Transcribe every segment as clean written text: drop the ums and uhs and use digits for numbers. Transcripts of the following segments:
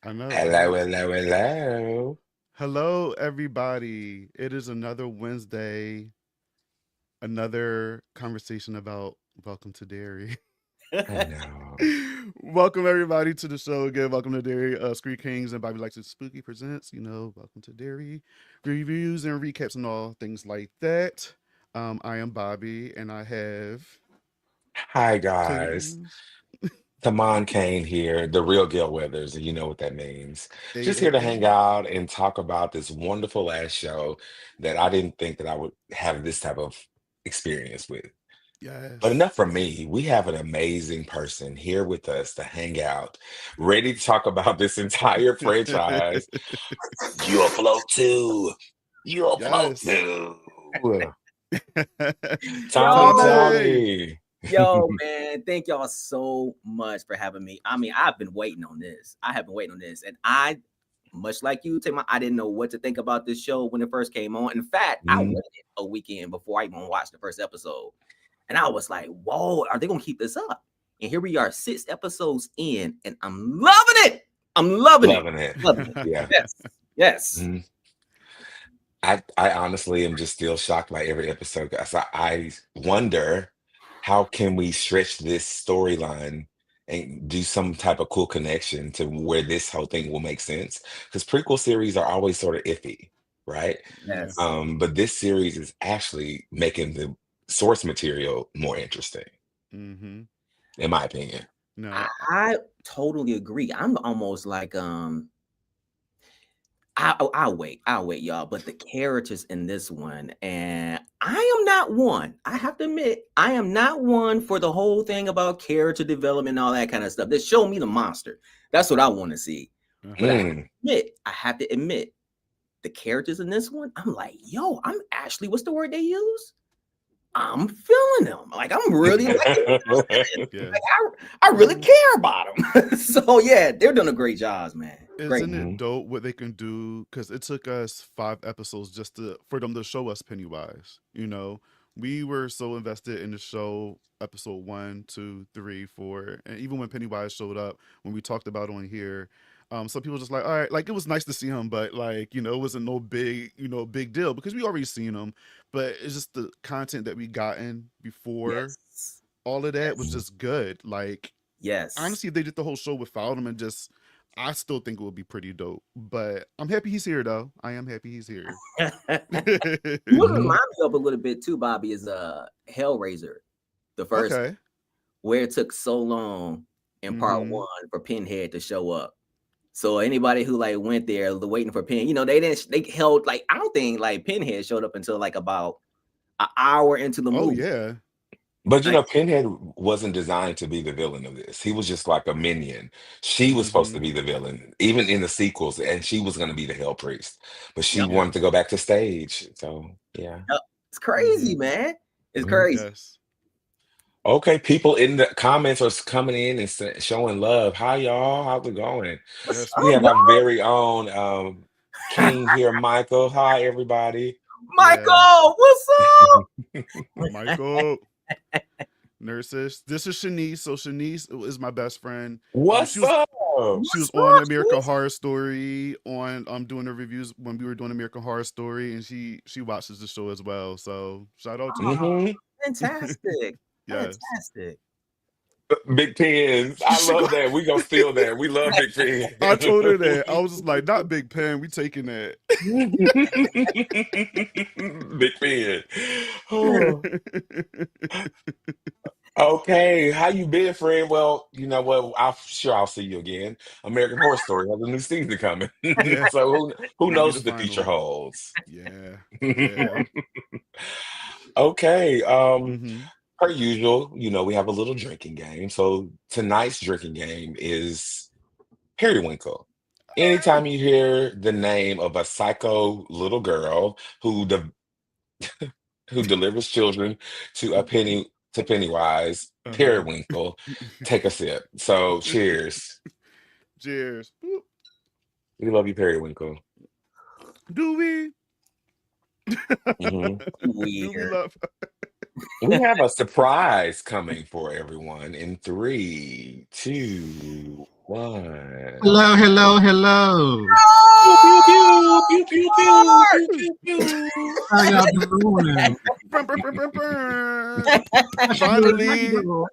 I know, Hello, right? hello, hello. Hello, everybody. It is another Wednesday, another conversation about Welcome to Derry. I know. Welcome, everybody, to the show again. Welcome to Derry. Screen Kings and Bobby Likes It Spooky presents, Welcome to Derry. Reviews and recaps and all things like that. I am Bobby, and I have Hi, guys. Kingz, Tamon Kane here, the real Gil Weathers, and you know what that means. Just here to hang a out and talk about this wonderful last show that I didn't think that I would have this type of experience with. But Yes. enough from me. We have an amazing person here with us to hang out, ready to talk about this entire franchise. You'll float too. You'll float Yes. too. Tommy, Yo, Tommy. Tommy. yo, man, thank y'all so much for having me. I mean, I've been waiting on this. I have been waiting on this, and much like you, Tim, I didn't know what to think about this show when it first came on. In fact, I Mhm. waited a weekend before I even watched the first episode, and I was like, "Whoa, are they gonna keep this up?" And here we are, 6 episodes in, and I'm loving it. I'm loving it. Loving it. Loving it. Yeah. Yes, yes. Mhm. I honestly am just still shocked by every episode. 'Cause I wonder how can we stretch this storyline and do some type of cool connection to where this whole thing will make sense. Because prequel series are always sort of iffy, right? Yeah. Yes. But this series is actually making the source material more interesting, Mm-hmm. in my opinion. No. I totally agree. I'm almost like I'll wait, y'all. But the characters in this one, and I am not one. I have to admit, I am not one for the whole thing about character development and all that kind of stuff. Just show me the monster. That's what I want to see. But Uh-huh. Mm. I have to admit, the characters in this one, I'm like, yo, I'm actually, what's the word they use? I'm feeling them. Like I'm really like invested in 'em. Yeah. Like I really Well, care about them. So yeah, they're doing a great job, man. Great. isn't it Mhm. dope what they can do? Because it took us 5 episodes just for them to show us Pennywise. We were so invested in the show, episode one, two, three, four, and even when Pennywise showed up, when we talked about on here, some people just like, all right, like it was nice to see him, but like it wasn't no big, big deal because we already seen him. But it's just the content that we gotten before Yes. all of that was Yes. just good. Like Yes. honestly, if they did the whole show without him and just, I still think it would be pretty dope. But I'm happy he's here, though. I am happy he's here. What Mhm. reminds me of a little bit too, Bobby, is Hellraiser, the first one, Okay. where it took so long in part Mm-hmm. one for Pinhead to show up. So anybody who like went there waiting for they held like I don't think like Pinhead showed up until like about an hour into the Oh movie. yeah. But Like, Pinhead wasn't designed to be the villain of this. He was just like a minion. She was supposed Mm-hmm. to be the villain, even in the sequels, and she was going to be the Hell Priest. But she yep, wanted Yeah. to go back to stage. So, yeah. yep. It's Mm-hmm. crazy, man. It's Mhm. crazy. Yes. Okay, people in the comments are coming in and showing love. Hi, y'all. How's it going? What's Yes, We up, have y'all? our man. very own King here, Michael. Hi, everybody. Yeah. Michael, what's up? Michael. Nurses. This is Shanice. So Shanice is my best friend. She What's was up? she was What's on up, American Shanice? Horror Story on doing the reviews when we were doing American Horror Story, and she watches the show as well. So shout out to Oh, you. Hmm. fantastic. Yes. Fantastic. Big Pins. I She go, love that. We gonna steal that. We love Big Pins. I told her that. I was just like, not Big Pen, we taking that. Big Pin. Oh, okay. How you been, friend? Well, you know what? I'm sure I'll see you again. American Horror Story has a new season coming. Yeah. So who Gonna be knows the what the future final. holds? Yeah. Yeah. Okay. Mm-hmm. Per usual, we have a little drinking game. So tonight's drinking game is Periwinkle. Anytime you hear the name of a psycho little girl who delivers children to a Pennywise, Uh-huh. Periwinkle, take a sip. So cheers. Cheers. Boop. We love you, Periwinkle. Do we? Hmm. Do we Weird. love We have a surprise coming for everyone in three, two, What? Hello, hello, hello. Pew, pew, Oh, pew, pew, pew, pew, pew, pew. How y'all doing? Brr, brr, brr, brr, brr. How Finally. you doing?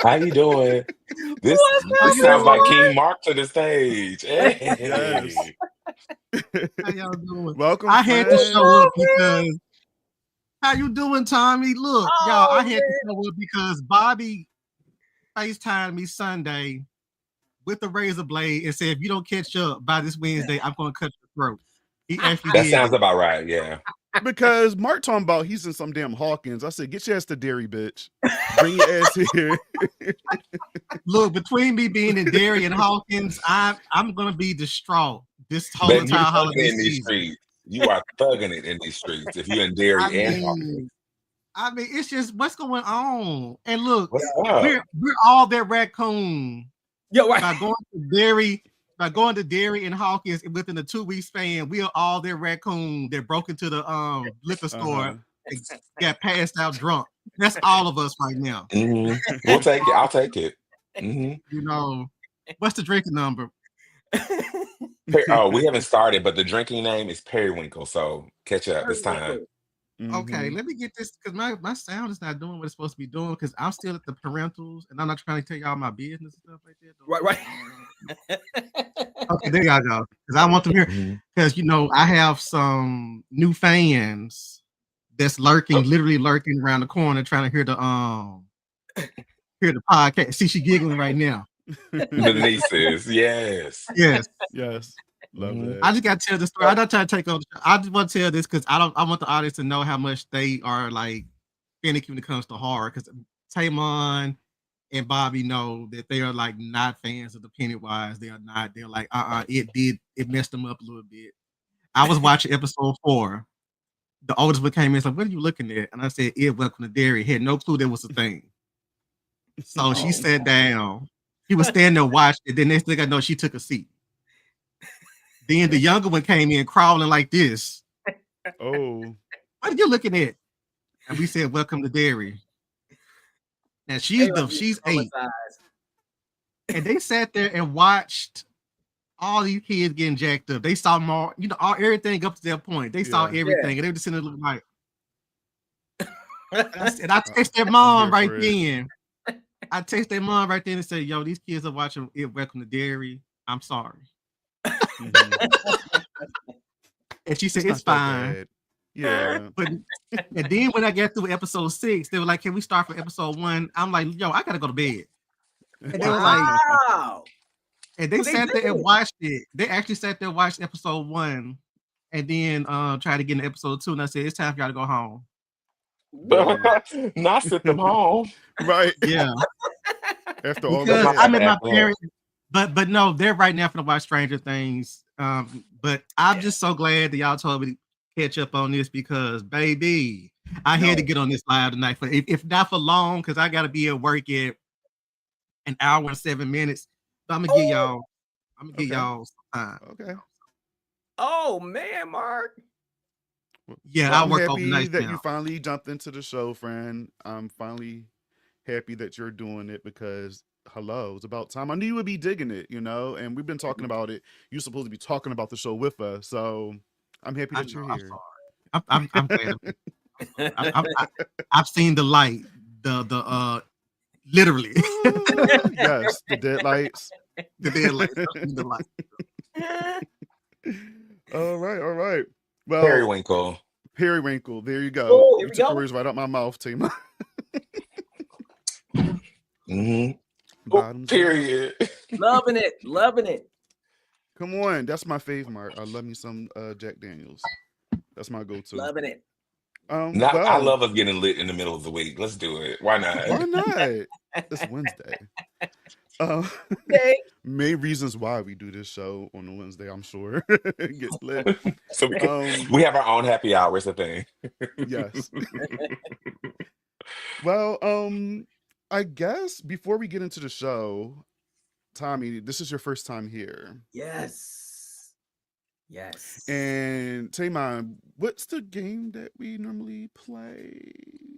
How you doing? This How this you sounds like doing? King Mark to the stage. Yes. Hey. How y'all doing? Welcome, I had to friend. show up because how you doing, Tommy? Look, y'all, I Oh, had to show up because Bobby FaceTimed me Sunday with a razor blade and said, if you don't catch up by this Wednesday, I'm gonna cut your throat. He actually That did sounds it. about right, yeah. Because Mark talking about he's in some damn Hawkins. I said, get your ass to Derry, bitch. Bring your ass here. Look, between me being in Derry and Hawkins, I'm gonna be distraught this whole Baby, you're entire thugging holiday it in these season. streets. You are thugging it in these streets if you're in I Derry and Hawkins. mean, it's just what's going on. And look, What's up? we're all that raccoon Yo, by right. going to Derry and Hawkins within a 2-week span. We are all that raccoon that broke into the liquor store and got passed out drunk. That's all of us right now. We'll take it. I'll take it. You know, what's the drinking number? Oh, we haven't started, but the drinking name is Periwinkle. So catch up. It's time. Okay, let me get this because my sound is not doing what it's supposed to be doing because I'm still at the parentals and I'm not trying to tell y'all my business and stuff like that. Right. Okay, there y'all go. Because I want them here because I have some new fans that's literally lurking around the corner trying to hear the podcast. See, she giggling right now. The nieces, yes. Yes. Love that. I just got to tell the story. I'm not trying to take over. I just want to tell this because I want the audience to know how much they are like finicky when it comes to horror. Because Tamon and Bobby know that they are like not fans of the Pennywise. They are not. They're like, it messed them up a little bit. I was watching episode 4. The oldest one came in and said, "What are you looking at?" And I said, Welcome to Derry. Had no clue there was a thing. So she sat down. She was standing there watching. Then next thing I know, she took a seat. Then the younger one came in crawling like this. Oh. What are you looking at? And we said, "Welcome to Derry." Now she's 8. And they sat there and watched all these kids getting jacked up. They saw more, everything up to that point. They saw everything, and they were just sitting there looking like. And I texted mom right then. I texted mom right then and said, "Yo, these kids are watching Welcome to Derry. I'm sorry." And she said, "It's fine." Yeah. But and then when I got through episode 6, they were like, "Can we start from episode 1?" I'm like, "Yo, I gotta go to bed." And they were like, and they sat there and watched it. They actually sat there and watched episode 1 and then tried to get into episode 2. And I said, "It's time for y'all to go home." Not sit them home. Right. Yeah. After all because that. I'm in my parents, but no, they're right now for to watch Stranger Things. But I'm just so glad that y'all told me to catch up on this because baby, I had to get on this live tonight for if not for long, because I gotta be at work at an hour and 7 minutes. So I'm gonna get y'all some time. Okay. Oh man, Mark. Yeah, well, I work I'm happy overnight that now. you finally jumped into the show, friend. I'm finally happy that you're doing it because hello, it's about time. I knew you would be digging it, and we've been talking about it. You're supposed to be talking about the show with us, so I'm happy that you're here. I'm glad. I've seen the light. The literally. Yes, the deadlights. The deadlights. I've seen the light. All right. Well, Periwinkle. There you go. Oh, you took the words right out my mouth, Tima. Period. Loving it. Come on, that's my fave, Mark. I love me some Jack Daniels. That's my go-to. Loving it. I love us getting lit in the middle of the week. Let's do it. Why not? Why not? It's Wednesday. Main reasons why we do this show on a Wednesday, I'm sure. It gets lit. So we have our own happy hours, I think. Yes. Well, I guess before we get into the show, Tommy, this is your first time here. Yes. And Tamon, what's the game that we normally play?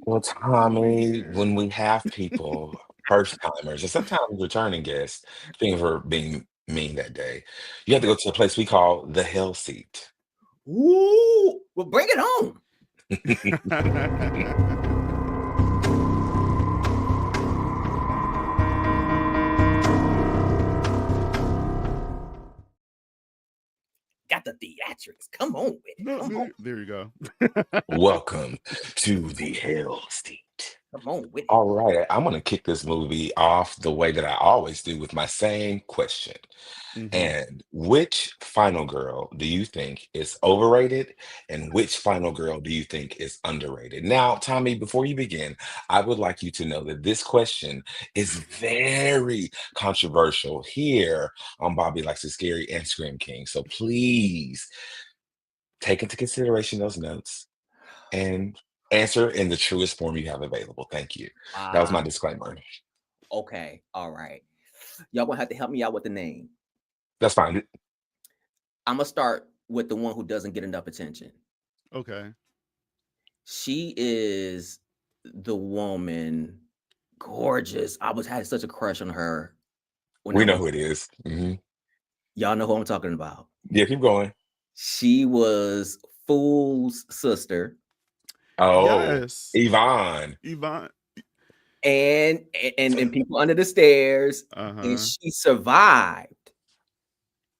Well, Tommy, when we have people first timers, and sometimes returning guests, speaking for being mean that day, you have to go to a place we call the Hell Seat. Ooh, well, bring it on. Got the theatrics. Come on with it. No, Come on. there you go. Welcome to the Hell Seat. Come on with it. All right, I'm going to kick this movie off the way that I always do with my same question. Mhm. And which final girl do you think is overrated? And which final girl do you think is underrated? Now, Tommy, before you begin, I would like you to know that this question is very controversial here on Bobby Likes It Scary and Scream King. So please take into consideration those notes and answer in the truest form you have available. Thank you. That was my disclaimer. Okay. All right. Y'all gonna have to help me out with the name. That's fine. I'm gonna start with the one who doesn't get enough attention. Okay. She is the woman, gorgeous. I had such a crush on her. When We I know was, who it is. Mhm. y'all know who I'm talking about. Yeah, keep going. She was Fool's sister, Oh, Yes. Yvonne. Yvonne. and people under the stairs, and Uh-huh. she survived.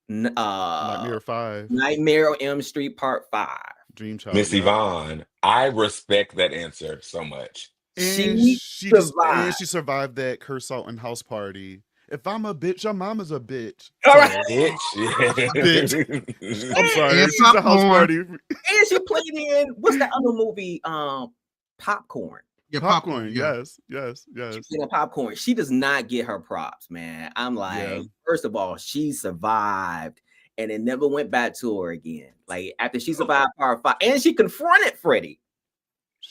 Nightmare 5. Nightmare on Elm Street Part 5. Dream Child. Miss Yep. Yvonne. I respect that answer so much. And She survived. she survived that curse out and house party. If I'm a bitch, your mama's a bitch. All right. Sorry. Bitch. I'm sorry. And She's a house popcorn. party. And she played in what's that other movie? Popcorn. Yeah, Popcorn. Yeah. Yes. Yes. She Yes. played in Popcorn. She does not get her props, man. I'm like, Yeah. first of all, she survived and it never went back to her again. Like after she survived Part 5, and she confronted Freddy.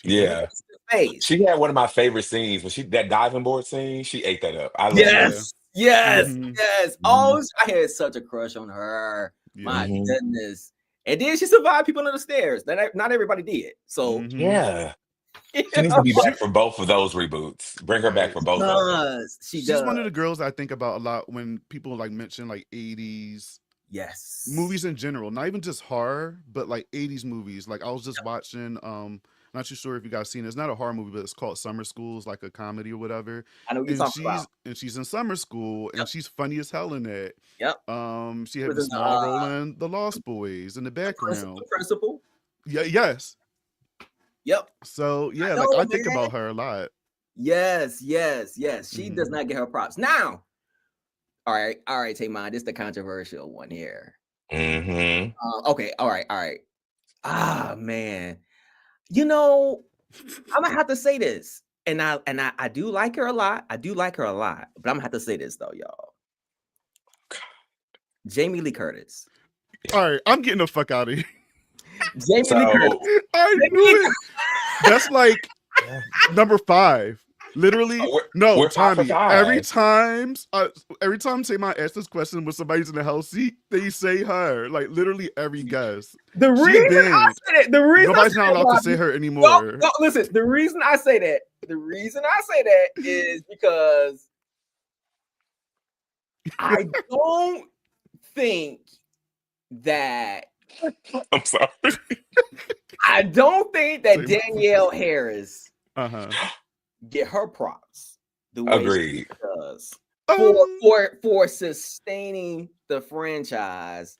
Yeah. Face to face. She had one of my favorite scenes when that diving board scene. She ate that up. I love Yes. Yes. Mhm. Yes. Oh, I had such a crush on her. Yeah. My Mhm. goodness. And then she survived people under the stairs. Not everybody did. So Mhm. Yeah. you She needs to be know, back for both of those reboots. Bring her back Right. for both of them. does. She She's does. one of the girls I think about a lot when people like mention like 80s Yes. movies in general, not even just horror, but like 80s movies. Like I was just watching not too sure if you guys seen it. It's not a horror movie, but it's called Summer School. It's like a comedy or whatever. I know what you're talking about. And she's in summer school and Yep. she's funny as hell in it. Yep. She had Was a in, small role in The Lost Boys in the The background. principal. Yeah, yes. Yep. So yeah, know, like I think man. about her a lot. Yes. She does Mhm. not get her props. Now, all right, Tamon, this is the controversial one here. Mm-hmm. Okay, all right. Ah, man. You know, I'm gonna have to say this, and I do like her a lot. But I'm gonna have to say this though, y'all. Jamie Lee Curtis. All right, I'm getting the fuck out of here. Jamie Lee Curtis. So I knew it. That's like number 5. Literally, no, we're 5 for Tommy. 5. Every time Tamon asks this question when somebody's in the house seat, they say her. Like literally every guest. The She reason I banned. said it, Nobody's not allowed to say her anymore. No, listen. The reason I say that is because I don't think that I'm sorry. Danielle Harris Uh-huh. get her props the way Agreed. she does Um, for sustaining the franchise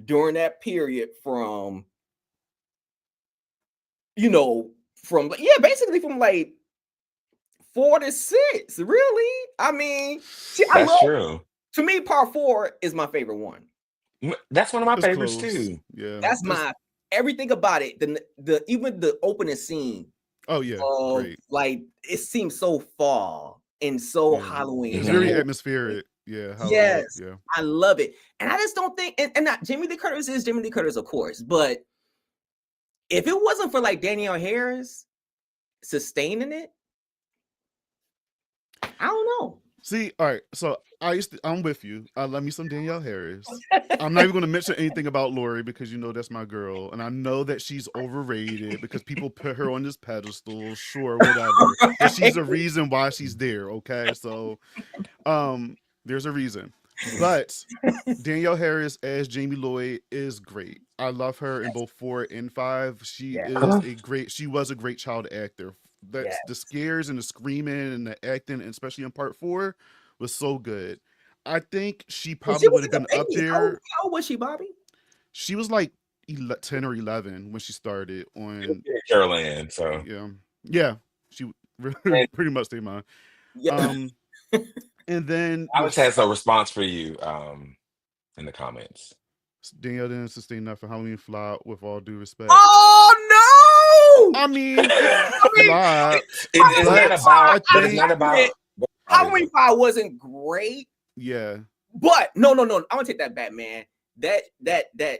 during that period from basically from like 4 to 6. Really, I mean, That's true. To me, Part 4 is my favorite one. That's one of my it's favorites close. too. Yeah. That's everything about it. The even the opening scene. Oh yeah. Great. Like it seems so fall and so Yeah. Halloween. It's Mhm. very atmospheric. Yeah. Yes. Yeah. I love it. And I just don't think and not Jamie Lee Curtis is Jamie Lee Curtis, of course, but if it wasn't for like Danielle Harris sustaining it, I don't know. See, all right. So I'm with you. I love me some Danielle Harris. I'm not even going to mention anything about Lori because you know that's my girl, and I know that she's overrated because people put her on this pedestal. Sure, whatever, but she's a reason why she's there. Okay, so there's a reason, but Danielle Harris as Jamie Lloyd is great. I love her in both 4 and 5. She Yeah. is a great. She was a great child actor. Yeah. That's the scares and the screaming and the acting, and especially in part 4, was so good. I think she And probably she would was have like a been up baby. there. How old was she, Bobby? She was like 10 or 11 when she started on. Carol Ann. So Yeah. She and pretty much stayed mine. Yeah. And then Alex has a response for you in the comments. Danielle didn't sustain that for Halloween flop. With all due respect, Oh no! I mean, it flopped. It's but not about. I But it's think, not about. Halloween 5 wasn't great, yeah. but no. I'm gonna take that back, man. That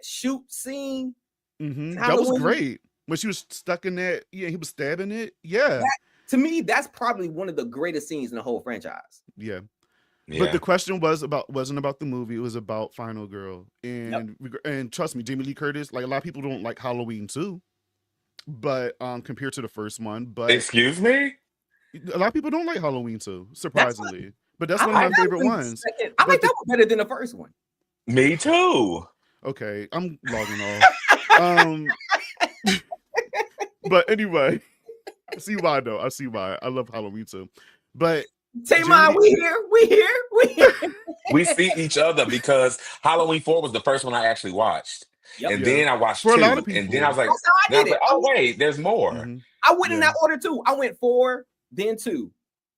shoot scene, That was Halloween, great when she was stuck in that. Yeah, he was stabbing it. Yeah, to me, that's probably one of the greatest scenes in the whole franchise. yeah. But Yeah. the question wasn't about the movie. It was about Final Girl, Yep. and trust me, Jamie Lee Curtis. Like a lot of people don't like Halloween 2, but compared to the first one, but Excuse me. a lot of people don't like Halloween 2, That's surprisingly. But that's I one of like my that favorite one ones. second. I But like that one better than the first one. Me too. Okay, I'm logging off. But anyway, I see why though. I see why. I love Halloween 2. But Tamar, we here. We see each other because Halloween 4 was the first one I actually watched. Yep. And Yeah. then I watched For a 2. lot of And then I was people. like, That's how I did it. oh wait, there's more. Mhm. I went in Yeah. that order too. I went 4, then 2.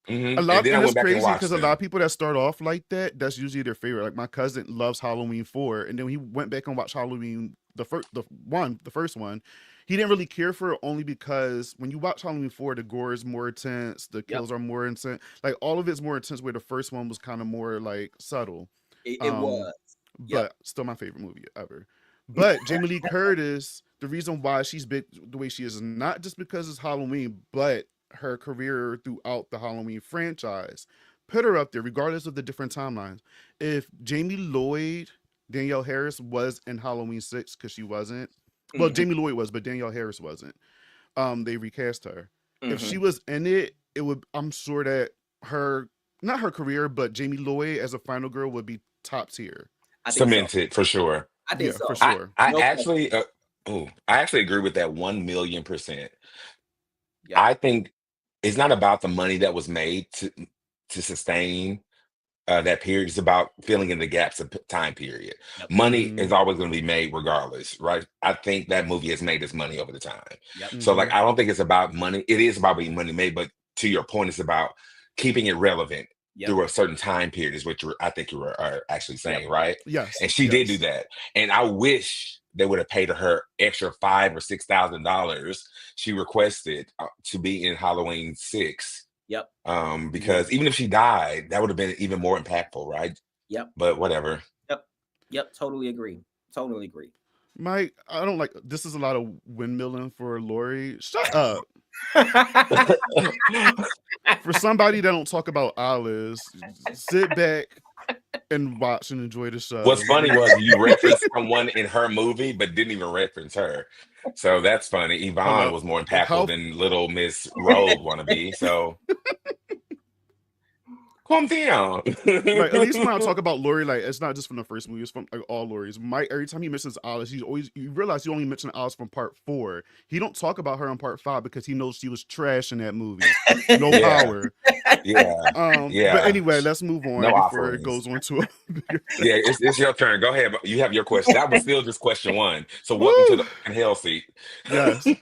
Mhm. A lot, And then I and went it's back and crazy watched because a them. lot of people that start off like that, that's usually their favorite. Like my cousin loves Halloween 4, and then he went back and watched Halloween the first one. He didn't really care for it only because when you watch Halloween 4, the gore is more intense, the kills are more intense, like all of it's more intense. Where the first one was kind of more like subtle. It Um, was. but still my favorite movie ever. But Jamie Lee Curtis, the reason why she's big the way she is not just because it's Halloween, but her career throughout the Halloween franchise put her up there, regardless of the different timelines. If Jamie Lloyd, Danielle Harris was in Halloween 6, because she wasn't. Well, Jamie Lloyd was, but Danielle Harris wasn't. They recast her. If she was in it, it would. I'm sure that not her career, but Jamie Lloyd as a final girl would be top tier. I think so. Cemented for sure. I think Yeah, so. for sure. I No actually I actually agree with that 1,000,000%. Yeah. I think it's not about the money that was made to sustain that period. It's about filling in the gaps of time period. Yep. Money Mhm. is always going to be made regardless, right? I think that movie has made its money over the time. Yep. So like, Mhm. I don't think it's about money. It is about being money made, but to your point, it's about keeping it relevant Yep. through a certain time period, is what I think you are actually saying, right? Yes. And she did do that. And I wish they would have paid her extra $5,000 or $6,000 she requested to be in Halloween 6. Yep. Because even if she died, that would have been even more impactful, right? Yep. But whatever. Yep. Totally agree. Mike, I don't like this. Is a lot of windmilling for Lori. Shut up. For somebody that don't talk about Alice, sit back and watch and enjoy the show. What's funny was you referenced someone in her movie, but didn't even reference her. So that's funny. Yvonne was more impactful than Little Miss Rogue wannabe. So calm down. Right, at least when I talk about Lori, like it's not just from the first movie; it's from like all Lori's. Mike, every time he mentions Alice, you realize he only mentioned Alice from part 4. He don't talk about her in part 5 because he knows she was trash in that movie. No power. But anyway, let's move on before it goes on to yeah, it's your turn. Go ahead. You have your question. That was still just question 1. So welcome to the hell seat. Yes. It's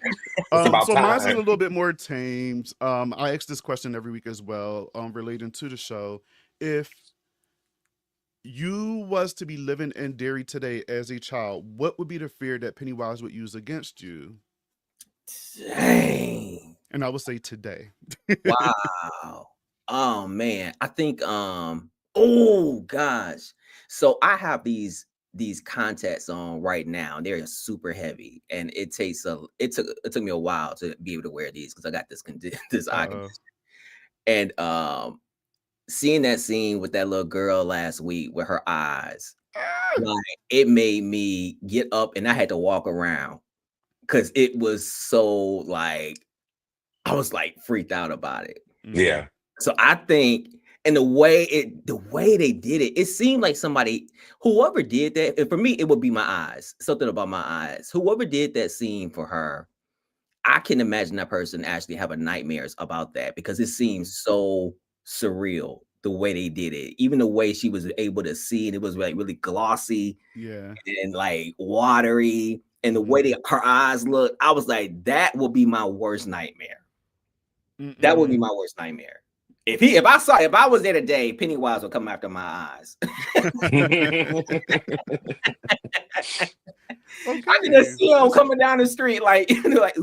about so mine's a time. little bit more tamed. I ask this question every week as well, relating to the show. If you was to be living in Derry today as a child, what would be the fear that Pennywise would use against you? Dang. And I would say today. Wow. Oh man. I think oh gosh. So I have these contacts on right now. They're super heavy, and it took me a while to be able to wear these because I got this eye condition. And seeing that scene with that little girl last week with her eyes, Ah! like it made me get up and I had to walk around because it was so like I was like freaked out about it. Yeah. So I think, and the way they did it, it seemed like somebody, whoever did that, and for me, it would be my eyes. Something about my eyes. Whoever did that scene for her, I can imagine that person actually having nightmares about that because it seems so surreal the way they did it. Even the way she was able to see, and it was like really glossy Yeah. and like watery, and the way her eyes look, I was like, that would be my worst nightmare. That would be my worst nightmare. If I was there today, Pennywise would come after my eyes. I can just see him coming down the street, like, like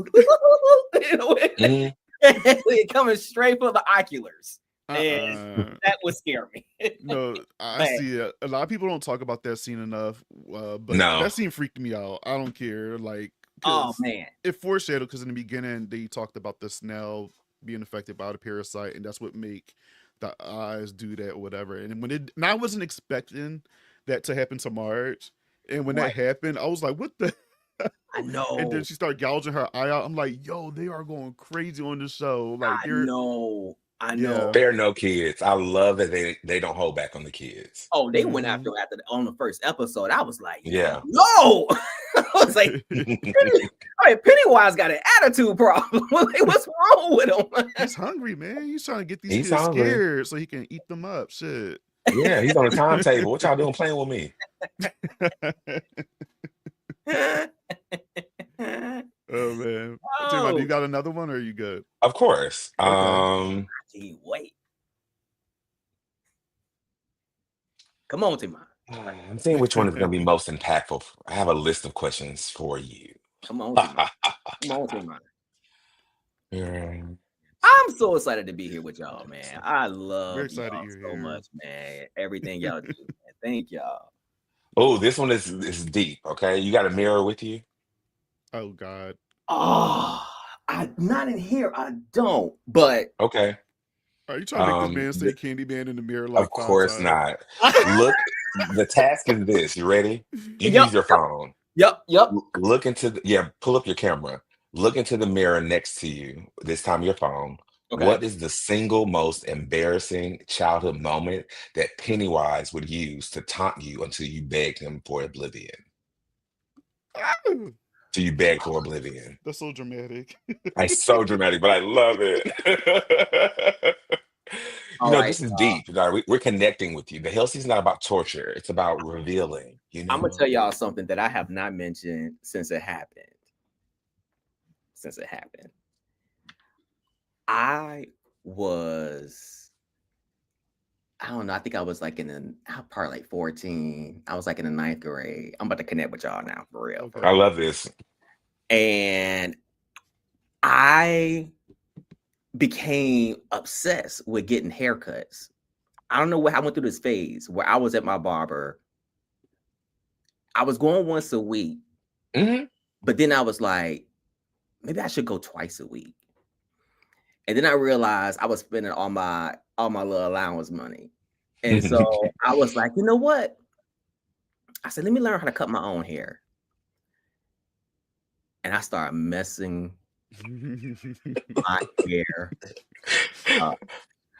coming straight for the oculars. And that would scare me. No, I see it. A lot of people don't talk about that scene enough, but No. that scene freaked me out. I don't care. Like, oh man, it foreshadowed because in the beginning they talked about the snail being affected by the parasite, and that's what make the eyes do that or whatever. And and I wasn't expecting that to happen to Marge, and when that happened, I was like, "What the?" I know. And then she started gouging her eye out. I'm like, "Yo, they are going crazy on the show." Like, I know. Spare no kids. I love that they don't hold back on the kids. Oh, they went after on the first episode. I was like, yeah, no. I was like, Pennywise got an attitude problem. What's wrong with him? He's hungry, man. He's trying to get these kids scared so he can eat them up. Shit. Yeah, he's on the timetable. What y'all doing playing with me? Oh man. Oh. You got another one or are you good? Of course. Okay. I can't wait. Come on, Timon. I'm seeing which one is going to be most impactful. I have a list of questions for you. Come on, Timon. Come on, Timon. I'm so excited to be here with y'all, man. I love y'all so much, man. Everything y'all do, man. Thank y'all. Oh, this one is deep. Okay, you got a mirror with you? Oh God. Oh, I'm not in here. I don't. But okay. Are you trying to make this man say Candyman in the mirror? Like, of course not. Look, the task is this. You ready? You use your phone. Yep. Look into pull up your camera. Look into the mirror next to you. This time your phone. Okay. What is the single most embarrassing childhood moment that Pennywise would use to taunt you until you begged him for oblivion? So you beg for oblivion. That's so dramatic. It's so dramatic, but I love it. This is deep. We're connecting with you. The Hell Season's not about torture. It's about revealing. You know? I'm gonna tell y'all something that I have not mentioned since it happened. I don't know. I think I was like probably like 14. I was like in the 9th grade. I'm about to connect with y'all now for real. I love this. And I became obsessed with getting haircuts. I don't know what I went through this phase where I was at my barber. I was going once a week, but then I was like, maybe I should go twice a week. And then I realized I was spending all my little allowance money. And so I was like, you know what? I said, let me learn how to cut my own hair. And I started messing my hair up.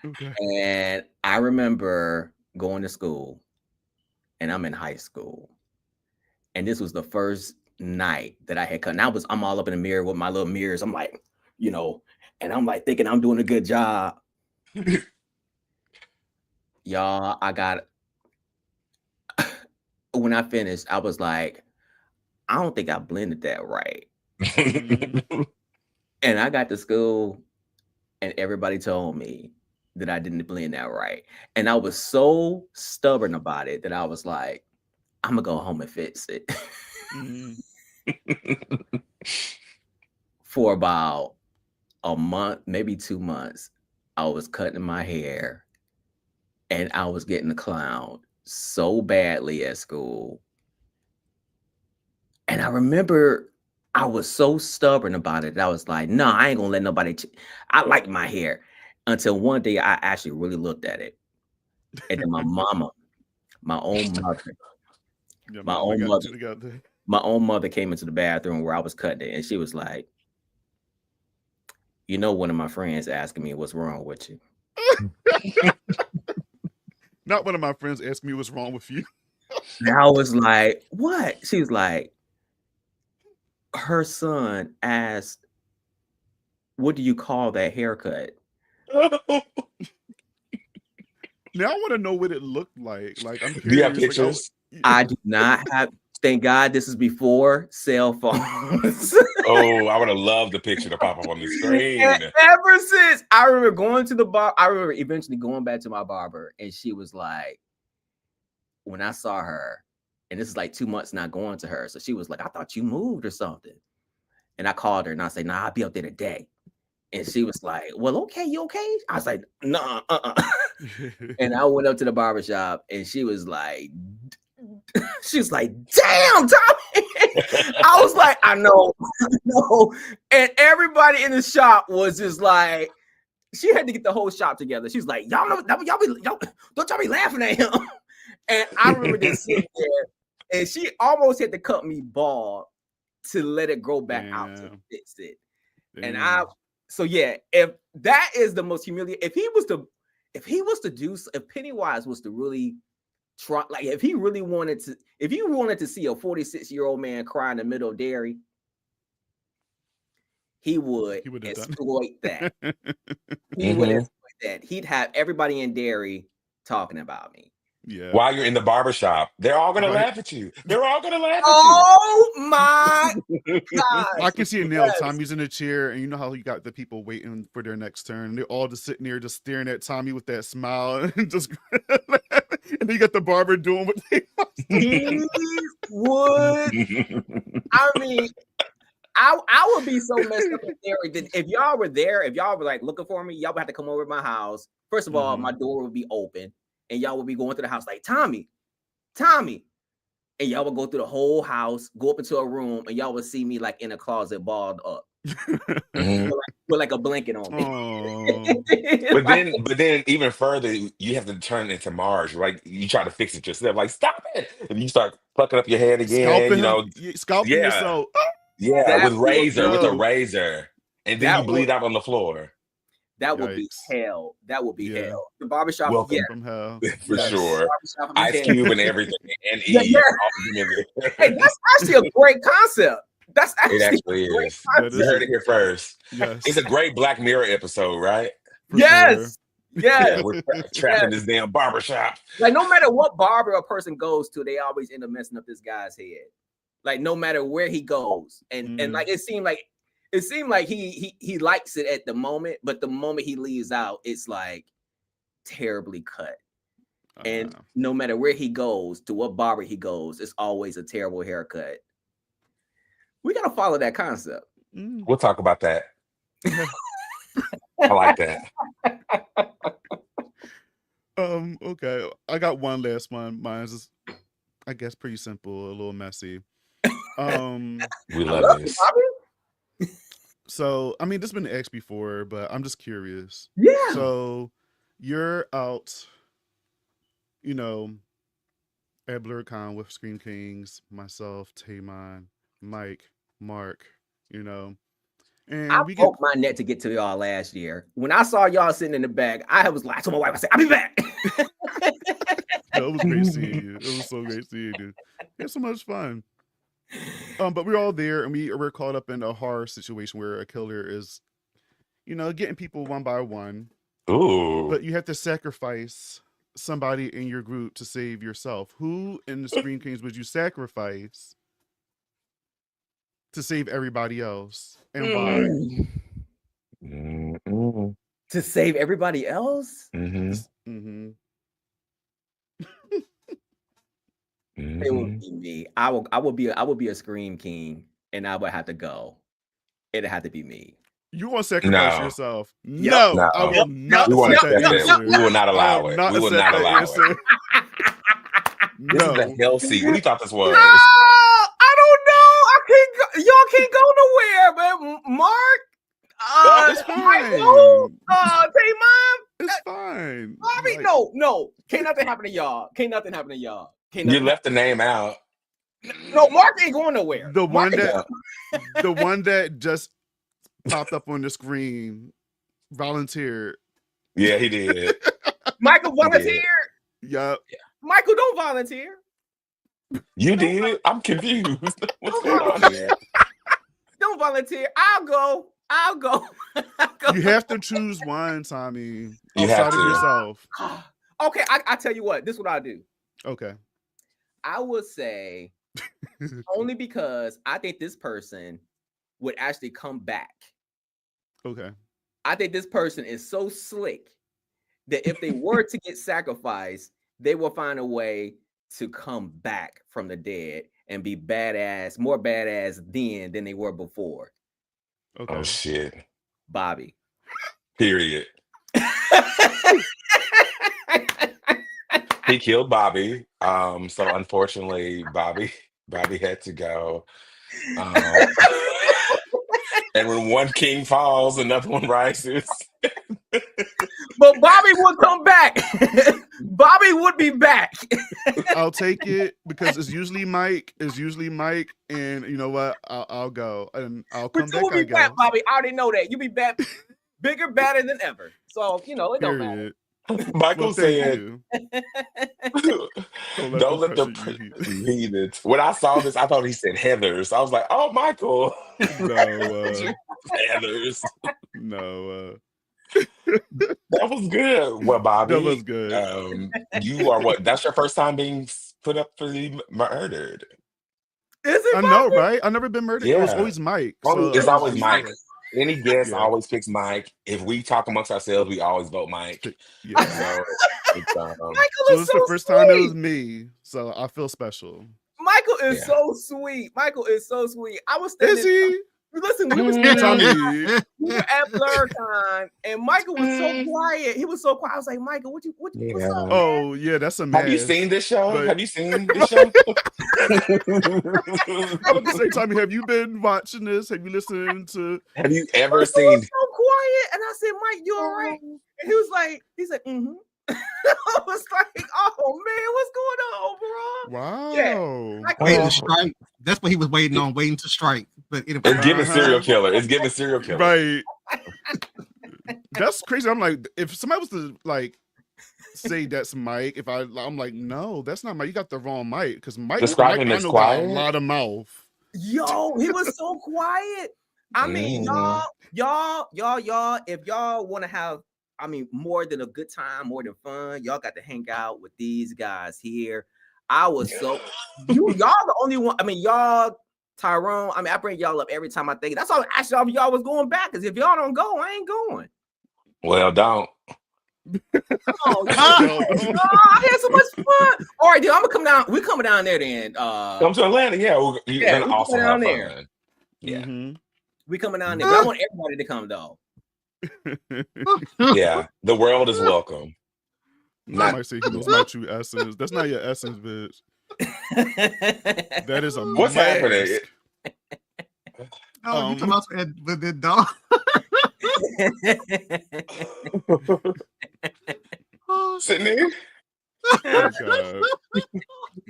Okay. And I remember going to school, and I'm in high school. And this was the first night that I had cut. And I'm all up in the mirror with my little mirrors. I'm like, and I'm like thinking I'm doing a good job. Y'all, when I finished, I was like, I don't think I blended that right. And I got to school and everybody told me that I didn't blend that right. And I was so stubborn about it that I was like, I'm gonna go home and fix it. For about a month, maybe 2 months, I was cutting my hair and I was getting clowned so badly at school. And I remember I was so stubborn about it that I was like, no, I ain't gonna let nobody. I like my hair. Until one day I actually really looked at it And then my mama, my own mother, Yeah, my mama own got mother, it together. my own mother came into the bathroom where I was cutting it, and she was like, "You know, one of my friends asking me what's wrong with you." Not one of my friends asked me what's wrong with you. And I was like, "What?" She was like, "Her son asked, what do you call that haircut?" Now I want to know what it looked like. Like I'm Do you have curious. Like pictures? I do not have. Thank God this is before cell phones. Oh, I would have loved the picture to pop up on the screen. And ever since, I remember going to the bar. I remember eventually going back to my barber, and she was like, when I saw her, and this is like 2 months not going to her, so she was like, "I thought you moved or something." And I called her and I said, "Nah, I'll be up there today." And she was like, "Well, okay, you okay?" I was like, "Nah, And I went up to the barbershop, and she was like, "Damn, Tommy." I was like, I know. And everybody in the shop was just like, she had to get the whole shop together. She was like, y'all don't y'all be laughing at him. And I remember just sitting there, and she almost had to cut me bald to let it grow back out to fix it. And so yeah, if that is the most humiliating, if Pennywise was to really try, like if you wanted to see a 46-year-old man cry in the middle of Derry, he would exploit that. He would exploit that. He'd have everybody in Derry talking about me. Yeah. While you're in the barbershop, they're all gonna laugh at you. They're all gonna laugh at you. Oh my God. I can see it now. Yes. Tommy's in a chair, and you know how you got the people waiting for their next turn. They're all just sitting there, just staring at Tommy with that smile, and just and then you got the barber doing what they want. He would. I mean, I would be so messed up in Derry. If y'all were there, if y'all were like looking for me, y'all would have to come over to my house. First of all, my door would be open, and y'all would be going through the house like, Tommy. And y'all would go through the whole house, go up into a room, and y'all would see me like in a closet, balled up, with like a blanket on me. But then even further, you have to turn it into Marge, right? You try to fix it yourself, like stop it, and you start plucking up your head again. Scalping yourself. Yeah, with a razor, and then you bleed out on the floor. That would be hell. That would be hell. The barbershop, welcome from hell for sure. Ice Cube and everything, and Hey, that's actually a great concept. That's actually it actually is. You heard it here first. Yes. It's a great Black Mirror episode, right? Yes. Yeah, we're trapped in this damn barbershop. Like no matter what barber a person goes to, they always end up messing up this guy's head. Like no matter where he goes, and like it seemed like he likes it at the moment, but the moment he leaves out, it's like terribly cut. And no matter where he goes, to what barber he goes, it's always a terrible haircut. We gotta follow that concept. We'll talk about that. I like that. Okay. I got one last one. Mine's just, I guess, pretty simple, a little messy. We love this. So, I mean, this has been asked before, but I'm just curious. Yeah. So, you're out, at BlurCon with Scream Kingz, myself, Taymon, Mike, Mark, and I broke my neck to get to y'all last year. When I saw y'all sitting in the back, I told my wife, I said, I'll be back. It was great seeing you. It was so great seeing you. We had so much fun. But we're all there, and we're caught up in a horror situation where a killer is, getting people one by one. Ooh. But you have to sacrifice somebody in your group to save yourself. Who in the Scream Kingz would you sacrifice to save everybody else, and why? To save everybody else? It would be me. I would be a Scream King, and I would have to go. It'd have to be me. You want to sacrifice yourself? No, I will not. We will not allow it. We will not allow it. This is a hell seat. What do you thought this was? I don't know. I can't go. Y'all can't go nowhere. But Mark, it's fine. Taymon, It's fine. Bobby, Like, no. Can't nothing happen to y'all. Can't nothing happen to y'all. Can't You nothing left the name out. No, Mark ain't going nowhere. the Mark one ain't- that the one that just popped up on the screen volunteered. Yeah, he did. Michael He did. volunteered. Yup. Michael, don't volunteer. You did? I'm confused. What's going on here? Don't volunteer. I'll go. I'll go. You have to choose one, Tommy. You have Outside of to. yourself. Okay, I tell you what. This is what I'll do. Okay. I would say only because I think this person would actually come back. Okay. I think this person is so slick that if they were to get sacrificed, they will find a way to come back from the dead and be badass, more badass then than they were before. Okay. Oh shit. Bobby. Period. He killed Bobby. So unfortunately, Bobby had to go. And when one king falls, another one rises. But Bobby would come back. Bobby would be back. I'll take it because it's usually Mike. And you know what? I'll go and I'll come But you back. will I be back, guess. Bobby. I already know that. You'll be back bigger, badder than ever. So, it don't matter. Period. Michael Well, thank said, you. "Don't let the heathens." When I saw this, I thought he said Heathers. I was like, "Oh, Michael." No. Heathers. No. That was good. Well, Bobby, That was good. You are what? That's your first time being put up for the murdered. Is it I Bobby? know, right? I've never been murdered. It was Yeah. always Mike. It's So always Mike. Any guest Yeah. always picks Mike. If we talk amongst ourselves, we always vote Mike. Yeah. So it's, Michael So is it's so the first time it was sweet. me. So I feel special. Michael is Yeah. so sweet. Michael is so sweet. I was Is standing. he? Listen, we were Tommy. we were at BlurCon, and Michael was so quiet. He was so quiet. I was like, Michael, what's up? Yeah. Oh, yeah, that's a Have you mess. seen this show? But- Have you seen this show? I was say, Tommy, have you been watching this? Have you listened to? Have you ever Michael seen? was so quiet, and I said, Mike, you all right? And he was like, mm-hmm. I was like, oh man, what's going on, bro? Wow. Yeah. Waiting to strike. That's what he was waiting on, waiting to strike. But It's giving serial killer. It's giving serial killer. Right. That's crazy. I'm like, if somebody was to like say that's Mike, I'm like, no, that's not Mike. You got the wrong Mike because Mike. Describe Mike him I as know got quiet? a lot of mouth. Yo, he was so quiet. I mean, y'all, if y'all want to have, I mean, more than a good time, more than fun, y'all got to hang out with these guys here. I was so y'all the only one. I mean, y'all, Tyrone. I mean, I bring y'all up every time I think. That's all. Actually, y'all was going back because if y'all don't go, I ain't going. Well, don't. Oh, I had so much fun. All right, dude, I'm gonna come down. We coming down there then. Come to Atlanta. Yeah, you're gonna we also coming have down there. fun. Yeah. Mhm. We coming down there, but I want everybody to come though. Yeah. The world is welcome. I might say he knows my true essence. That's not your essence, bitch. That is a What's mask. happening? Oh, you talking about with the dog? Oh, Sydney? Oh, God.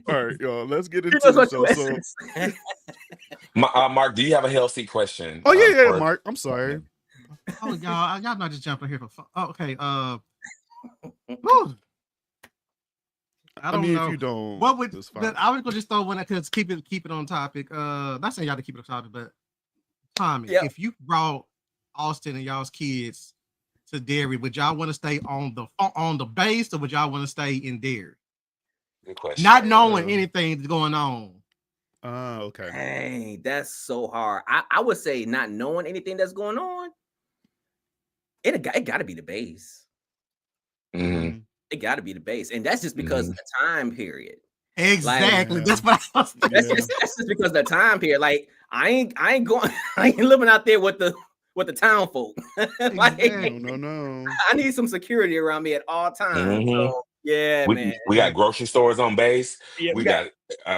All right, y'all. Let's get into the show. So, Mark, do you have a Hell Seat question? oh yeah, for- Mark. I'm sorry. oh, y'all not just jumping here for fun. Oh, okay. Whew. I don't mean, know. if you don't, What would it's fine. but I was gonna just throw one because keep it on topic. Not saying y'all to keep it on topic, but Tommy, Yeah. if you brought Austin and y'all's kids to Derry, would y'all want to stay on the base or would y'all want to stay in Derry? Good question. Not knowing anything that's going on. Okay. Dang, that's so hard. I would say not knowing anything that's going on. It got to be the base. Mhm. It got to be the base, and that's just because of the time period. Exactly. Like, that's what I was thinking. Yeah. That's just because of the time period. Like I ain't going. I ain't living out there with the town folk. Like Exactly. No. I need some security around me at all times. Mhm. So yeah, man. We got grocery stores on base. Yeah, We got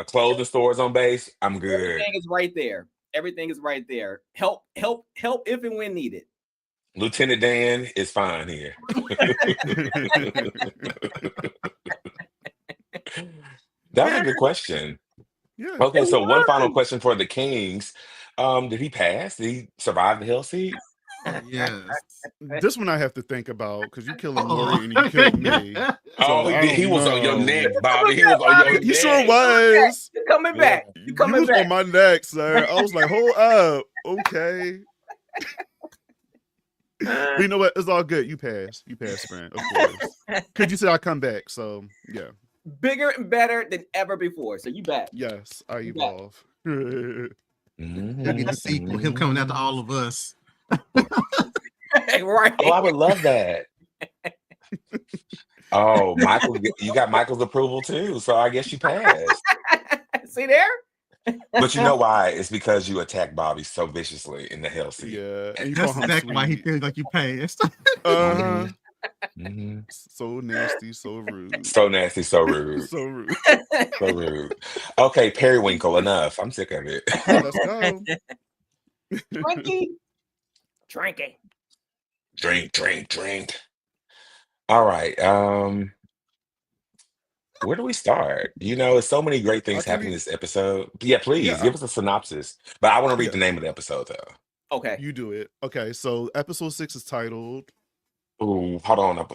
clothing stores on base. I'm good. Everything is right there. Everything is right there. Help if and when needed. Lieutenant Dan is fine here. That was a good question. Yeah. Okay, It so one final was. question for the Kings. Did he pass? Did he survive the hell seat? Yes. This one I have to think about because you killed Uh-oh. Lori and you killed me. Oh, So he I did. He don't was on your know. neck, You Bobby. coming He back, was on your Bobby? He sure neck. was. You coming Yeah. back? You You coming was back? on my neck, sir. I was like, hold up. Okay. But you know what? It's all good. You passed. You passed, friend. Of course. Because you said I come back. So, yeah. Bigger and better than ever before. So you back. Yes, I You back. evolve. We'll get the sequel, him coming after all of us. Right. Oh, I would love that. Oh, Michael, you got Michael's approval too, so I guess you passed. See there? But you know why? It's because you attacked Bobby so viciously in the hell seat. Yeah. And you That's call him exactly why he sweet. feels like you passed. Uh-huh. Mhm. So nasty, so rude. So nasty, so rude, So rude. so rude. Okay, Periwinkle, enough. I'm sick of it. Let's go. Drinky. Drinking. Drink. All right. Where do we start? You know, it's so many great I'll things tell happening you. this episode. Yeah, please Yeah, give us a synopsis. But I want to read yeah. the name of the episode though. Okay. You do it. Okay, so episode 6 is titled. Ooh, hold on.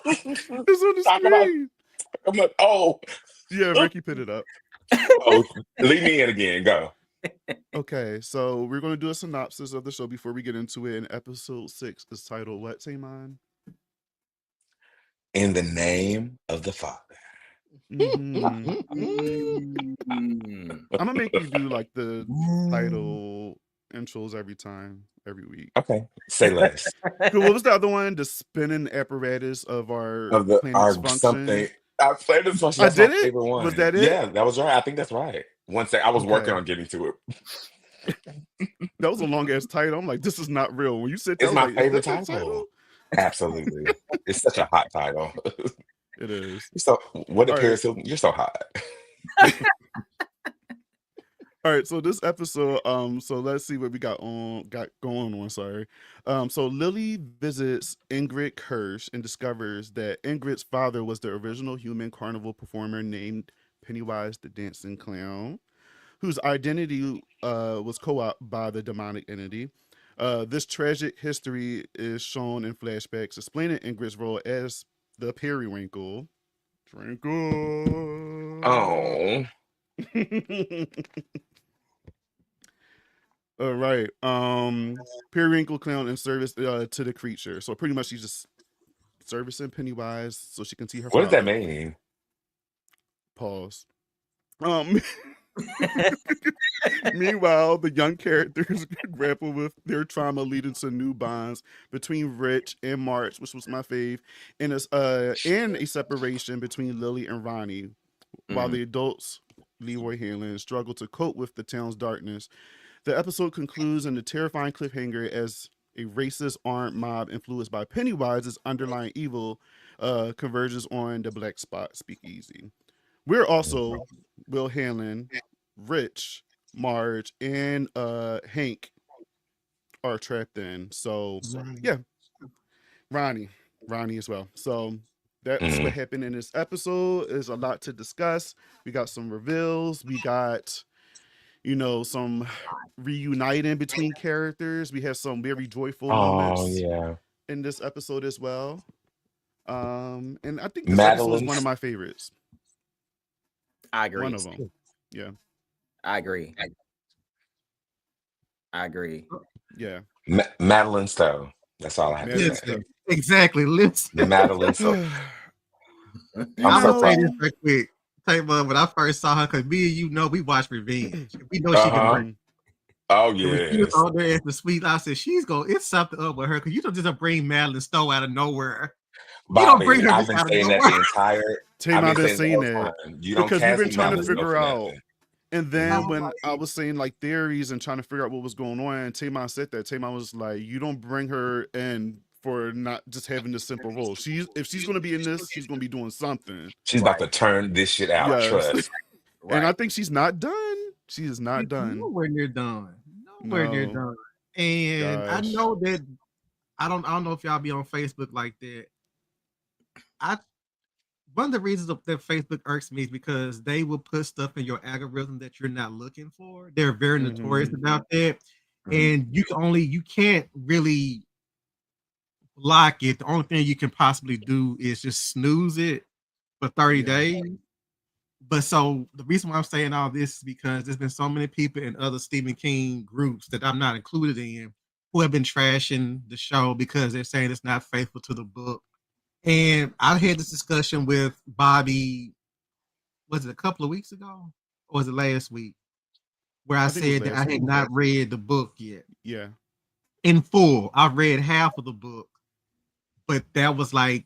It's on the Talk about. screen. I'm like, oh, Yeah, Ricky put it up. oh, leave me in again. Go. Okay, so we're going to do a synopsis of the show before we get into it. And episode 6 is titled what, Taymon? In the name of the Father. Mm-hmm. Mm. I'm going to make you do like the title intros every time, every week. Okay, say less. Good, what was the other one? The spinning apparatus of our Of the planet's our function. something. I played this one. I That's my did it? favorite one. Was that it? Yeah, that was right. I think that's right. One second, I was working Okay. on getting to it. That was a long ass title. I'm like, this is not real. When you said that, I It's was my like, favorite is that the title. Absolutely, it's such a hot title. It is. So, what did All right. Paris Hilton? You're so hot. All right, so this episode, so let's see what we got going on. Sorry. So Lily visits Ingrid Kirsch and discovers that Ingrid's father was the original human carnival performer named Pennywise the Dancing Clown, whose identity was co-opted by the demonic entity. This tragic history is shown in flashbacks, explaining Ingrid's role as the Periwinkle. Drinkle. Oh, All right. Periwinkle clown in service to the creature. So pretty much she's just servicing Pennywise so she can see her what does that father. mean? Pause. Meanwhile, the young characters grapple with their trauma, leading to new bonds between Rich and March, which was my fave, and a separation between Lily and Ronnie. While the adults, Leroy Hanlon, struggle to cope with the town's darkness. The episode concludes in a terrifying cliffhanger as a racist armed mob influenced by Pennywise's underlying evil converges on the Black Spot Speakeasy. We're also Will Hanlon, Rich, Marge, and Hank are trapped in. So yeah, Ronnie as well. So that's what happened in this episode. There's a lot to discuss. We got some reveals. We got, some reuniting between characters. We have some very joyful Oh moments yeah, in this episode as well. And I think this episode is one of my favorites. I agree. One of them. Yeah. I agree. Yeah. Madeline Stowe. That's all I have to say. Listen, exactly. Listen. The Madeline Stowe. I'm I'm so gonna say proud. this real quick. Taylor, when I first saw her, because me and we watched Revenge. We know she can bring. Oh She was yes. on there as the sweet. I said it's something up with her because you don't just bring Madeline Stowe out of nowhere. Bobby, bring her I've been out of saying that nowhere. the entire. Team, I've been saying the whole that time. You don't because we've cast been me trying to Madeline Stowe figure for out. nothing. And then I'm when like- I was saying like theories and trying to figure out what was going on, Tamon said that. Tamon was like, you don't bring her in for not just having this simple role. If she's going to be in this, she's going to be doing something. She's about to turn this shit out. Yes. Trust. And I think she's not done. She is not done. When you're done. nowhere near No, done. And I gosh. know that I don't know if y'all be on Facebook like that. I One of the reasons that Facebook irks me is because they will put stuff in your algorithm that you're not looking for. They're very notorious Mm-hmm. about that. Mhm. And you can't really block it. The only thing you can possibly do is just snooze it for 30 Yeah. days. But so the reason why I'm saying all this is because there's been so many people in other Stephen King groups that I'm not included in who have been trashing the show because they're saying it's not faithful to the book. And I had this discussion with Bobby, was it a couple of weeks ago? Or was it last week? Where I I think it was said that I last had week. not read the book yet Yeah. in full. I've read half of the book, but that was like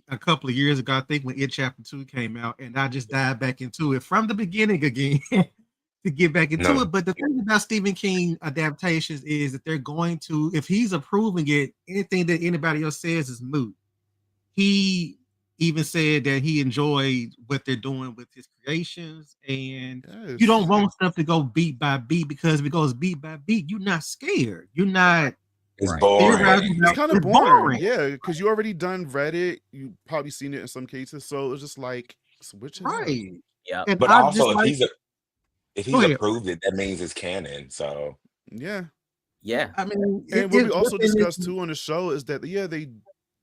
a couple of years ago, I think, when It Chapter 2 came out, and I just dived back into it from the beginning again to get back into No, it. But the thing about Stephen King adaptations is that they're going to, if he's approving it, anything that anybody else says is moot. He even said that he enjoyed what they're doing with his creations, and you don't Yes. want stuff to go beat by beat because if it goes beat by beat, you're not scared. You're not it's Right. theorizing boring. It's about kind of it's boring. boring. Yeah, because you already done read it. You probably seen it in some cases. So it's just like switch it up. Right. Yep. And But I also, just like if go he's ahead. approved it, that means it's canon. So Yeah. Yeah. I mean, And what we it's also within discussed this. too on the show is that yeah, they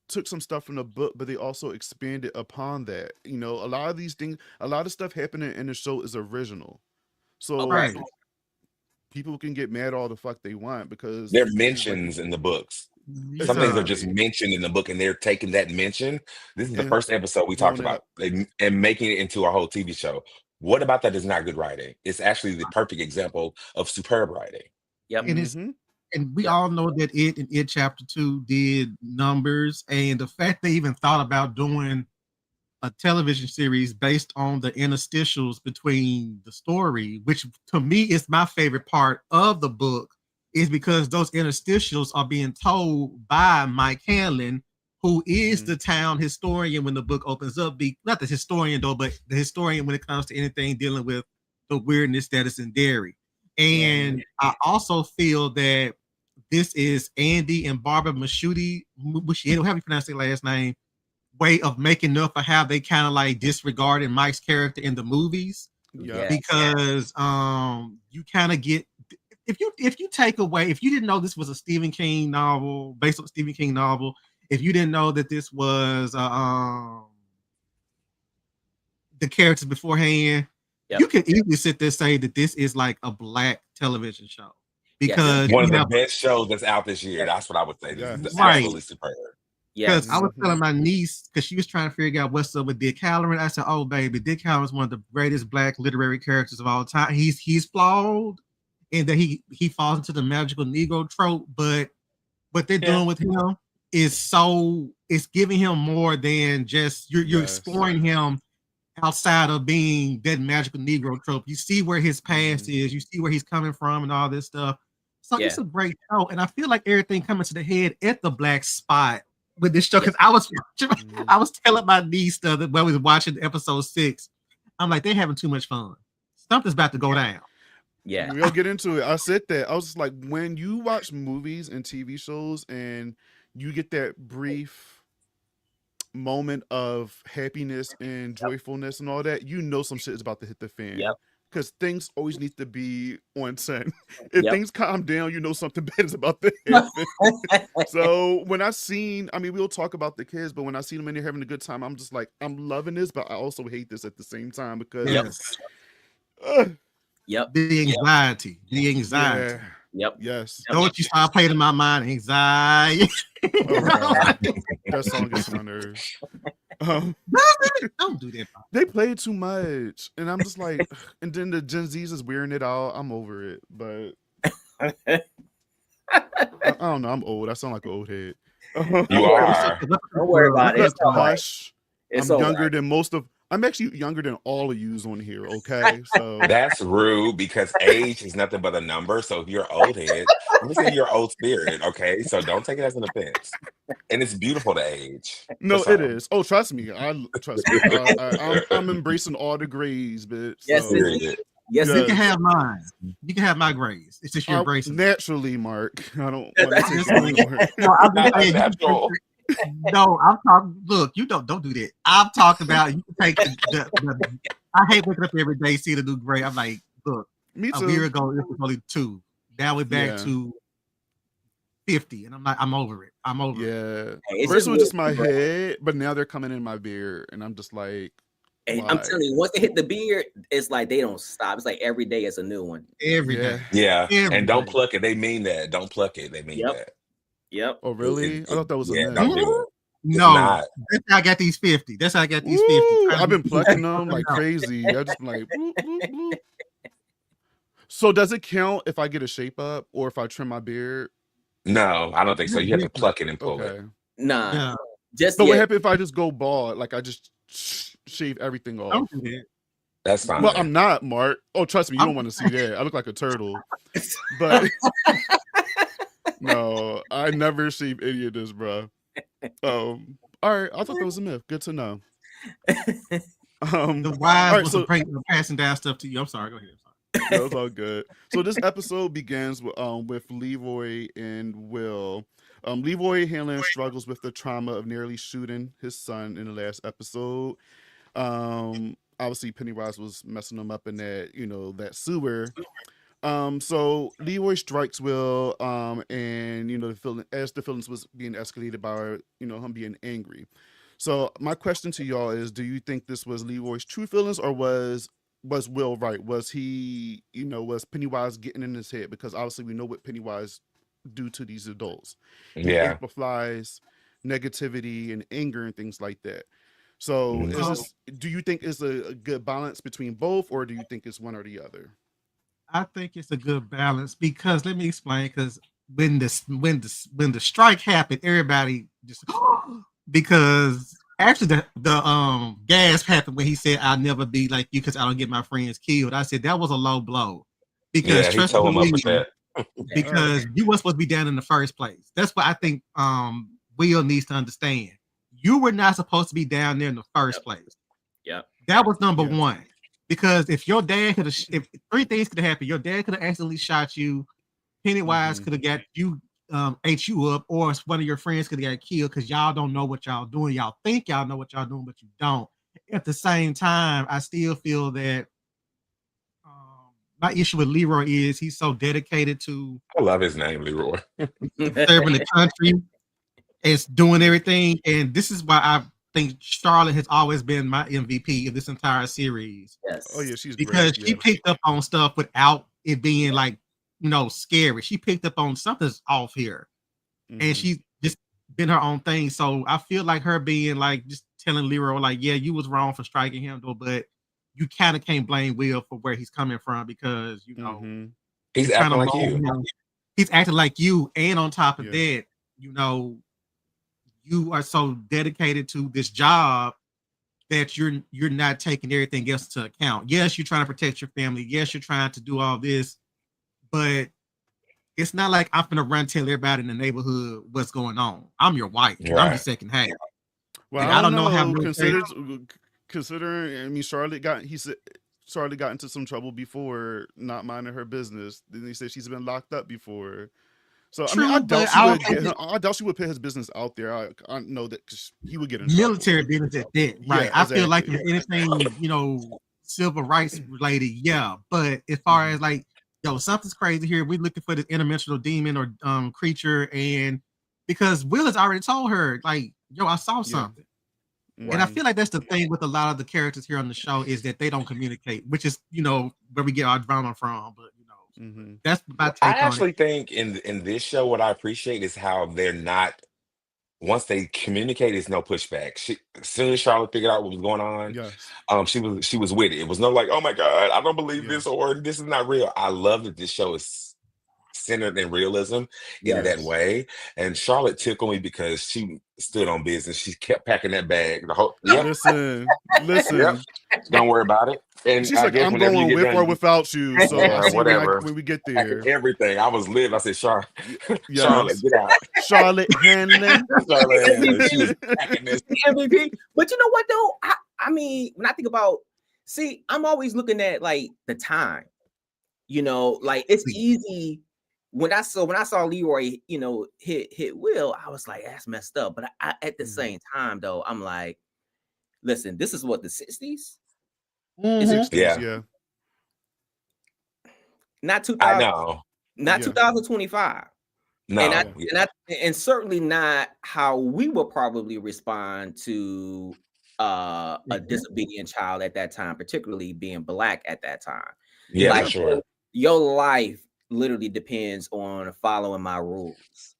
took some stuff from the book, but they also expanded upon that. You know, a lot of these things, a lot of stuff happening in the show is original. So Okay. Right. people can get mad all the fuck they want because there are it's like mentions in the books. Some things Yeah. are just exactly mentioned in the book, and they're taking that mention. This is the and first episode we talked blowing it about, up. and making it into a whole TV show. What about that is not good writing? It's actually the perfect example of superb writing. Yep. And it's Mm-hmm. and we Yep. all know that It Chapter 2 did numbers, and the fact they even thought about doing a television series based on the interstitials between the story, which to me is my favorite part of the book, is because those interstitials are being told by Mike Hanlon, who is Mm-hmm. the town historian when the book opens up. Not the historian though, but the historian when it comes to anything dealing with the weirdness that is in Derry. Yeah. And I also feel that this is Andy and Barbara Mashuti, how do you pronounce their last name? Way of making up for how they kind of like disregarded Mike's character in the movies Yep. Yes. because you kind of get if you take away if you didn't know this was a Stephen King novel based on a Stephen King novel, if you didn't know that this was the characters beforehand, Yep. you can easily sit there and say that this is like a black television show Yes. because One you of the have best shows that's out this year. Yes. That's what I would say. This is Yes. right. absolutely superb. Because Yes. I was Mm-hmm. telling my niece, because she was trying to figure out what's up with Dick Halloran. I said, "Oh, baby, Dick Halloran is one of the greatest black literary characters of all time. He's flawed, and that he falls into the magical Negro trope. But what they're Yeah. doing with him is it's giving him more than just you're Yes. exploring him outside of being that magical Negro trope. You see where his past Mm-hmm. is, you see where he's coming from, and all this stuff. So Yeah. it's a great show, and I feel like everything coming to the head at the black spot with this show because I Mm-hmm. was telling my niece the other when we was watching episode 6, I'm like, they're having too much fun. Something's about to go down. Yeah. We'll get into it. I said that. I was just like, when you watch movies and TV shows and you get that brief moment of happiness and joyfulness and all that, you know some shit is about to hit the fan. Yep. Because things always need to be on 10. If Yep. things calm down, you know something bad is about to happen. So when we'll talk about the kids, but when I see them in there having a good time, I'm just like, I'm loving this, but I also hate this at the same time because Yep. Yes. Yep. The anxiety. yeah, Yep. yes. Know what you start playing in my mind? Anxiety. Oh god, that song gets on my nerves. Don't do that. They play too much, and I'm just like, and then the Gen Zs is wearing it out. I'm over it, but I don't know. I'm old. I sound like an old head. You are. Don't worry about it. It's all right. Hush. It's I'm all younger right. than most of. I'm actually younger than all of yous on here. Okay, so That's rude because age is nothing but a number. So if you're old head, I'm gonna say you're old spirit. Okay, so don't take it as an offense. And it's beautiful to age. no, That's it all. is. Oh, trust me. I'm embracing all the grades, but Yes, so, it is. Period. Yes, You can Yes. have mine. You can have my grades. It's just your graces. Naturally, Mark. I don't Yeah, want to take it anymore. No, I'm Not just saying. unnatural. No, I'm talking. Look, you don't do that. I'm talking about you can take the I hate waking up every day seeing a new grade. I'm like, look, Me a year too. ago it was only 2. Now we're back Yeah. to 50, and I'm like, I'm over it. I'm over it. Yeah. Hey, it's First it was just weird, my bro. head, but now they're coming in my beard, and I'm just like, And I'm why? telling you, once they hit the beard, it's like they don't stop. It's like every day is a new one. Every Yeah. day. Yeah, Every and don't day. pluck it. They mean that. Don't pluck it. They mean Yep. that. Yep. Oh, really? I thought that was a Yeah, myth. don't do it. It's No, not. that's how I got these 50. That's how I got these 50. Woo! Trying I've to been be plucking them something like else. crazy. I just been like, bloop, bloop, bloop. So does it count if I get a shape up or if I trim my beard? No, I don't think so. That's You have to different. pluck it and pull it. Okay. Nah. Yeah, Just So what yet. happens if I just go bald? Like I just shave everything off? don't do that. That's Well, fine. I'm not, Mark. Oh, trust me, you I'm don't want to see that. I look like a turtle. But no, I never shave any of this, bro. All right, I thought that was a myth. Good to know. The All wives right, was so passing down stuff to you. I'm sorry. Go ahead. no, it's all good. So this episode begins with Leroy and Will. Leroy Hanlon struggles with the trauma of nearly shooting his son in the last episode. Obviously Pennywise was messing him up in that, that sewer. So Leroy strikes Will, and as the feelings was being escalated by him being angry. So my question to y'all is: do you think this was Leroy's true feelings, or was Will right? Was he, was Pennywise getting in his head? Because obviously we know what Pennywise do to these adults. He Yeah. amplifies negativity and anger and things like that. So Mhm. do you think it's a good balance between both, or do you think it's one or the other? I think it's a good balance because let me explain. Because when the strike happened, everybody just because actually the gas happened when he said I'll never be like you because I don't get my friends killed. I said that was a low blow because Yeah, he trust and tore him up with believe that. because you were supposed to be down in the first place. That's what I think Will needs to understand. You were not supposed to be down there in the first place. Yep. That was number Yes. one. Because if your dad could have, if 3 things could have happened, your dad could have accidentally shot you, Pennywise Mhm. could have got you, ate you up, or one of your friends could have got killed because y'all don't know what y'all doing. Y'all think y'all know what y'all doing, but you don't. At the same time, I still feel that my issue with Leroy is he's so dedicated to I love his name, Leroy. serving the country and doing everything. And this is why I think Charlotte has always been my MVP of this entire series. Yes. Oh yeah, she's Because great. she Yes. picked up on stuff without it being like scary. She picked up on something's off here, and Mhm. she's just been her own thing. So I feel like her being like just telling Leroy like, yeah, you was wrong for striking him, though, but you kind of can't blame Will for where he's coming from because Mhm. He's you're trying to acting like mold you. him. He's acting like you, and on top of Yeah. that, you are so dedicated to this job that you're not taking everything else into account. Yes, you're trying to protect your family. Yes, you're trying to do all this, but it's not like I'm gonna run tell everybody in the neighborhood what's going on. I'm your wife. And I'm your Right. second half. Well, And I I don't don't know how know. military. Considering, I mean, Charlotte got into some trouble before, not minding her business. Then they said she's been locked up before. So I mean, I True, doubt but she I would don't think I doubt she would put his business out there. I know that 'cause he would get in trouble. military business at that, right? Yeah, I feel like exactly. if anything, civil rights related, yeah. But as far as like, something's crazy here. We're looking for this interdimensional demon or creature, and because Will has already told her, like, I saw Yeah. something. Mhm. And I feel like that's the thing with a lot of the characters here on the show is that they don't communicate, which is, where we get our drama from. But Mhm. that's my I take on it. actually think in this show, what I appreciate is how they're not. Once they communicate, it's no pushback. As soon as Charlotte figured out what was going on, Yes. she was with it. It was no like, oh my God, I don't believe Yeah. this or this is not real. I love that this show is centered in realism in that Yes. way. And Charlotte tickled me because she stood on business. She kept packing that bag. The whole yep, Listen. yep. Don't worry about it. And She's I like, guess I'm whenever you going get with or done, without you. So I'll yeah, see whatever. when we get Packing there. everything. I was livid. I said, Charlotte, Yes. get out. Charlotte Hanlon. Charlotte, she was packing this. MVP. But you know what though? I mean, when I think about See, I'm always looking at like the time. Like it's easy. When I saw Leroy, hit Will, I was like, that's messed up. But at the same time, though, I'm like, listen, this is what the 60s. Is it 60s, Yeah, yeah. not I 2000, know. not Yeah. 2025? And No, yeah. and certainly not how we would probably respond to a disobedient child at that time, particularly being Black at that time. Yeah, for Like sure. your life literally depends on following my rules.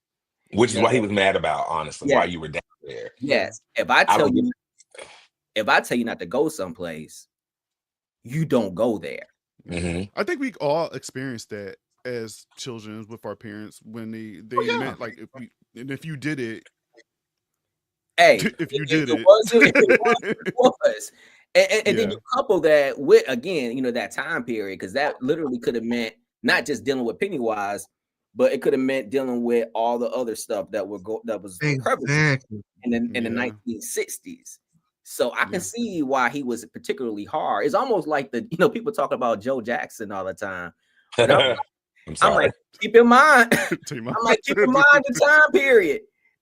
Which is You what he know? was mad about, honestly, Yeah. why you were down there. Yes. If I I tell don't get you not to go someplace, you don't go there. hmm I think we all experienced that as children with our parents when they yeah. meant like if you did it, Hey, if you it did it. was, it was. And then Yeah. you couple that with, again, that time period, because that literally could have meant not just dealing with Pennywise, but it could have meant dealing with all the other stuff that was prevalent Exactly. in the Yeah. 1960s. So I can Yeah. see why he was particularly hard. It's almost like people talk about Joe Jackson all the time, but I'm I'm sorry. like, keep in mind, Take my- I'm like, keep in mind the time period.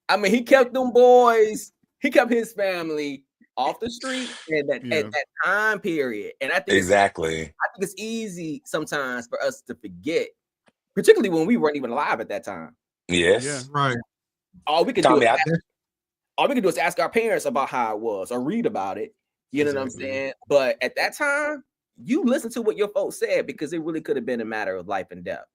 I mean, he kept them boys, he kept his family off the street and at Yeah. that time period. And I think Exactly. it's easy sometimes for us to forget, particularly when we weren't even alive at that time. Yes. Yeah. Right. All we could Tommy, do is ask our parents about how it was or read about it. You know what I'm Exactly. saying? But at that time, you listen to what your folks said because it really could have been a matter of life and death.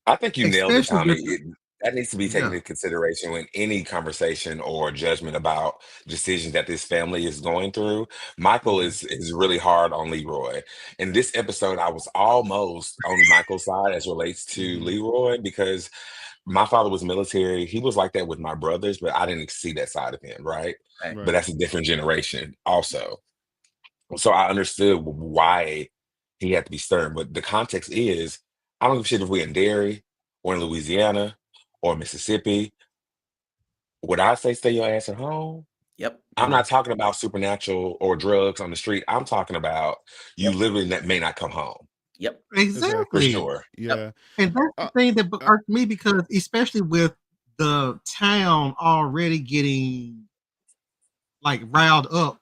I think you nailed it, Especially Tommy. with That needs to be taken yeah. into consideration when any conversation or judgment about decisions that this family is going through. Michael Mhm. is really hard on Leroy. In this episode, I was almost on Michael's side as relates to Mhm. Leroy because my father was military. He was like that with my brothers, but I didn't see that side of him, right? Right. But Right. that's a different generation also. So I understood why he had to be stern. But the context is, I don't give a shit if we're in Derry or in Louisiana or Mississippi. Would I say stay your ass at home? Yep. I'm not talking about supernatural or drugs on the street. I'm talking about you Yep. literally may not come home Yep. for Exactly. sure. Yeah. And that's the Uh, thing that uh, irked me because especially with the town already getting like riled up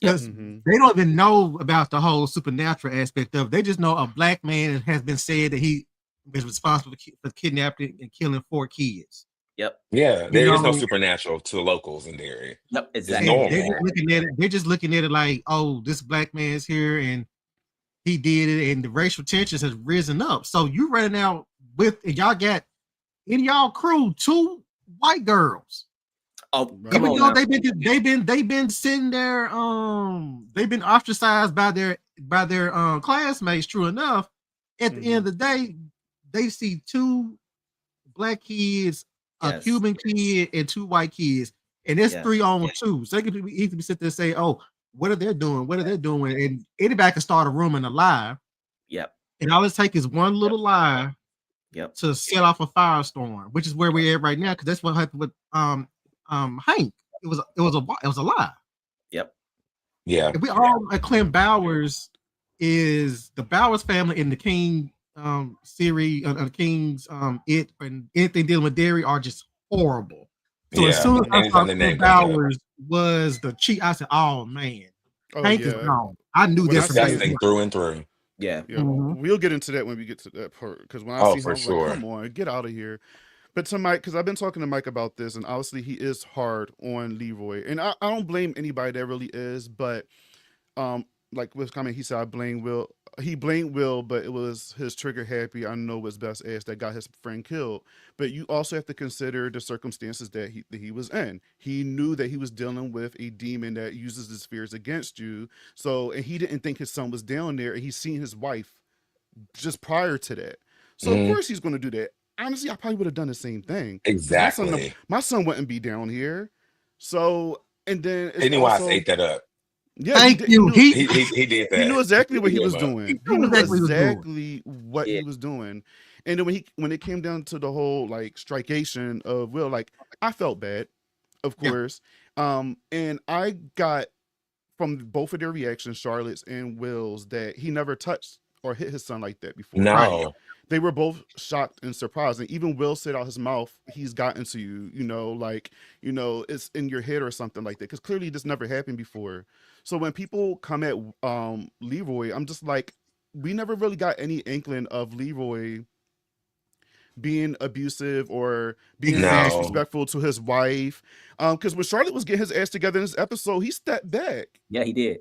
because mhm. they don't even know about the whole supernatural aspect of it. They just know a Black man has been said that he is responsible for kidnapping and killing 4 kids. Yep. Yeah, You there is no know, supernatural to locals in Derry. Yep. It's Exactly. and they're normal. just looking at it like, oh, this Black man's here and he did it, and the racial tensions has risen up. So you running out with, and y'all got in y'all crew 2 white girls. Oh, Right. come Even on though now. they've been sitting there, they've been ostracized by their classmates. True enough, at the end of the day, they see 2 Black kids, a Yes. Cuban kid, and 2 white kids, and it's Yes. 3 on 2. So they could easily sit there and say, "Oh, what are they doing? What are they doing?" And anybody can start a rumor and a lie, Yep. and all it takes is one little lie Yep. to set off a firestorm, which is where we're at right now. Because that's what happened with Hank. It was a lie. Yep. Yeah. If we all Clem Bowers is the Bowers family in the King series, King's it and anything dealing with Derry are just horrible. So as Yeah. soon as I Anytime saw the Clem name comes up, Bowers was the chief, I said, "Oh man, Oh Hank is yeah. gone." I knew When I this from day seen disgusting one. through and through. Yeah. Yeah, Mhm. we'll get into that when we get to that part. Because when I Oh, seen him, for I was like, sure. "Come on, get out of here." But to Mike, because I've been talking to Mike about this, and obviously he is hard on Leroy, and I don't blame anybody that really is, but like with comment, he said I blame Will. He blamed Will, but it was his trigger happy. I know what's best ass that got his friend killed. But you also have to consider the circumstances that he was in. He knew that he was dealing with a demon that uses his fears against you. So, and he didn't think his son was down there, and he's seen his wife just prior to that. So of Mhm. course he's going to do that. Honestly, I probably would have done the same thing because Exactly. my son wouldn't be down here. So, and then it's Pennywise also ate that up. yeah, he Thank did. you. He did He that. knew exactly what he He was gave up. He doing. He knew knew exactly what he was doing. exactly what Yeah. he was doing. And then when it came down to the whole like strikeation of Will, like I felt bad, of Yeah. course. And I got from both of their reactions, Charlotte's and Will's, that he never touched or hit his son like that before. Right. No. They were both shocked and surprised. And even Will said out his mouth, he's gotten to you, like, it's in your head or something like that. Because clearly this never happened before. So when people come at Leroy, I'm just like, we never really got any inkling of Leroy being abusive or being Exactly. No. disrespectful to his wife. Because when Charlotte was getting his ass together in this episode, he stepped back. Yeah, he did.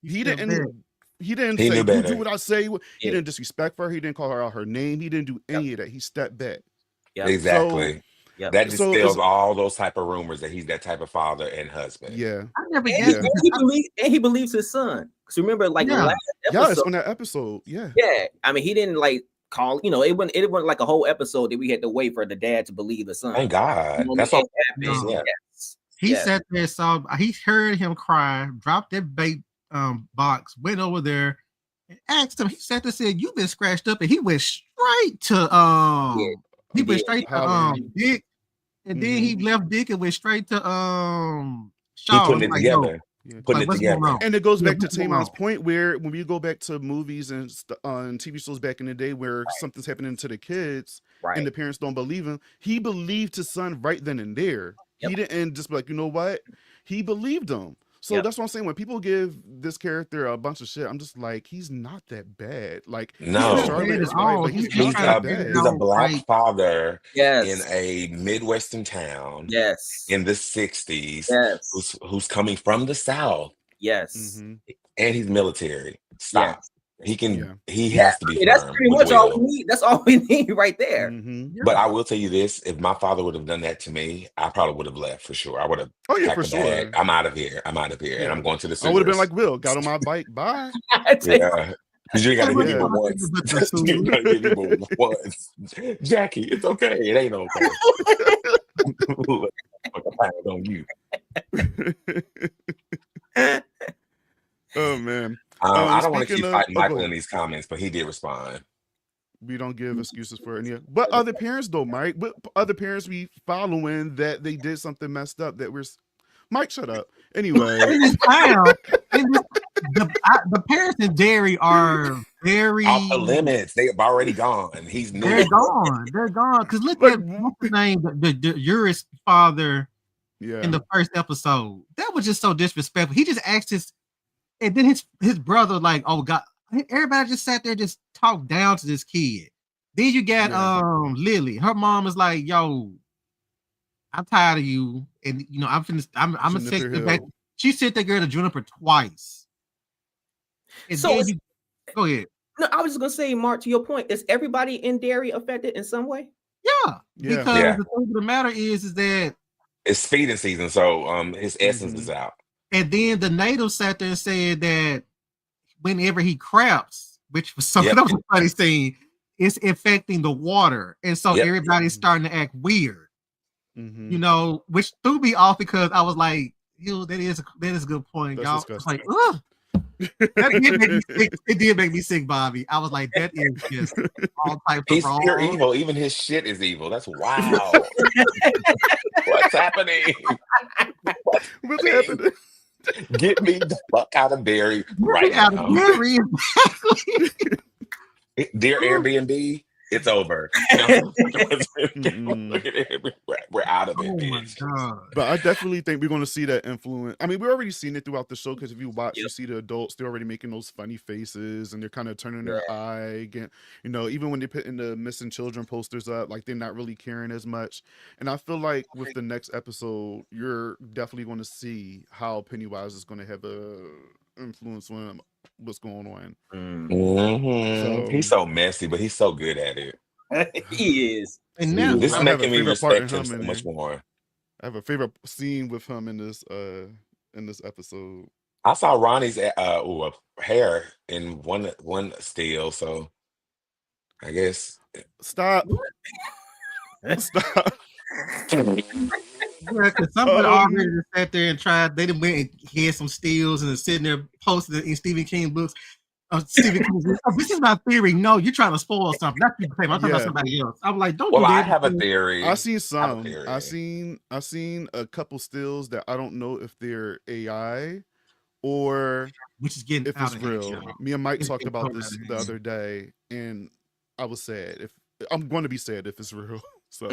He stepped back. didn't. He didn't He say, knew "You better. do what I say." He Yeah. didn't disrespect her. He didn't call her out her name. He didn't do any of that. He stepped back. Yep. Exactly. Yep. That So dispels it's all those type of rumors that he's that type of father and husband. yeah, I never And guessed yeah, he believes his son. Because remember, like Yeah. last yes. episode, On that episode, yeah, yeah. I mean, he didn't like call. It wasn't like a whole episode that we had to wait for the dad to believe the son. Thank God. You know what That's I all. mean? It happened. No. Yes. He Yes. sat there, saw he heard him cry, dropped that bait box, went over there and asked him. He sat there, said, "You've been scratched up," and he went straight to Yeah, he he went did. straight to Hollering. Dick, and then he left Dick and went straight to He Shaw. putting He's it like, "Yo, together. yeah. Putting like it what's going together. on?" And it goes Yeah, back to what's going Tamon's on? point where when we go back to movies and on TV shows back in the day where something's happening to the kids Right. and the parents don't believe him, he believed his son right then and there. Yep. He didn't just be like, you know what? He believed him. So Yep. that's what I'm saying. When people give this character a bunch of shit, I'm just like, he's not that bad. Like, No. He's Charlotte not is bad at right, all. but he's He's not trying that to figure bad. it He's a out. black Like, father in Yes. a Midwestern town Yes. in the 60s Yes. who's coming from the South, Yes. hmm and he's military. Stop. Yes. He can. Yeah. He Yeah. has to I be mean, that's firm pretty with much all Will. we need. That's all we need right there. hmm yeah. But I will tell you this: if my father would have done that to me, I probably would have left for sure. I would have Oh yeah, packed for a bag. sure. I'm out of here. I'm out of here, and Yeah. I'm going to the I would have been sewers. like Will, got on my bike, bye. Yeah, because you ain't got to hit me Yeah. but once. You ain't got to hit me but once. Jackie, it's okay. It ain't okay. Look, a pound on you. Oh man. I don't want to Speaking keep of, fighting oh, go Michael in ahead. these comments, but he did respond. We don't give excuses for any. But other parents though, Mike. What other parents we following that they did something messed up that we're. Mike, shut up. Anyway, In this town, the parents in Derry are very Off the limits. They have already gone. He's new. they're gone. They're gone. Because look Like, at what's his name, the Uri's father yeah. in the first episode. That was just so disrespectful. He just asked and then his brother, like, oh God, everybody just sat there, just talked down to this kid. Then you got Yeah. Lily. Her mom is like, yo, I'm tired of you, and I'm gonna Juniper take you back. Hill. She sent that girl to Juniper twice. And So then it's- go ahead. No, I was just gonna say, Mark, to your point, is everybody in Derry affected in some way? Yeah, Yeah. because Yeah. the thing of the matter is that, It's feeding season, so his essence Mhm. is out. and then the natives sat there and said that whenever he craps, which was something Yep. that was a funny scene, it's affecting the water, and so Yep. everybody's starting to act weird. Mhm. Which threw me off because I was like, that is a good point, That's y'all. disgusting. Like, ugh. That did make me sick. It did make me sick, Bobby. I was like, that is just all types He's of pure wrong. evil. Even his shit is evil. That's wild. What's happening? What's happening? Get me the fuck out of Derry Get right me out now. of Derry. Exactly. Dear Airbnb, it's over. Mm-mm. We're out of it, Oh my bitch. god. But I definitely think we're going to see that influence. I mean, we're already seeing it throughout the show because if you watch, you Yep. see the adults, they're already making those funny faces and they're kind of turning their eye again. Even when they put in the missing children posters up, like they're not really caring as much. And I feel like with the next episode, you're definitely going to see how Pennywise is going to have a influence on what's going on. Mm. He's so messy, but he's so good at it. He is. And See, now This is I have a making me favorite part in respect him him so in much there. more. I have a favorite scene with him in this episode. I saw Ronnie's hair in one still, so I guess Stop. Stop. yeah, because somebody already just sat there and tried. They done went and had some steals and sitting there posting it in Stephen King books. Stephen King, this is my theory. No, you're trying to spoil something. That's I'm talking about Yeah. somebody else. I'm like, don't Well, do I that. have a theory. I seen I have a some. theory. I seen a couple stills that I don't know if they're AI or which is getting if out it's of hand, real. y'all. Me and Mike It's talked getting so about out this of the hand. other day, and I was sad. If I'm going to be sad if it's real. So I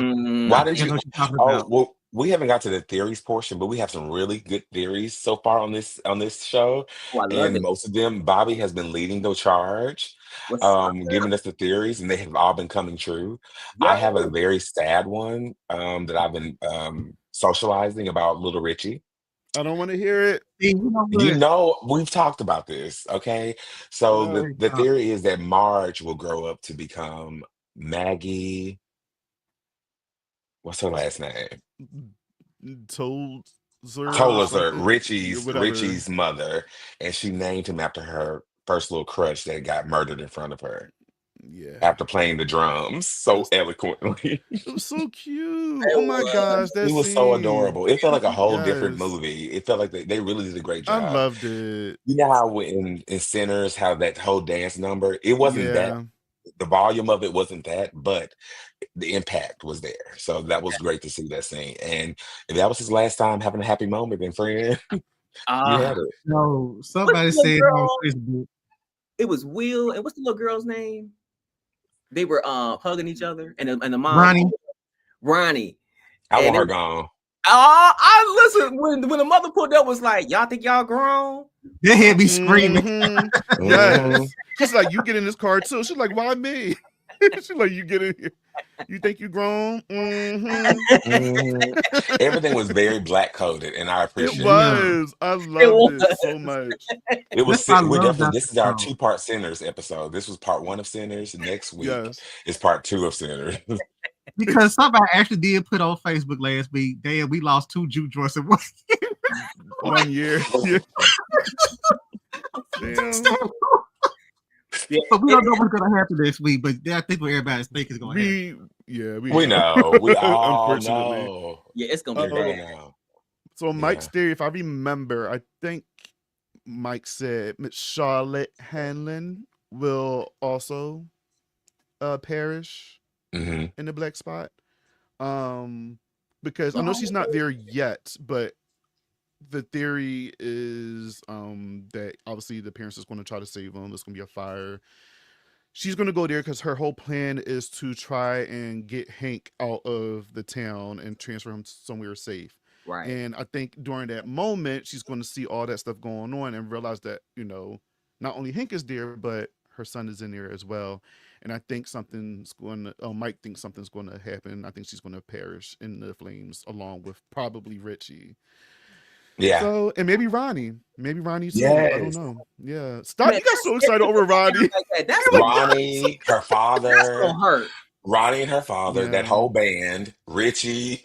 Why Mm, did think I know you? what you're talking Oh, about. well, we haven't got to the theories portion, but we have some really good theories so far on this show, oh, I love and it. most of them, Bobby has been leading the charge, What's up? giving us the theories, and they have all been coming true. I have a Yo. very sad one that I've been socializing about Little Richie. I don't want to hear it. See, you know You what? know, we've talked about this, okay? So Yeah. the theory is that Marge will grow up to become Maggie. What's her last name? Told her Tolliver, something, yeah, Richie's whatever. Richie's mother, and she named him after her first little crush that got murdered in front of her Yeah, after playing the drums so that's eloquently. it was so cute. It Oh my was. gosh, that It was so scene. adorable. It felt like a whole different Yes, movie. It felt like they really did a great I job. loved it. You know how in Sinners, how that whole dance number, it wasn't that, Yeah, the volume of it wasn't that, but the impact was there. So that was great to see that scene. And if that was his last time having a happy moment, then friend, you Ah, had it. No, what's somebody the little said on girl? Facebook. It was Will, and what's the little girl's name? They were hugging each other, and the mom, Ronnie, Ronnie, I and want it her was, gone. I listen when the mother pulled up was like, y'all think y'all grown? they had me screaming. hmm Mhm, yes. She's like, you get in this car too. She's like, why me? She's like, you get in here. You think you grown? mhm. Everything was very black coded, and I It appreciated Yeah, that. was. I It loved was. it so much. It was that's what I we're love definitely, about this the is our show. two-part Sinners episode. This was part one of Sinners. Next week Yes. is part two of Sinners. Because somebody actually did put on Facebook last week, damn, we lost 2 juke joints in one. 1 year. Yeah. Damn. Yeah, But we don't know what's gonna happen this week. But I think what everybody's thinking is gonna happen. We We know. know. We all Unfortunately. know. yeah, it's gonna We be Uh, really bad. know. so Mike's Yeah. theory, if I remember, I think Mike said Miss Charlotte Hanlon will also perish Hmm. in the black spot. Um, because I know she's not there yet, but the theory is that obviously the parents is going to try to save him. There's going to be a fire. She's going to go there because her whole plan is to try and get Hank out of the town and transfer him somewhere safe. Right. And I think during that moment, she's going to see all that stuff going on and realize that, not only Hank is there, but her son is in there as well. And I think Mike thinks something's going to happen. I think she's going to perish in the flames along with probably Richie. Yeah. So, and maybe Ronnie. Maybe Ronnie too. I don't Yes. know. Yeah. Stop. Man, You got so excited over Ronnie. like that. That's Ronnie, her that's father, gonna hurt. Ronnie and her father, that Yeah. whole band, Richie,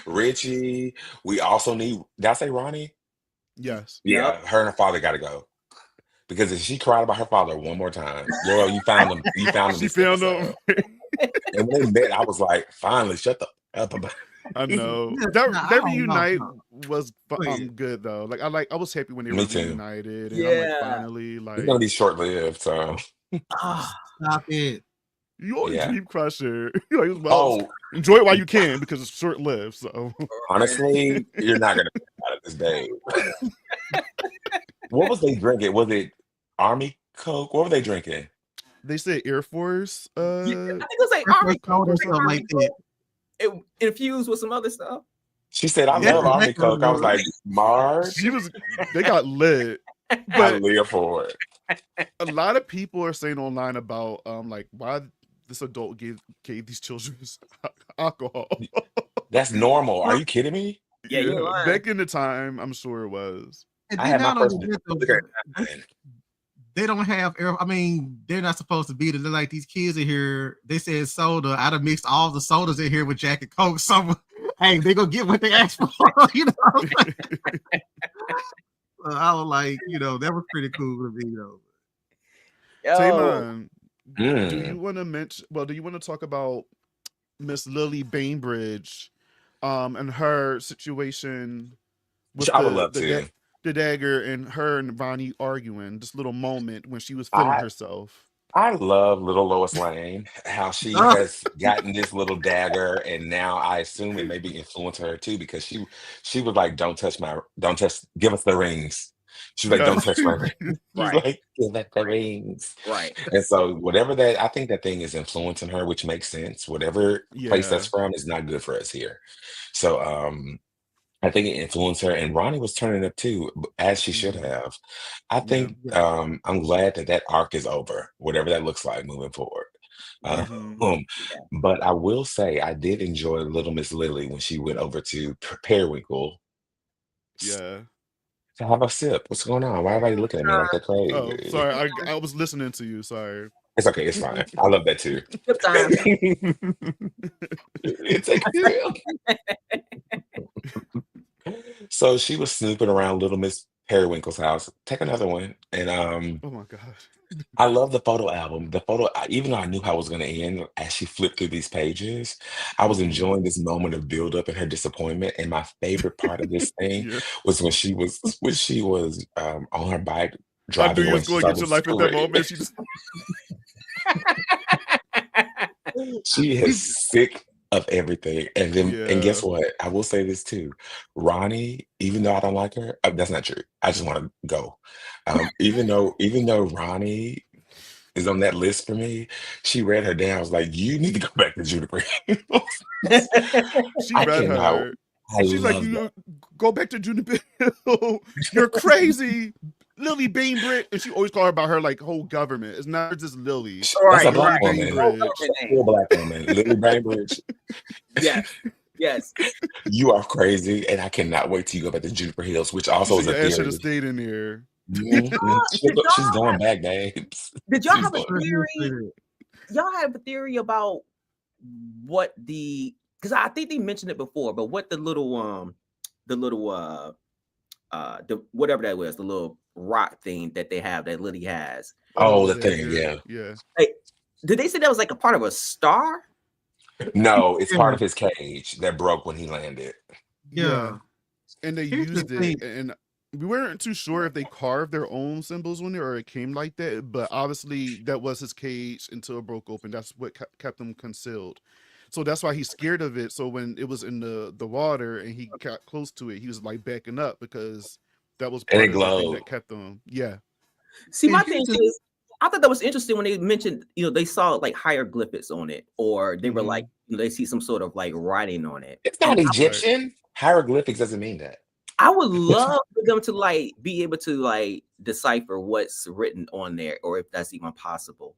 Richie. We also need, did I say Ronnie? Yes. Yep. Yeah, her and her father got to go. Because if she cried about her father one more time, Laurel, you found him. You found him She this found him. episode. And when they met, I was like, finally, shut the up about. I know. Yeah, That nah, I that don't know. reunite No. was Go ahead. good though. Like I was happy when they Me were too. reunited, and I'm like Yeah. finally It's like gonna be short lived, so Ah, Stop it. you always yeah. dream crusher. You're like, well, Oh, enjoy it while you can because it's short lived. So honestly, you're not gonna get out of this day. What was they drinking? Was it Army Coke? What were they drinking? they said Air Force. yeah, I think it was like Air Army Force Coke or Coke, something like that. it infused with some other stuff. She said, I Yeah. love Army That's what Coke. I was like, Marge, She was. They got lit, I but live for it. a lot of people are saying online about like why this adult gave these children alcohol. That's normal. Are you kidding me? Yeah, you ain't lying. Back in the time, I'm sure it was. And I then had my not only first that, though, cigarette. they don't have air. I mean, they're not supposed to be there. They're like these kids in here. They said soda. I'd have mixed all the sodas in here with Jack and Coke. So, hey, they gonna get what they asked for. You know, I was like, that was pretty cool to me. Yo, Taymon, do Mm. you want to mention? Well, do you want to talk about Miss Lily Bainbridge, and her situation with I would love to. the dagger and her and Ronnie arguing? This little moment when she was feeling I herself. I love little Lois Lane, how she has gotten this little dagger, and now I assume it maybe influenced her too, because she was like, don't touch, give us the rings. She's like, Yeah. don't touch my ring. She's Right. like, give back the rings. Right. And so whatever that, I think that thing is influencing her, which makes sense. Whatever place that's Yeah. from is not good for us here. So I think it influenced her, and Ronnie was turning up too, as she should Mhm. have. I Yeah. think I'm glad that that arc is over, whatever that looks like moving forward. Uh, Mhm. Yeah. but I will say I did enjoy Little Miss Lily when she went over to Periwinkle Yeah. to have a sip. What's going on? Why everybody looking at me like that Oh, crazy? sorry. I was listening to you. Sorry. It's okay, it's fine. I love that too. Good time. It's like, so she was snooping around Little Miss Periwinkle's house. Take another one. And Oh my god. I love the photo album. The photo, even though I knew how it was going to end, as she flipped through these pages, I was Mhm. enjoying this moment of build up and her disappointment. And my favorite part of this thing Yeah. was when she was on her bike I knew driving you away. was She going to saw get the your life at that story. moment. She just She is sick of everything. And then, and guess Yeah. what? I will say this too. Ronnie, even though I don't like her, that's not true. I just want to go. Even though Ronnie is on that list for me, she read her down. I was like, you need to go back to Juniper Hills. She I read cannot. her. I She's like, love that. you go back to Juniper Hill. You're crazy. Lily Bainbridge. And she always call her about her like whole government. It's not just Lily. That's Right. a Lily black Right. woman. Whole Bainbridge. government Full name. black woman. Lily Bainbridge, Yes. Yes. you are crazy, and I cannot wait till you go back to Juniper Hills, which She also said is a your ass should have theory. stayed in there. Mhm. Did She's y'all going back, babes. did y'all She's have a going. theory? Y'all have a theory about what because I think they mentioned it before, but what the little the whatever that was, the little rock thing that they have that Lily has. Oh, Oh, the thing, dagger. yeah. Yeah. Like, did they say that was like a part of a star? No, it's Yeah. part of his cage that broke when he landed. Yeah. And they Here's the used thing. it, and we weren't too sure if they carved their own symbols on it or it came like that. But obviously, that was his cage until it broke open. That's what kept him concealed. So that's why he's scared of it. So when it was in the water and he got close to it, he was like backing up because that was And it part of the thing glowed. that kept him. Yeah. See, And my here's thing the is, I thought that was interesting when they mentioned, they saw like hieroglyphics on it, or they were like, they see some sort of like writing on it. It's not And Egyptian. Hieroglyphics doesn't mean that. I would love for them to like be able to like decipher what's written on there, or if that's even possible.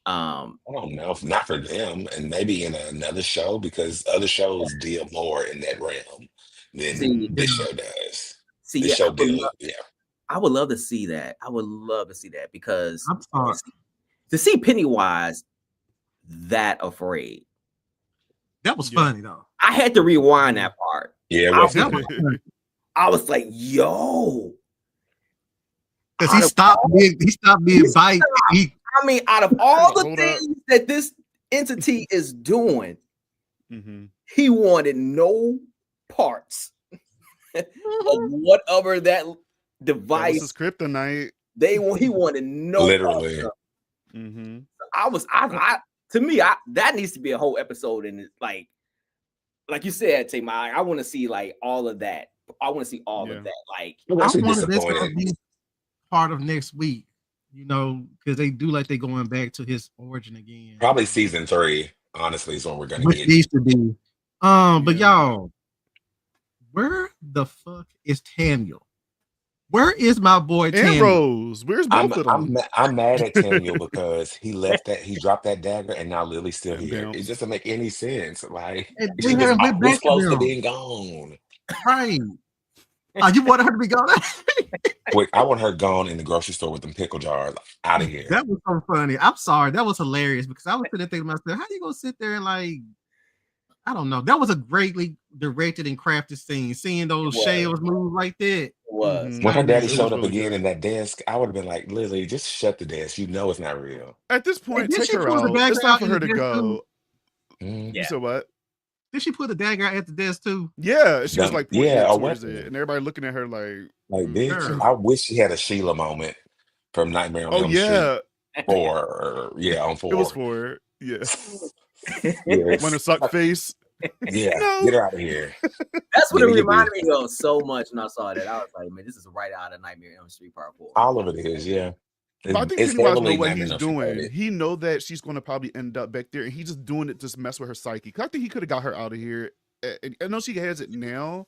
I don't know, if not for them, and maybe in another show, because other shows deal more in that realm than See, this show does. see, This yeah, show deals, yeah. I would love to see that. I would love to see that because I'm sorry. to see Pennywise that afraid, That was Yeah. funny though. I had to rewind that part. Yeah, it I was That funny. was funny. I was like, yo. Because Out he of stopped being bite. I mean, out of all the Hold up. things that this entity is doing, Mhm. he wanted no parts of whatever that That was device his kryptonite. he wanted no Literally. parts of. Mm-hmm. I to me, that needs to be a whole episode, and it's like you said, Tamai, I want to see like all of that. I want to see all Yeah. of that. Like, I'm I actually wanted this to disappointed. be part of next week, because they do like they going back to his origin again. Probably season 3, honestly, is when we're gonna Which get. needs to be. But Yeah. y'all, where the fuck is Tamiel? Where is my boy And Tamiel? Rose. Where's both of them? I'm mad at Daniel because he dropped that dagger, and now Lily's still And here. It bounced. doesn't make any sense. Like, And she we was haven't been this back to close to them. being gone. Right. You wanted her to be gone? Wait, I want her gone in the grocery store with them pickle jars, out of here. That was so funny. I'm sorry. That was hilarious because I was sitting there thinking to myself, how you gonna sit there and like, I don't know. That was a greatly directed and crafted scene. Seeing those It was. shells move like that. it was. Mhm. When her daddy It was showed up really again good. in that desk, I would have been like, Lily, just shut the desk. You know it's not real. At this point, Did take she her pull the out. dagger It's time out for in her the to desk go. Mm. You said what? Did she put the dagger out at the desk too? Yeah, she was Dumb- like pointing yeah, it a towards weapon. it, and everybody looking at her like, Like, bitch, Girl. I wish she had a Sheila moment from Nightmare on "Oh Elm Street yeah, 4. On 4. it was for it." Yeah, Yes. want to suck face. Yeah, No. get her out of here. That's what Give it me your reminded beef. me of so much when I saw that. I was like, man, this is right out of Nightmare on Elm Street Part 4. All of it is, yeah. But I think It's Pennywise know heavily what Nightmare he's on Elm Street doing. related. He know that she's going to probably end up back there, and he's just doing it to mess with her psyche. 'Cause I think he could have got her out of here. I know she has it now,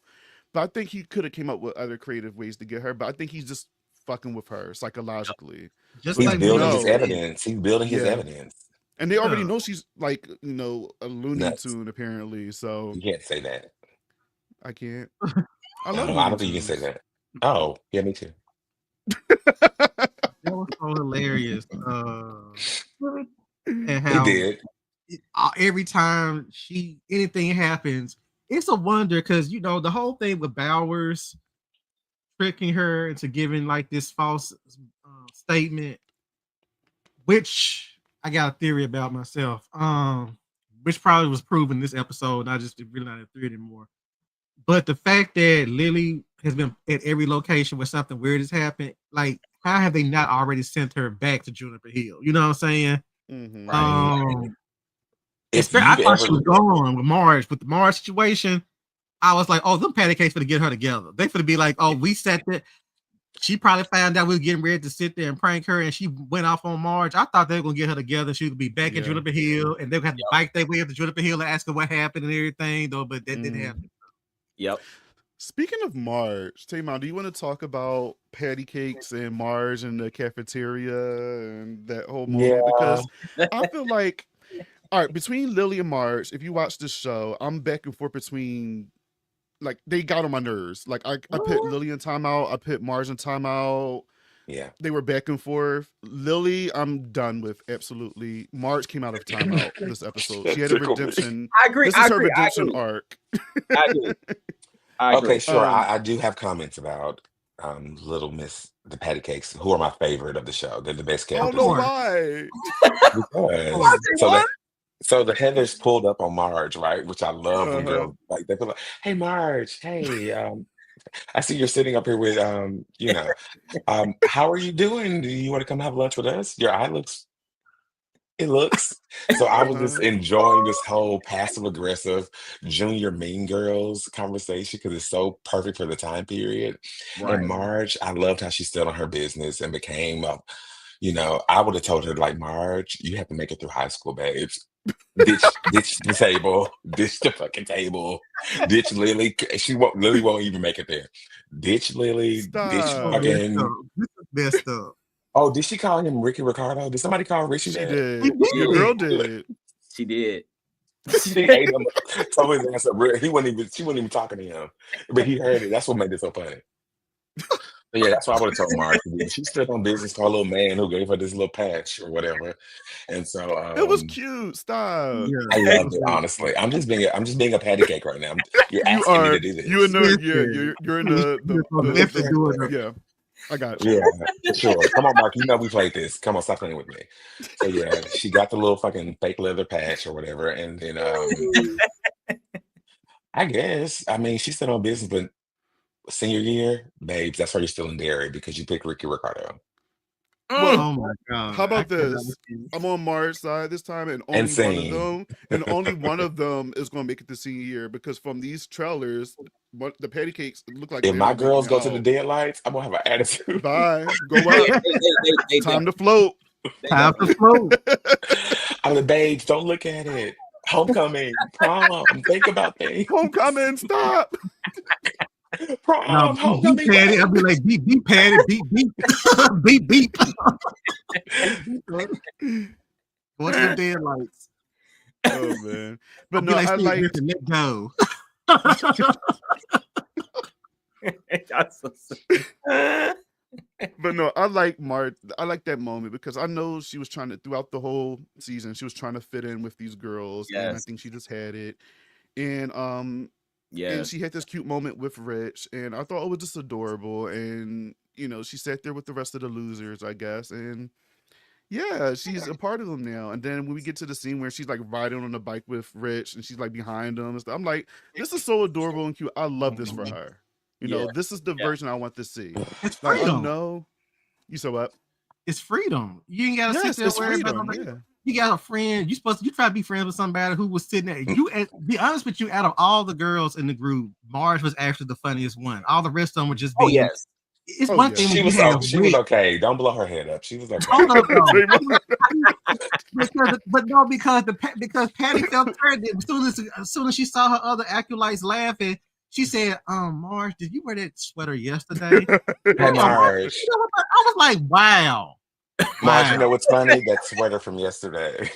but I think he could have came up with other creative ways to get her. But I think he's just fucking with her psychologically. Just So He's like you building Mr. his know, evidence. He's building his yeah. evidence. And they already Yeah. know she's like, a Looney Nuts. Tune apparently. So You can't say that. I can't. I love No, I Looney don't think you can say Tunes. that. Oh, yeah, me too. That was so hilarious. And He how did. every time anything happens, it's a wonder because the whole thing with Bowers tricking her into giving like this false statement, which I got a theory about myself. Which probably was proven this episode, not just really not a theory anymore. But the fact that Lily has been at every location where something weird has happened, like how have they not already sent her back to Juniper Hill? You know what I'm saying? Mhm. Right. It's If fair. I you've thought she was ever, gone with Marge. With the Marge situation, I was like, oh, them patty cakes for to get her together. They for to be like, oh, we sat there. She probably found out we were getting ready to sit there and prank her, and she went off on Marge. I thought they were gonna get her together. She would be back in Yeah. Juniper Hill, and they would have to Yep. bike their way up to Juniper Hill and ask her what happened and everything, though. But that didn't Mhm. happen. Yep. Speaking of Marge, Tamon, do you want to talk about patty cakes and Marge in the cafeteria and that whole moment? yeah, Because I feel like, all right, between Lily and Marge, if you watch this show, I'm back and forth between, like, they got on my nerves. Like, I put Lily in timeout, I put Marge in timeout. yeah. They were back and forth. Lily, I'm done with, absolutely. Marge came out of timeout this episode. She That had a tickled me. redemption. I agree. This I is her agree. I redemption agree. arc. I agree. I agree. Okay, sure. Um, I do have comments about Little Miss the Patty Cakes, who are my favorite of the show. They're the best I don't Of know characters. course. why. Because so What? the Heathers pulled up on Marge, right? Which I love when Uh-huh. girls like they feel like, hey Marge, hey, I see you're sitting up here with how are you doing? Do you want to come have lunch with us? Your eye looks It looks. So I was just Uh-huh. enjoying this whole passive aggressive junior mean girls conversation because it's so perfect for the time period. And Right. Marge, I loved how she stood on her business and became I would have told her like, Marge, you have to make it through high school, babes. Ditch the table, ditch the fucking table, ditch Lily. Lily won't even make it there. Ditch Lily, ditch Stop. fucking. This is messed up. Oh, did she call him Ricky Ricardo? Did somebody call Richie She that? did. He Your did. girl did. She did. She ate him, told his ass up. She wasn't even talking to him, but he heard it. That's what made it so funny. But yeah, that's what I would have told Marge to do. She stood on business for a little man who gave her this little patch or whatever, and so It was cute. Stop. Yeah. I loved it. Honestly, I'm just being a patty cake right now. You're You asking me are. to do this. You in the Listen, you're in You're definitely doing it. yeah. I got you. Yeah, sure. Come on, Mark. You know we played this. Come on, stop playing with me. So yeah, she got the little fucking fake leather patch or whatever, and then I guess she stood on business, but senior year, babes, that's why you're still in Derry because you picked Ricky Ricardo Well, Oh my god. how about I cannot this? with you. I'm on Marge's side this time, and and only one of them is going to make it to senior year because from these trailers, the patty cakes look like If they're my not making girls it go to the out. deadlights, I'm gonna have an attitude. Bye. Go They, up. they Time to float. Time to float. I'm like, babes, don't look at it. Homecoming, prom, think about things. Homecoming. Stop. No, Prom, beep homecoming. Patty. I'll be like beep Patty, beep beep beep. What's the daylights? Oh man. I'll But be no, like, I Steve like. Griffin, let go. That's so silly. But no, I like Marge. I like that moment because I know she was trying to throughout the whole season. She was trying to fit in with these girls, and I Yes. think she just had it. And and Yes. she had this cute moment with Rich, and I thought it was just adorable. And she sat there with the rest of the losers, I guess, and yeah, she's a part of them now. And then when we get to the scene where she's like riding on the bike with Rich, and she's like behind him and stuff, I'm like, this is so adorable and cute. I love this for her. Yeah. This is the Yeah. version I want to see. It's Like I freedom. know. You said what? It's freedom. You ain't gotta Yes, sit there it's and worry about freedom. nobody. Yeah. you got a friend. You try to be friends with somebody who was sitting there. Be honest with you, out of all the girls in the group, Marge was actually the funniest one. All the rest of them were just Oh being. yes. It's Oh one yeah. thing when She you was have she was Rick. okay. Don't blow her head up. She was okay. Hold up, though. Tamar. Because Patty felt threatened as soon as she saw her other acolytes laughing. She said, Marge, did you wear that sweater yesterday? Hey, Damn, Marge. I was like, wow. Marge, you Wow. know what's funny? That sweater from yesterday.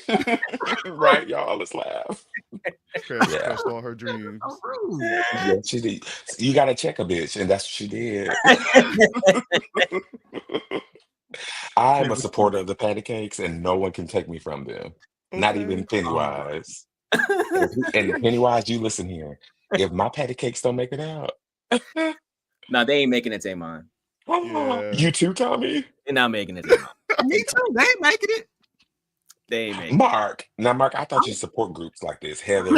Right, y'all? Let's laugh. Yeah. Crushed all her dreams. So rude. Yeah, she did. You gotta check a bitch, and that's what she did. I'm a supporter of the patty cakes, and no one can take me from them. Not even Okay. Pennywise. And Pennywise, you listen here. If my patty cakes don't make it out, No, they ain't making it, Tamon. Yeah. you too, Tommy. They're not making it, Tamon. Me too. They ain't making it. They ain't making Mark. Now, Mark, I thought you support groups like this. Heather's.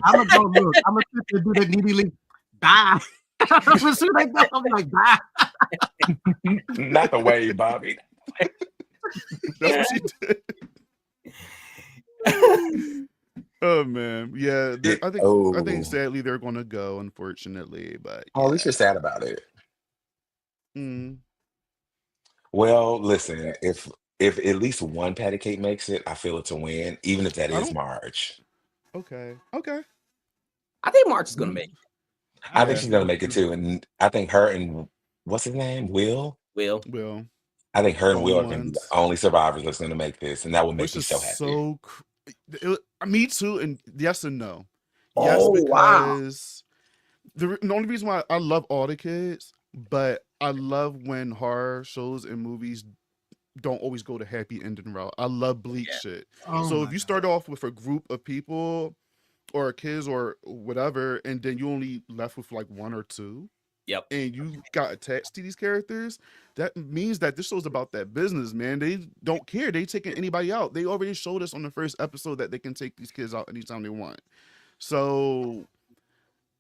I'm gonna go look. I'm gonna sit there and do that needy die. As soon as they go, I'm like, die. Not the way, Bobby. That's what she did. Oh man, yeah. I think sadly they're gonna go, unfortunately. But Oh, at least you're sad about it. Mm. Well, listen, if at least one patty cake makes it, I feel it's a win, even if that I is don't- Marge. Okay. I think March is gonna make it. I think Yeah. she's gonna make it too, and I think her and what's his name, Will. Will. Well, I think her and only Will are gonna be the ones. only survivors that's gonna make this, and that will make Which me is so happy. so. Me too, and yes and no. Yes, Oh wow. because the only reason why I love all the kids, but I love when horror shows and movies don't always go the happy ending route. I love bleak Yeah. shit. Oh So my if you God. start off with a group of people or kids or whatever, and then you only left with like one or two, Yep. and you got attached to these characters, that means that this show's about that business, man. They don't care. They taking anybody out. They already showed us on the first episode that they can take these kids out anytime they want. So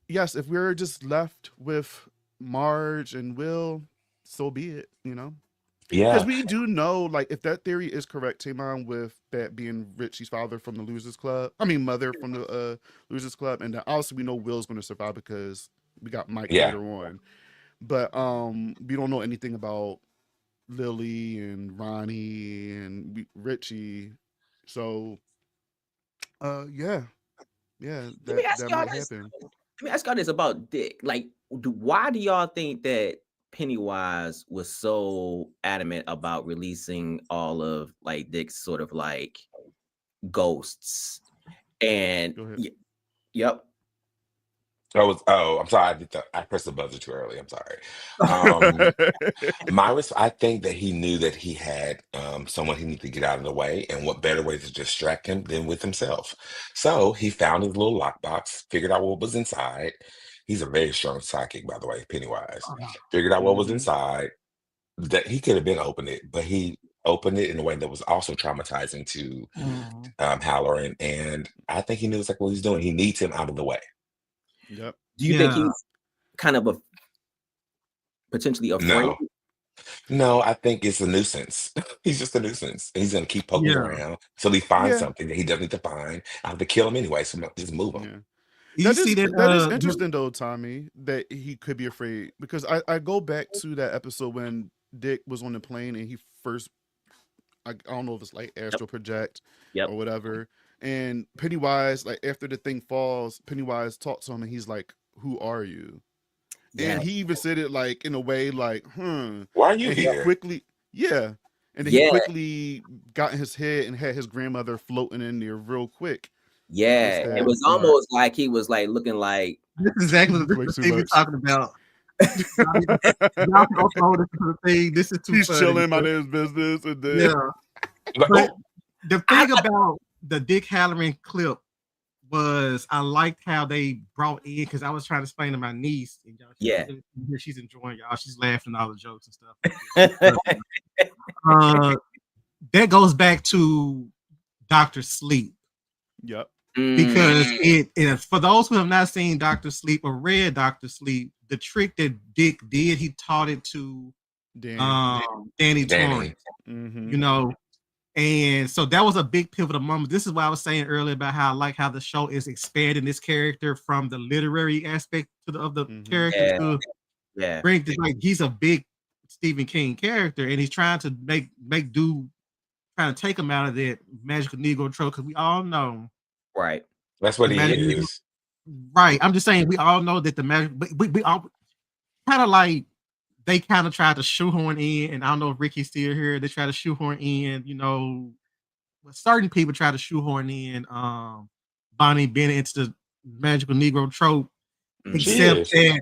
yes, if we're just left with Marge and Will, so be it, Because Yeah, we do know, like, if that theory is correct, Tamon, with that being Richie's father from the Losers Club, mother from the Losers Club, and then obviously we know Will's going to survive because we got Mike yeah, later on. But we don't know anything about Lily and Ronnie and Richie. So yeah, Let me ask that y'all might this. happen. Let me ask y'all this about Dick. Like, why do y'all think that Pennywise was so adamant about releasing all of like Dick's sort of like ghosts? And Go ahead. yep. I'm sorry. I pressed the buzzer too early. I'm sorry. I think that he knew that he had someone he needed to get out of the way, and what better way to distract him than with himself? So he found his little lockbox, figured out what was inside. He's a very strong psychic, by the way, Pennywise. Figured out what was Mhm. inside. That he could have been opened it, but he opened it in a way that was also traumatizing to Halloran, and I think he knew exactly what he's doing. He needs him out of the way. Yep. Do you think Yeah. he's kind of potentially afraid? No, I think it's a nuisance. He's just a nuisance. And he's going to keep poking Yeah. around until he finds Yeah. something that he doesn't need to find. I have to kill him anyway, so just move him. Yeah. You see That is interesting though, Tommy, that he could be afraid, because I go back to that episode when Dick was on the plane and he first, I don't know if it's like astral project Yep. or whatever, and Pennywise, like after the thing falls, Pennywise talks to him and he's like, "Who are you?" Yeah. And he even said it like in a way like, Why are you and he here? quickly, yeah, and then he quickly got in his head and had his grandmother floating in there real quick. Yeah. Said, It was almost like he was like looking like this is exactly the Way too thing we're much. talking about. Y'all can also hold this to the thing. This is too He's funny. chilling, my name's business, and then Yeah. But the thing about the Dick Halloran clip was I liked how they brought in, because I was trying to explain to my niece, and y'all, she's enjoying y'all. She's laughing at all the jokes and stuff. That goes back to Dr. Sleep. Yep. Because and for those who have not seen Dr. Sleep or read Dr. Sleep, the trick that Dick did, he taught it to Danny Torrance. Mm-hmm. You know, And so that was a big pivotal moment. This is why I was saying earlier about how I like how the show is expanding this character from the literary aspect of the character Yeah, to yeah, bring to, like, he's a big Stephen King character, and he's trying to trying to take him out of that magical Negro trope, because we all know right. That's what the he magical Negro. is. Right. I'm just saying we all know that the magic, we all kind of like they kind of tried to shoehorn in, and I don't know if Ricky's still here. They try to shoehorn in, certain people try to shoehorn in Bonnie Bennett into the magical Negro trope, She Mhm.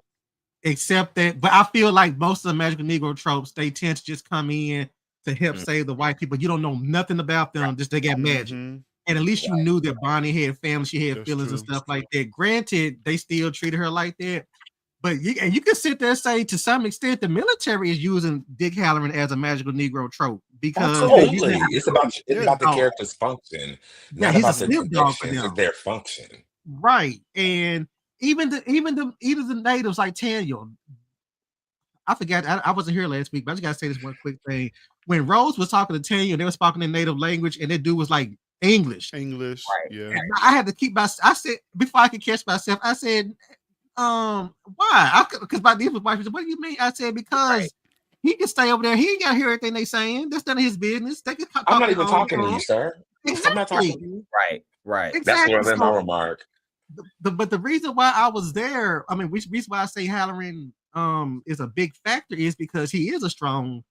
except is. that but I feel like most of the magical Negro tropes, they tend to just come in to help Mhm. save the white people. You don't know nothing about them, just they got magic. Mm-hmm. And at least you knew that Bonnie had family, she had That's feelings and true. stuff like that. Granted, they still treated her like that. But you can sit there and say, to some extent, the military is using Dick Halloran as a magical Negro trope, because they didn't Absolutely. have It's Yeah. about the dog. character's function, Yeah, not he's a about the slipdog for connections. them. It's their function. Right. And even the natives like Tanya, I forgot, I wasn't here last week, but I just gotta say this one quick thing. When Rose was talking to Tanya, they were speaking in native language, and that dude was like English. English. Right. Yeah. And I had to keep I said, before I could catch myself, I said, why? Because my niece was watching. What do you mean? I said, because he can stay over there. He ain't got to hear everything they saying. That's none of his business. They can talk I'm not their even own talking to you, tongue. sir. I'm not talking Exactly. to you. Right. That's Exactly. one of my So remark. but the reason why I was there, I mean, which reason why I say Halloran is a big factor is because he is a strong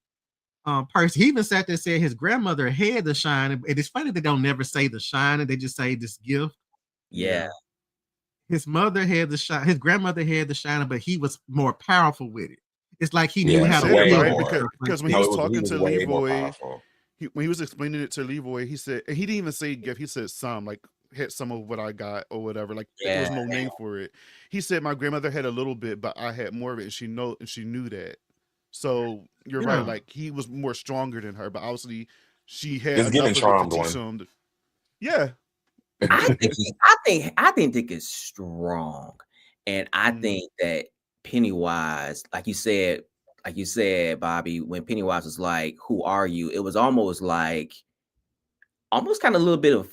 person. He even sat there and said his grandmother had the shine. And it's funny they don't never say the shine, and they just say this gift. Yeah. His mother had the shine, his grandmother had the shine, but he was more powerful with it. It's like he knew Yeah, He how to said it way wield right it and more. stuff like because when he that. was He talking was to way more Leroy, powerful. when he was explaining it to Leroy, he said, and he didn't even say gift. He said some, like hit some of what I got or whatever. Like there Yeah. was no name for it. He said my grandmother had a little bit, but I had more of it, and she knew that. So you're right. Yeah. Like he was more stronger than her, but obviously she had It's giving enough of it to charmed teach one. him. Yeah. I think Dick is strong, and I Mhm. think that Pennywise, like you said, Bobby, when Pennywise was like, "Who are you?" It was almost like, almost kind of a little bit of,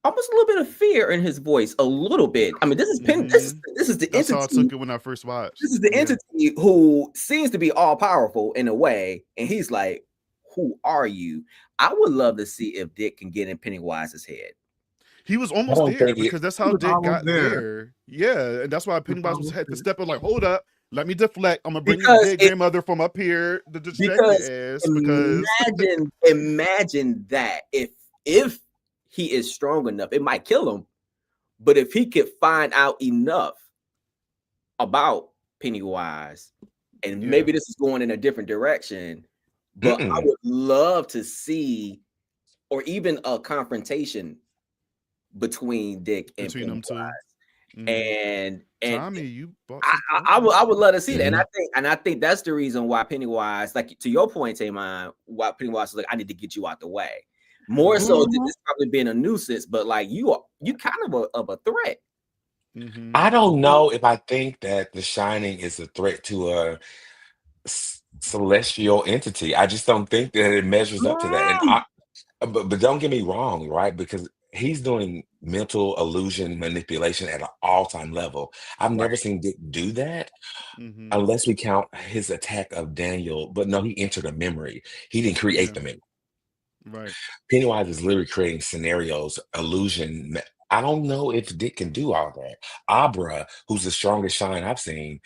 almost a little bit of fear in his voice, a little bit. I mean, this is Penn. Mhm. This is the That's how I entity. took it when I first watched. This is the Yeah. entity who seems to be all powerful in a way, and he's like, "Who are you?" I would love to see if Dick can get in Pennywise's head. He was I almost don't there think it. because that's He how was Dick almost got there. there. Yeah, and that's why He was Pennywise was almost had to there. step in like, hold up, let me deflect. I'm gonna bring his Because dead grandmother from up here to distract Because your ass because imagine that if he is strong enough, it might kill him. But if he could find out enough about Pennywise, and yeah, maybe this is going in a different direction, but I would love to see, or even a confrontation between Dick and between them Pennywise. two. And Tommy, you bought I, some I would love to see that, Mhm. and I think that's the reason why Pennywise, like to your point, Tamon, why Pennywise is like, I need to get you out the way, more so than this probably being a nuisance, but like you kind of a threat. I don't know if I think that The Shining is a threat to a celestial entity. I just don't think that it measures up to that. And but don't get me wrong, right? Because he's doing mental illusion manipulation at an all-time level. I've never Right. seen Dick do that Mm-hmm. unless we count his attack of Daniel. But no, he entered a memory. He didn't create Yeah, the memory. right. Pennywise is literally creating scenarios, illusion. I don't know if Dick can do all that. Abra, who's the strongest shine I've seen,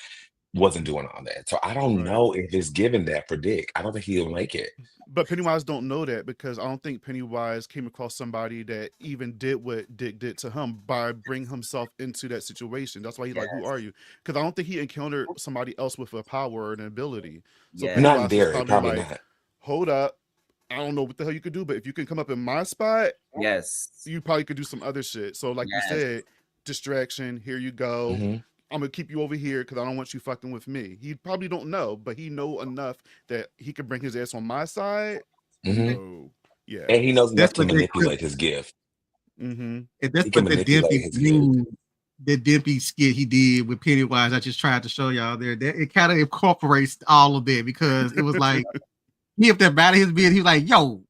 wasn't doing all that. So I don't Right. know if it's given that for Dick. I don't think he'll make it. But Pennywise don't know that because I don't think Pennywise came across somebody that even did what Dick did to him by bringing himself into that situation. That's why he's like, "Who are you?" Because I don't think he encountered somebody else with a power or an ability. So Yeah. Not in Pennywise is Derry, probably probably like, not. "Hold up, I don't know what the hell you could do, but if you can come up in my spot, Yes. you probably could do some other shit." So like you Yes. said, distraction. Here you go. hmm I'm gonna keep you over here because I don't want you fucking with me. He probably don't know, but he know enough that he could bring his ass on my side. hmm Oh, yeah. And he knows enough That's to what they manipulate his gift. Mm-hmm. that's He can what the manipulate Dimpy his gift. the Dimpy skit he did with Pennywise. I just tried to show y'all there. That it kind of incorporates all of that, because it was like he up there batting his beard. He was like, "Yo,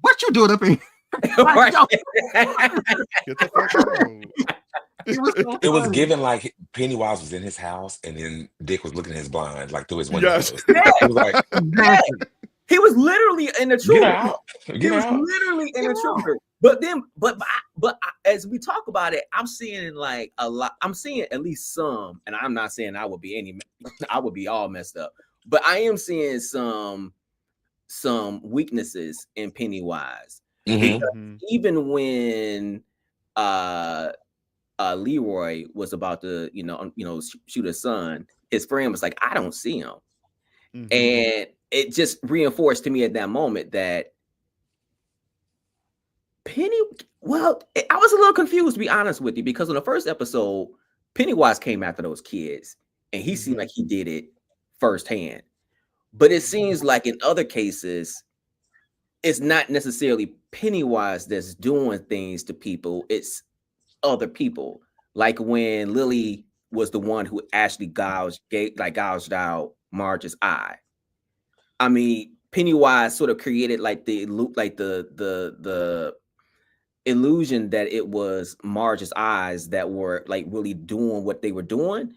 what you doing up in? Right. Get the fuck out. It was so It was funny. given like Pennywise was in his house, and then Dick was looking at his blind, like through his Yes. windows. Yeah, He was like, Exactly. he was literally an "Get intruder. out, He get was out." literally an Yeah. intruder. But then, as we talk about it, I'm seeing like a lot. I'm seeing at least some, and I'm not saying I would be I would be all messed up, but I am seeing some weaknesses in Pennywise Mhm. because Mhm. even when Leroy was about to shoot his son, his friend was like, I don't see him. Mhm. And it just reinforced to me at that moment that I was a little confused, to be honest with you, because in the first episode, Pennywise came after those kids and he seemed like he did it firsthand. But it seems like in other cases, it's not necessarily Pennywise that's doing things to people, it's other people. Like when Lily was the one who actually gouged out Marge's eye. I mean, Pennywise sort of created like the illusion that it was Marge's eyes that were like really doing what they were doing.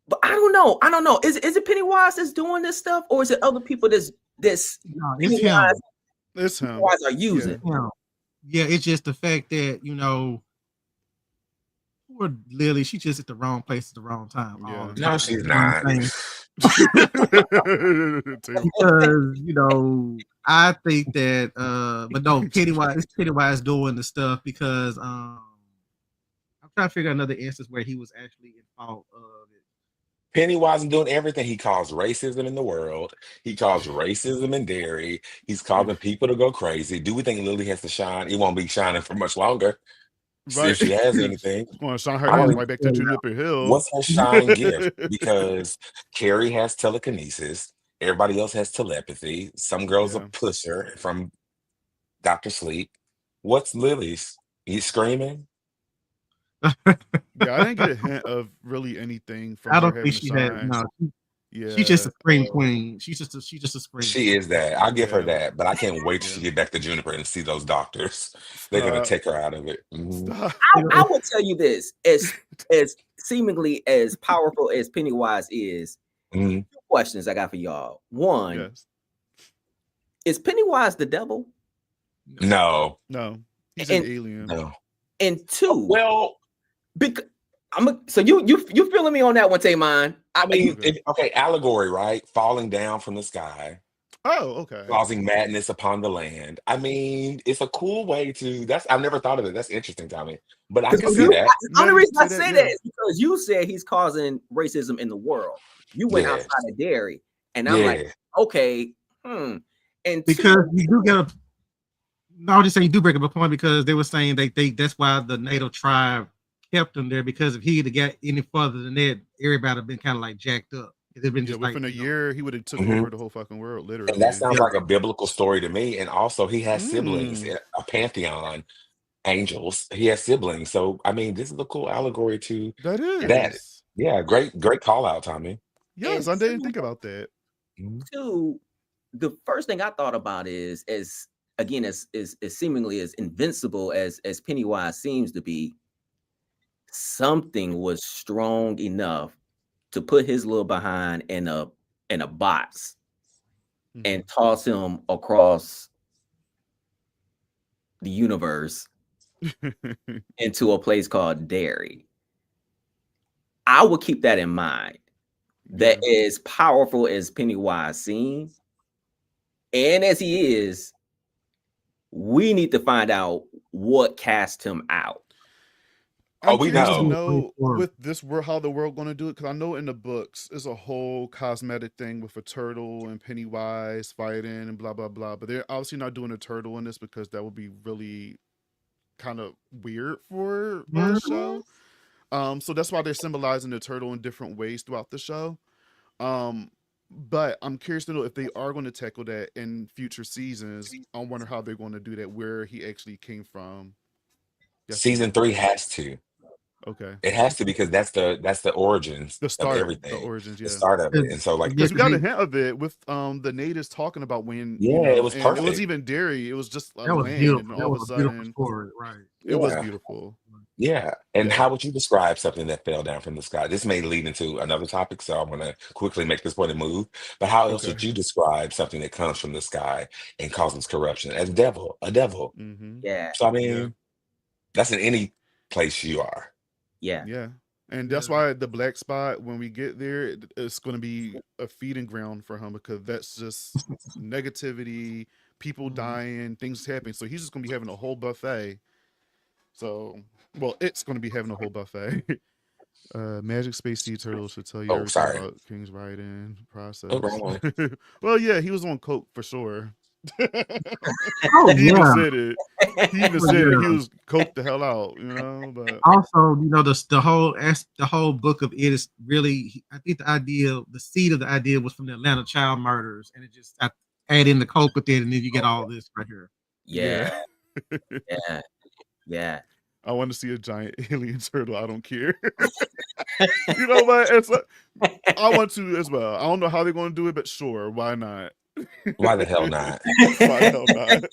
But I don't know. Is it Pennywise that's doing this stuff, or is it other people No, it's Pennywise, him. It's him. Pennywise are using? Yeah. Yeah, it's just the fact that poor Lily, she just at the wrong place at the wrong time. Yeah. All the No, time. she's You know what not. I'm saying? Taylor. Because I think that but no, Pennywise doing the stuff because I'm trying to figure out another instance where he was actually in fault of it. Pennywise is doing everything. He caused racism in the world. He caused racism in Derry. He's causing people to go crazy. Do we think Lily has to shine? It won't be shining for much longer. Right. If she has anything. Going to shine her I ass wanna- right back to Juniper Hill. What's her shine gift? Because Carrie has telekinesis. Everybody else has telepathy. Some girls Yeah. will push her from Dr. Sleep. What's Lily's? He's screaming? Yeah, I didn't get a hint of really anything from I her don't having think to she had shine. no. Yeah. She's just a scream queen. She's just a scream. She is that. I'll give her Yeah. that. But I can't wait till Yeah. she get back to Juniper and see those doctors. They're gonna Stop. take her out of it. Mhm. Stop. I will tell you this: as seemingly as powerful as Pennywise is, Mhm. 2 questions I got for y'all. One, Yes. is Pennywise the devil? No, No. He's And- an alien. no. And 2, Well, because so you feeling me on that one, Taymon? I mean, Okay. okay, allegory, right? Falling down from the sky, Oh, okay. causing madness upon the land. I mean, it's a cool way to. I've never thought of it. That's interesting, Tommy. But I can see that. The only Now you reason I say that, say yeah. that is because you said he's causing racism in the world. You went Yes. outside of Derry, and I'm like, Yeah. okay, And Because 2, you do get a. No, I'm just saying you do break up a point because they were saying that's why the native tribe kept him there because if he'd have got any further than that, everybody would have been kind of like jacked up. It'd been Yeah, just like within a year, he would have took Mhm. over the whole fucking world, literally. And that sounds Yeah. like a biblical story to me. And also, he has siblings, Mm. a pantheon, angels. He has siblings. So, I mean, this is a cool allegory to That is. that. Yeah, great call out, Tommy. Yes, And I didn't 2, think about that. Mhm. 2, the first thing I thought about is again as seemingly as invincible as Pennywise seems to be, something was strong enough to put his little behind in a box and toss him across the universe into a place called Derry. I would keep that in mind. That as powerful as Pennywise seems, and as he is, we need to find out what cast him out. I'm Oh, we curious to know. know Or- with this world how the world going to do it because I know in the books it's a whole cosmetic thing with a turtle and Pennywise fighting and blah blah blah. But they're obviously not doing a turtle in this because that would be really kind of weird for the show. So that's why they're symbolizing the turtle in different ways throughout the show. But I'm curious to know if they are going to tackle that in future seasons. I wonder how they're going to do that, where he actually came from. Yes, Season 3 has to. Okay. It has to, because that's the origins The of start, the everything, origins, the yeah. start of it. And so like, Because we got a hint of it with the natives talking about when, yeah, it was and it was perfect. even Derry. It was just a That was land, beautiful. and That all of a was a beautiful sudden, story, right? it was Yeah. beautiful. Yeah. And Yeah. how would you describe something that fell down from the sky? This may lead into another topic, so I want to quickly make this point and move. But how else Okay. would you describe something that comes from the sky and causes corruption? As devil, a devil. Mm-hmm. Yeah, So I Yeah. mean, that's in any place you are. yeah, Yeah. And that's Yeah. why the black spot, when we get there, it's going to be a feeding ground for him, because that's just negativity, people Mhm. dying, things happening. So he's just going to be having a whole buffet. So, well, it's going to be having a whole buffet. Magic Space Sea Turtle should tell you Oh, everything sorry. about King's writing Oh, process. wrong one. Well, yeah, he was on coke for sure. Oh He even yeah, said it. He even oh said it. He yeah. was coked the hell out, But Also, the whole book of it is really. I think the seed of the idea was from the Atlanta child murders, and it just add in the coke with it, and then you get all this right here. yeah, yeah, yeah, yeah. I want to see a giant alien turtle. I don't care. You know what? I want to as well. I don't know how they're going to do it, but sure, why not? Why the hell not? Why the hell not?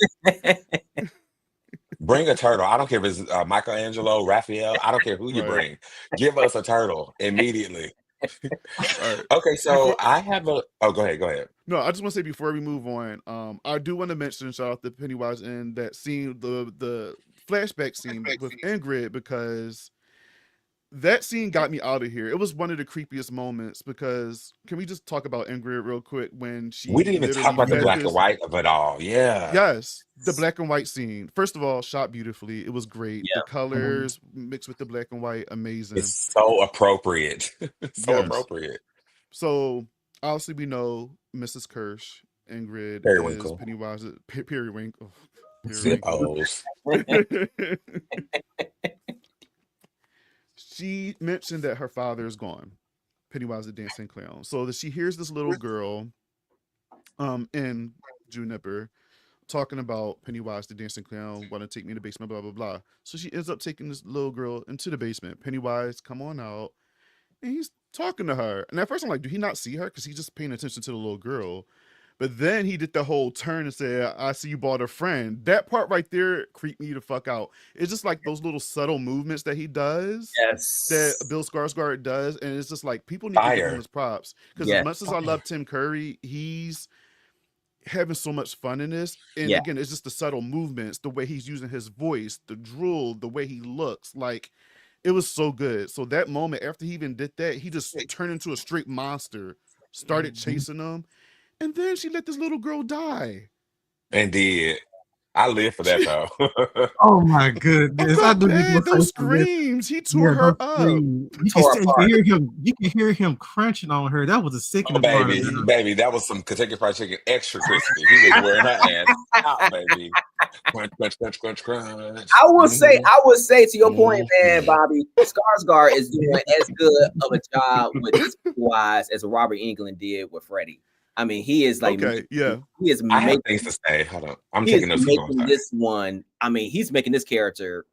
Bring a turtle. I don't care if it's Michelangelo, Raphael. I don't care who you Right. bring. Give us a turtle immediately. All right. Okay, so Before I have a. Oh, go ahead. Go ahead. No, I just want to say before we move on, I do want to mention, shout out to Pennywise in that scene, the flashback scene with Ingrid, because that scene got me out of here. It was one of the creepiest moments, because can we just talk about Ingrid real quick when We she didn't even talk literally about the fed black and this? white of it all. Yeah, Yes, the black and white scene. First of all, shot beautifully. It was great. The Yeah. Mhm. colors mixed with the black and white, amazing. it's so appropriate. So Yes. appropriate. So obviously we know Mrs. Kirsch, Ingrid is Periwinkle, Pennywise, Periwinkle, zip Periwinkle. holes. She mentioned that her father is gone, Pennywise the dancing clown. So that she hears this little girl, in Juniper talking about Pennywise the dancing clown, want to take me to the basement, blah blah blah. So she ends up taking this little girl into the basement. Pennywise, come on out, and he's talking to her. And at first I'm like, do he not see her? Because he's just paying attention to the little girl. But then he did the whole turn and said, I see you bought a friend. That part right there creeped me the fuck out. It's just like those little subtle movements that he does, that Yes. Bill Skarsgård does. And it's just like, people need to give him Fire. his props. Because as Yeah. much as I love Tim Curry, he's having so much fun in this. And Yeah. again, it's just the subtle movements, the way he's using his voice, the drool, the way he looks. Like, it was so good. So that moment, after he even did that, he just turned into a straight monster, started Mhm. chasing them, and then she let this little girl die. Indeed. I live for that She, though. Oh my I goodness! I felt knew you were bad. gonna Those say something. screams, he tore Yeah, her those up. screams. Tore You can apart. hear him. You can hear him crunching on her. That was a Oh, sickening part of baby, Mm-hmm. that. baby, that was some Kentucky Fried Chicken extra crispy. He was wearing her ass out, baby. Crunch, crunch, crunch, crunch, crunch. I would say to your point, man, Mhm. Bobby, Skarsgård is doing as good of a job with this Pennywise as Robert England did with Freddy. I mean, he is like Okay, yeah, he is I have making things to say. Hold on. I'm he is taking notes. Keep going. making Sorry. this one. I mean, he's making this character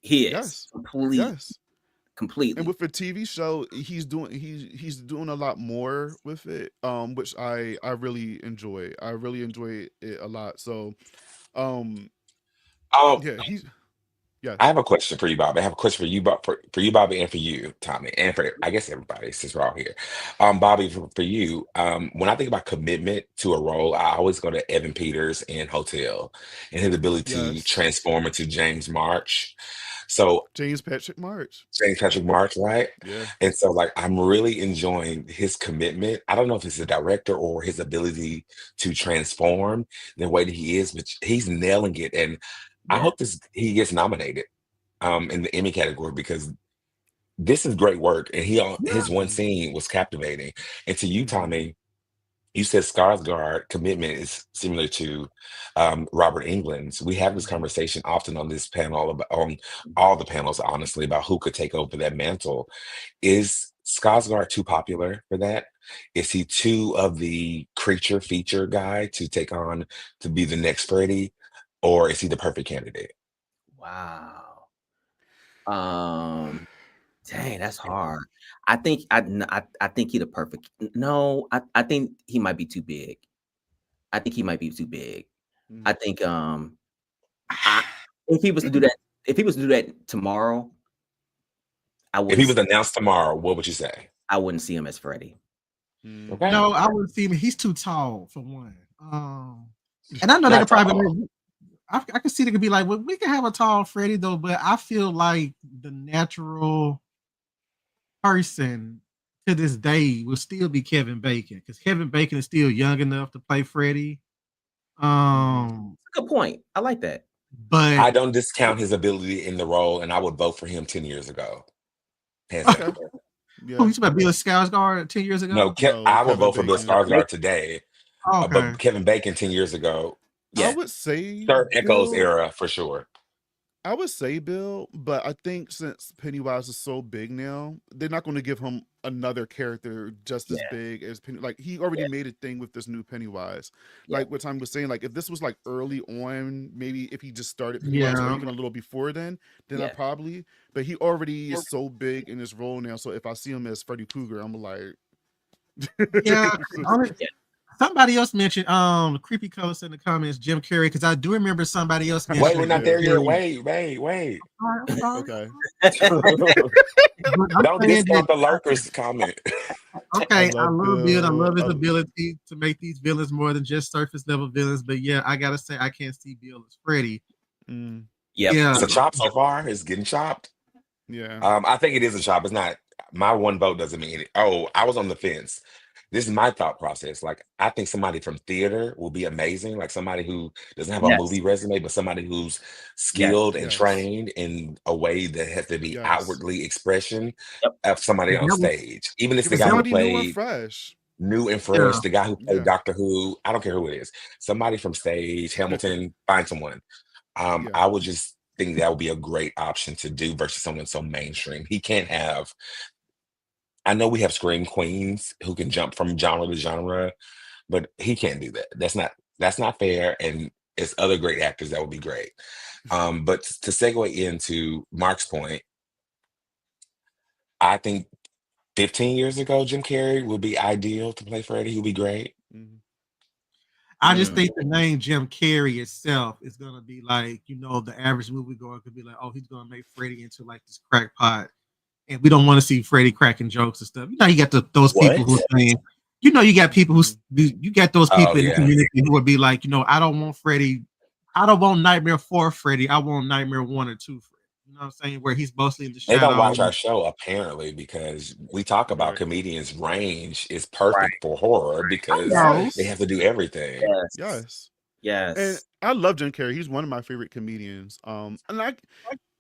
his yes, complete yes. And completely. with the TV show, he's doing a lot more with it, which I really enjoy. I really enjoy it a lot. So, um, Oh, yeah, he's I yes, have a question for you, Bobby. I have a question for you, for you, Bobby, and for you, Tommy, and for I guess everybody since we're all here. Bobby, for you, when I think about commitment to a role, I always go to Evan Peters in Hotel and his ability to yes. transform into James March. So James Patrick March. James Patrick March, right? Yeah. And so, like, I'm really enjoying his commitment. I don't know if it's the director or his ability to transform the way that he is, but he's nailing it. And I Yeah. hope he gets nominated in the Emmy category, because this is great work. And his one Mm-hmm. scene was captivating. And to you, Mm-hmm. Tommy, you said Skarsgård commitment is similar to Robert England's. We have this Mm-hmm. conversation often on this panel, about, on all the panels, honestly, about who could take over that mantle. Is Skarsgård too popular for that? Is he too of the creature feature guy to take on to be the next Freddy, or is he the perfect candidate? Wow. Um, dang, that's hard. I think he the perfect. No, I think he might be too big. I think he might be too big. I Mm. think I if he was to do that, if he was to do that tomorrow, I If he wouldn't was announced tomorrow, what would you say? I wouldn't see him as Freddy. Mm. Okay. No, I wouldn't see him. He's too tall for one. And I know they Not could probably. tall. I could see they could be like, well, we can have a tall Freddy though, but I feel like the natural person to this day will still be Kevin Bacon because Kevin Bacon is still young enough to play Freddy. Mhm. Good point. I like that. But I don't discount his ability in the role, and I would vote for him 10 years ago. Hands down. Okay. who Yeah. you talking about Bill Skarsgård 10 years No, ago? No, I would Kevin vote for Bill Bacon. Skarsgård today, Okay. but Kevin Bacon 10 years ago, I Yeah. would say third Echoes Bill. era for sure. I would say Bill, but I think since Pennywise is so big now, they're not going to give him another character just as Yeah. big as Penny. Like he already Yeah. made a thing with this new Pennywise. Yeah. Like what Tom was saying, like if this was like early on, maybe if he just started Pennywise or Yeah. even a little before then I Yeah. probably. But he already is so big in his role now. So if I see him as Freddy Krueger, I'm like, Yeah. Yeah. Somebody else mentioned creepy colors in the comments, Jim Carrey, because I do remember somebody else Wait, we're mentioned not Jim Yeah. there yet. Carrey. Wait. I'm sorry. Okay. But I'm Don't saying discount that the lurkers comment. I okay, I love love Bill. I Bill. love his ability to make these villains more than just surface level villains. But yeah, I gotta say I can't see Bill as Freddy. Mm, Yep. Yeah. It's a chop so far. It's getting chopped. yeah. I think it is a chop. It's not my one vote doesn't mean it. Oh, I was on the fence. This is my thought process. Like, I think somebody from theater will be amazing. Like somebody who doesn't have a Yes. movie resume, but somebody who's Yes. skilled and Yes. trained in a way that has to be Yes. outwardly expression Yep. of somebody on That was stage. Even if it's Give the us guy who somebody new and played fresh. new and yeah. fresh, the guy who played Yeah. Doctor Who, I don't care who it is. Somebody from stage, Hamilton, find someone. Yeah. I would just think that would be a great option to do versus someone so mainstream. He can't have. I know we have scream queens who can jump from genre to genre, but he can't do that. That's not fair. And it's other great actors that would be great. But to segue into Mark's point, I think 15 years ago, Jim Carrey would be ideal to play Freddy. He would be great. Mhm. I just Mm. think the name Jim Carrey itself is gonna be like, the average moviegoer could be like, oh, he's gonna make Freddy into like this crackpot, and we don't want to see Freddy cracking jokes and stuff. You got those people What? who are saying, you got people who Mhm. you got those Oh people in the yeah. community who would be like, I don't want Freddy, I don't want Nightmare 4 Freddy, I want Nightmare 1 or 2 Freddy. You know what I'm saying? Where he's mostly in the They don't shadow. watch our show apparently because we talk about Right. comedians' range is Right. perfect for horror I because know. they Yes. have to do everything. Yes. Yes. And Yes. I love Jim Carrey. He's one of my favorite comedians. And I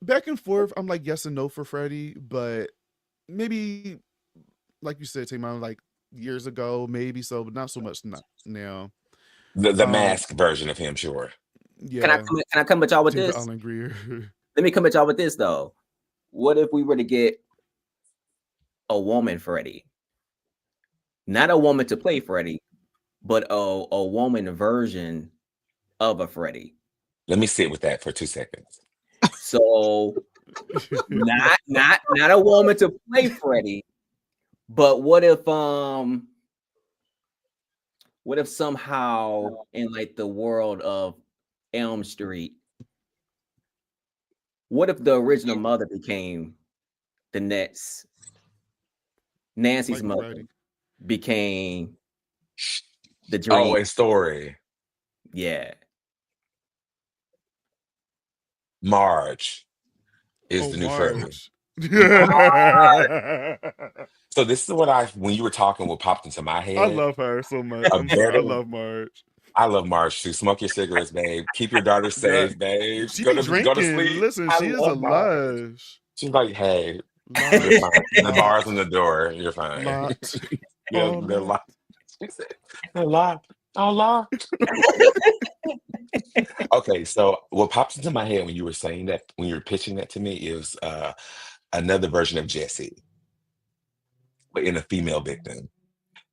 back and forth, I'm like yes and no for Freddie, but maybe like you said, Tamon, like years ago, maybe so, but not so much now. The Um, mask version of him, sure. yeah, Can I come at y'all with David this? Allen Greer. Let me come at y'all with this though. What if we were to get a woman Freddy? Not a woman to play Freddy, but a woman version of a Freddy. Let me sit with that for 2 seconds. So not a woman to play Freddy, but what if somehow in like the world of Elm Street, what if the original mother became the next Nancy's like mother Freddie. became the Oh, dream? a story. Yeah. Marge is Oh, the new Freddy. Marge. So this is what when you were talking, what popped into my I head. love her so much. A I'm sorry. I very, love Marge. I love Marge too. Smoke your cigarettes, babe. Keep your daughter Yeah. safe, babe. She Go be to drinking. sleep. Listen, I she is a love Marge. lush. She's like, hey, you're Locked. fine. The bar's on Locked. the door. You're fine. Locked. they're, All they're locked. locked. She said, they're locked. All locked. Okay, so what pops into my head when you were saying that, when you were pitching that to me, is another version of Jesse, but in a female victim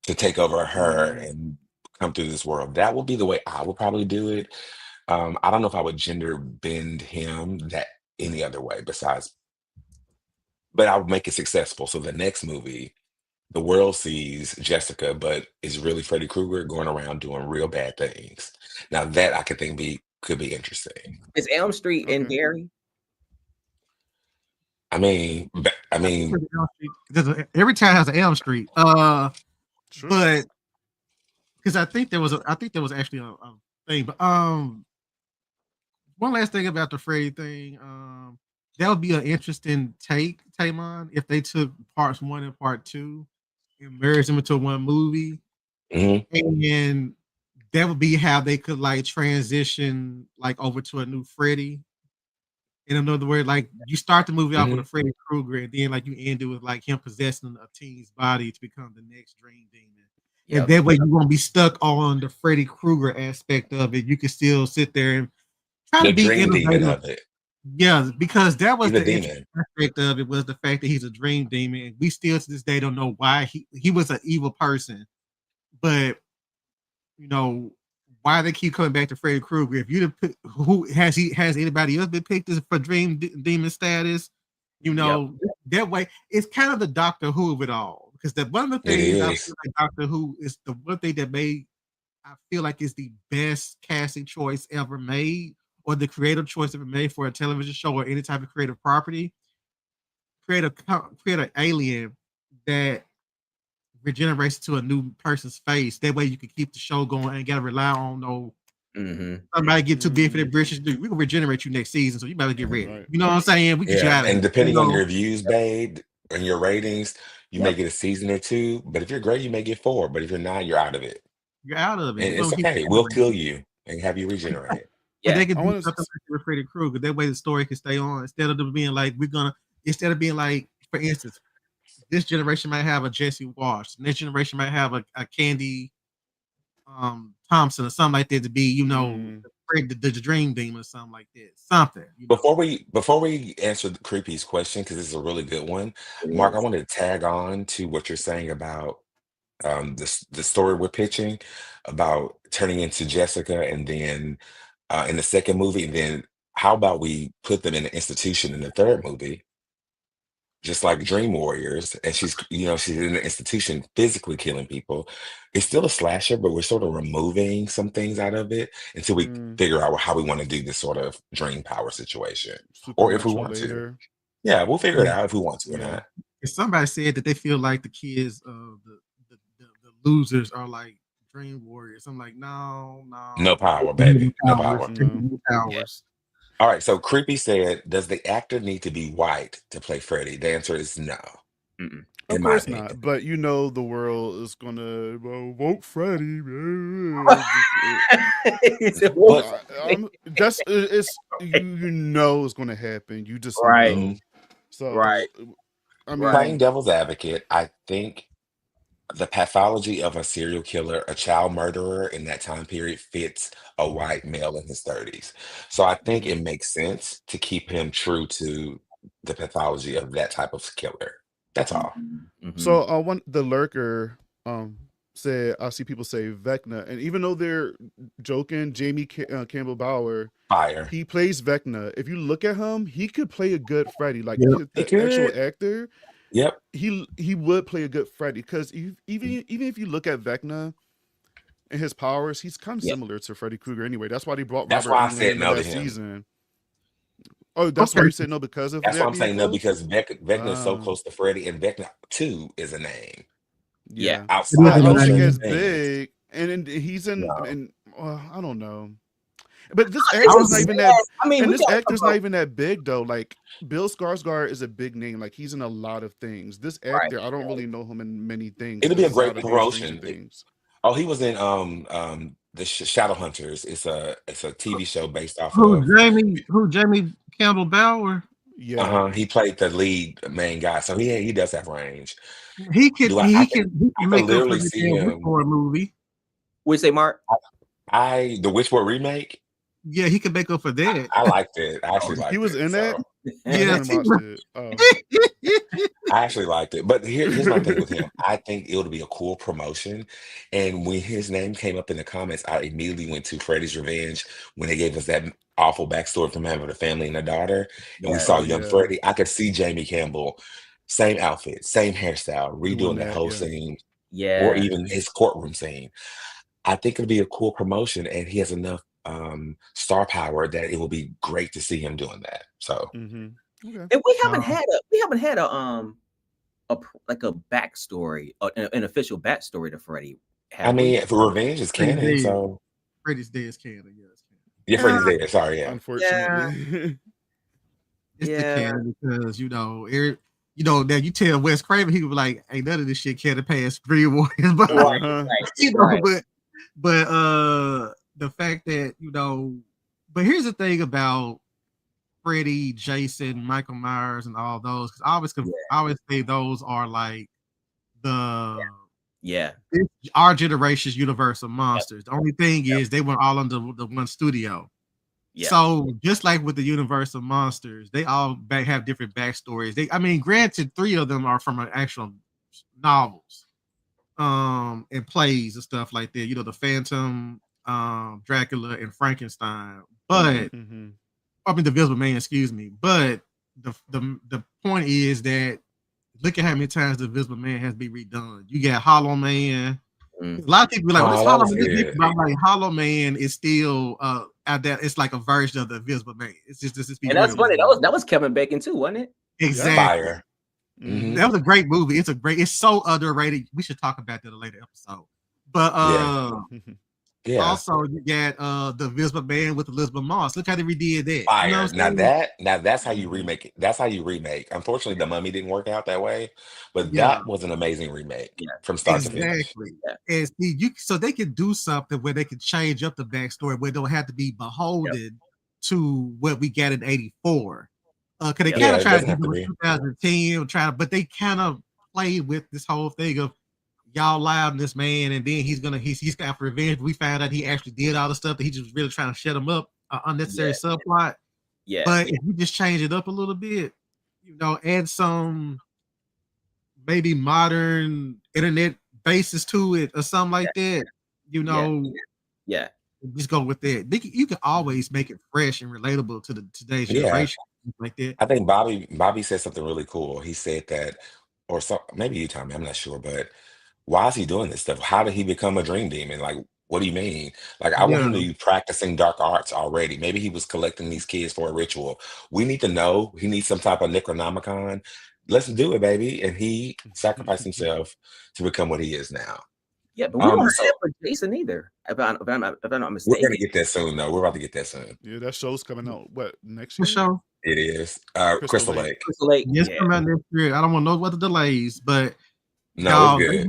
to take over her Mm, and come through this world. That would be the way I would probably do it. I don't know if I would gender bend him that any other way besides but I'll make it successful. So the next movie, the world sees Jessica, but is really Freddy Krueger going around doing real bad things. Now that I could think could be interesting. Is Elm Street in Okay. Derry? I mean, I I think mean, there's an Elm Street. Every town has an Elm Street. True. But because I think there was actually a thing. But one last thing about the Freddy thing. That would be an interesting take, Tamon, if they took parts 1 and part 2 and merged them into one movie. mhm, And that would be how they could like transition like over to a new Freddy. In another word, like you start the movie off with a mhm. Freddy Krueger, and then like you end it with like him possessing a teen's body to become the next Dream Demon. And Yep. that way you won't be stuck on the Freddy Krueger aspect of it. You can still sit there and try The to be dream demon innovative. of it. Yeah, because that was He's a the interesting demon. aspect of it was the fact that he's a dream demon. And we still to this day don't know why he was an evil person, but you know why they keep coming back to Freddy Krueger. If you who has anybody else been picked as for demon status? You Yep. know that way it's kind of the Doctor Who of it all because that one of the It things I is. feel like Doctor Who is the one thing that made I feel like is the best casting choice ever made or the creative choice ever made for a television show or any type of creative property. Create an alien that regenerates to a new person's face. That way you can keep the show going and gotta rely on no Mm-hmm. somebody get too big for their Mm, britches. Dude, we can regenerate you next season, so you better get ready. right. You know what I'm saying? We get you Yeah. out of And here. You depending on know, your views, babe, and your ratings, you may Yep. get a season or two. But if you're great, you may get 4. But if you're not, you're out of it. you're out of it. And We're it's gonna keep okay. We'll regenerating. kill you and have you regenerate. But they Yeah. can I do want something to. like with Freddy Krueger. That way the story can stay on instead of them being like instead of being like, for instance, this generation might have a Jesse Wash, the next generation might have a Candy Thompson or something like that to be, Mm, the Dream Demon or something like that. Something. Before we answer the creepy's question, because this is a really good one, It Mark, I is. wanted to tag on to what you're saying about the story we're pitching about turning into Jessica, and then in the second movie, and then how about we put them in an institution in the third movie, just like Dream Warriors, and she's in an institution physically killing people. It's still a slasher, but we're sort of removing some things out of it until we mm, figure out how we want to do this sort of dream power situation, or if we supernatural want to. later. Yeah, we'll figure it Yeah. out if we want to or Yeah. not. If somebody said that they feel like the kids the losers are like Dream Warriors, I'm like, no, No no, power, give me baby. the No powers. power. Give No. me the Yeah. powers. All right, so Creepy said, does the actor need to be white to play Freddy? The answer is no, Mm-mm. Of in my course opinion. not. But you know the world is gonna vote Freddie. He said, "Whoa." But That's it's you know it's gonna happen. You just Right. know. mhm, Right. So I Right. playing mean, devil's advocate, I think the pathology of a serial killer, a child murderer in that time period fits a white male in his 30s. So I think mm. it makes sense to keep him true to the pathology of that type of killer. That's all. Mm-hmm. So the lurker said I see people say Vecna, and even though they're joking, Jamie Campbell Bower, Fire. he plays Vecna. If you look at him, he could play a good Freddy. Like Yep. He the actual could. actor, Yep. he would play a good Freddy because even if you look at Vecna and his powers, he's kind of Yeah. similar to Freddy Krueger anyway. That's why they brought That's Robert why I Englund said into no to that him. season. Oh, that's why Okay. you said no because of That's why that I'm being saying no, close. because Vecna is so Ah, close to Freddy, and Vecna 2 is a name Yeah. yeah. It is But outside I in of the don't think Stranger as 90s. Things. big, and he's No. in. I don't know. But this It's I actor's was not just even that, sad. I mean, and we this got to talk actor's not about even that big though. Like Bill Skarsgård is a big name. Like he's in a lot of things. This right. actor, I don't really know him in many things It'll be a outside great of being Stranger promotion. Things. Oh, he was in the Shadowhunters. It's a TV show based off who of Jamie Campbell Yeah. Bower. he played the lead main guy. So he does have range. He can Do I he could can he I can could make up for literally the see damn him. Whitmore movie. What you say, Mark? The Witchboard remake, Yeah, he can make up for that. I liked it. I actually He liked was it. in that. So I Yes, haven't he watched was. it. Oh. I actually liked it. But here's my thing with him. I think it would be a cool promotion. And when his name came up in the comments, I immediately went to Freddy's Revenge when they gave us that awful backstory from having a family and a daughter, and we Yeah. saw Oh young yeah. Freddy. I could see Jamie Campbell same outfit, same hairstyle, Doing redoing that that, whole yeah. scene, or Yeah. even his courtroom scene. I think it'll be a cool promotion, and he has enough star power that it will be great to see him doing that. So, Okay. And Um, we haven't had like a backstory, an official backstory to Freddy, I have we? mean, for Revenge is Freddy's canon, dead. so Freddy's dead is canon. Yeah, it's canon. yeah, Uh, Freddy's there. Sorry, yeah, yeah, Unfortunately. It's the yeah, canon because that you tell Wes Craven, he would be like, "Hey, none of this shit can pass Dream Warriors," but right, Uh-huh. right. the fact that but here's the thing about Freddy, Jason, Michael Myers, and all those, because Yeah, I always say those are like the yeah, our generation's Universal yep, monsters. The only thing yep, is they were all under the one studio. yeah, So just like with the Universal monsters, they all have different backstories. I mean, granted, 3 of them are from an actual novels, and plays and stuff like that. The Phantom, Dracula, and Frankenstein. hmm But Mm-hmm. I mean, the Invisible Man, excuse me. But the point is that look at how many times the Invisible Man has been redone. You got Hollow Man. A lot of people be like, "What is oh, that Hollow was Man?" This good. different. But I'm like, Hollow Man is still out there. It's like a version of the Invisible Man. It's just be And that's real. funny. That was Kevin Bacon too, wasn't it? Yep. Exactly. Fire. Mm-hmm. Hmm. That was a great movie. It's so underrated. We should talk about that in a later episode. But Yeah, yeah. also you got the Invisible Man with Elizabeth Moss. Look how they redid that. You know Fire. what I'm Now that's how you Mm-hmm. remake it. That's how you remake. Unfortunately, the Mummy didn't work out that way, but saying? that was an amazing remake Yeah, from start to yeah, finish. Exactly. yeah, And see, so they can do something where they can change up the backstory where they don't have to be yep, beholden to what we got in '84. Cause they yep, kind Yeah, of it tried to doesn't do have it to with be. 2010, but they kind of played with this whole thing of y'all lied on this man, and then he's got revenge. We found out he actually did all the stuff that he just was really trying to shut him up, unnecessary yeah, subplot. yeah, But if you just change it up a little bit, add some maybe modern internet basis to it or something yeah, like that, you yeah, know, yeah, just go with that. You can always make it fresh and relatable to the today's Yeah, generation, like that. I think Bobby said something really cool. He said that, or so maybe you tell me, I'm not sure, but why is he doing this stuff? How did he become a dream demon? Like, what do you mean? Like, I want Yeah, him to be practicing dark arts already. Maybe he was collecting these kids for a ritual. We need to know. He needs some type of Necronomicon. Let's do it, baby. And he sacrificed himself to become what he is now. yeah. But we don't have So that for Jason either, if I'm not we're gonna mistaken. get that soon, though. We're about to get that soon. Yeah, that show's coming out what next for year? sure. It is. Crystal Crystal Lake. Lake. Crystal Lake, Yes, yeah, come out next year. I don't want to know what the delays, but No, it's y'all, good.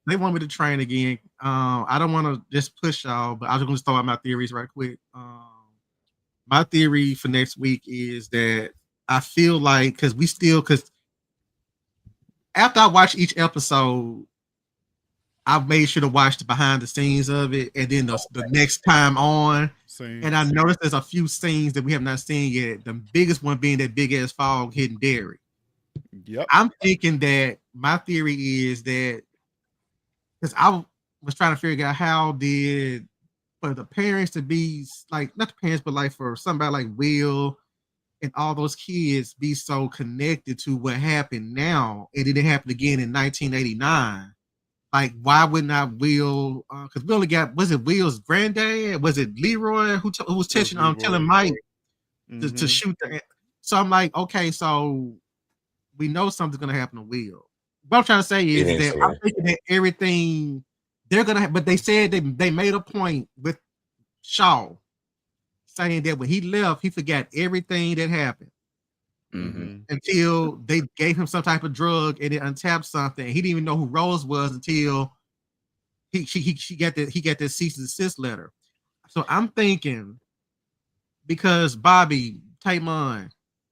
they want me to train again. I don't want to just push y'all, but I was going to throw out my theories right quick. My theory for next week is that I feel like because after I watch each episode, I've made sure to watch the behind the scenes of it, and then the next time on, Same. and I noticed there's a few scenes that we have not seen yet. The biggest one being that big ass fog hitting Derry. Yep. I'm thinking that my theory is that because I was trying to figure out how did for the parents to be like not the parents, but like for somebody like Will and all those kids be so connected to what happened now, and it didn't happen again in 1989. Like, why wouldn't I Will? Because we only got was it Will's granddad? Was it Leroy who was It was telling Leroy. Mike to Mm-hmm. shoot the? So I'm like, okay, so we know something's gonna happen to Will. What I'm trying to say is that I'm Eventually. thinking that everything they're gonna have, but they said they made a point with Shaw saying that when he left, he forgot everything that happened hmm Mm-hmm. until they gave him some type of drug and it untapped something. He didn't even know who Rose was until he got that cease and desist letter. So I'm thinking because Bobby, Taymon,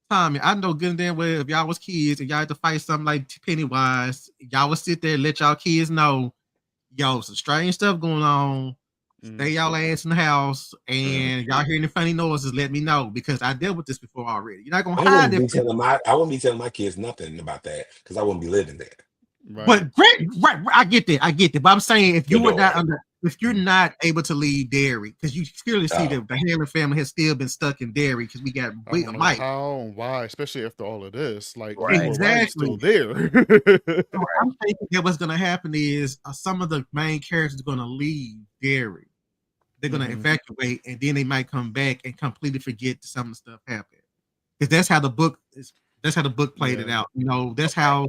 Tommy, I know good and damn well if y'all was kids and y'all had to fight something like Pennywise, y'all would sit there and let y'all kids know, yo, some strange stuff going on. Stay y'all ass in the house, Mhm. and y'all hearing the funny noises, let me know because I dealt with this before already. You're not gonna I hide wouldn't it, be telling my kids nothing about that because I wouldn't be living there. Right. but great, right, I get that, But I'm saying if The you were not door. under, if you're not able to leave Derry, because you clearly see Oh, that the Hamlin family has still been stuck in Derry because we got I don't know Mike. how and why, especially after all of this. Like Right. Leroy Riley's still Exactly. there. So I'm thinking that what's going to happen is some of the main characters are going to leave Derry. They're going to Mhm. evacuate, and then they might come back and completely forget that some of the stuff happened. Because that's how the book is. That's how the book played it Yeah. out. You know, that's how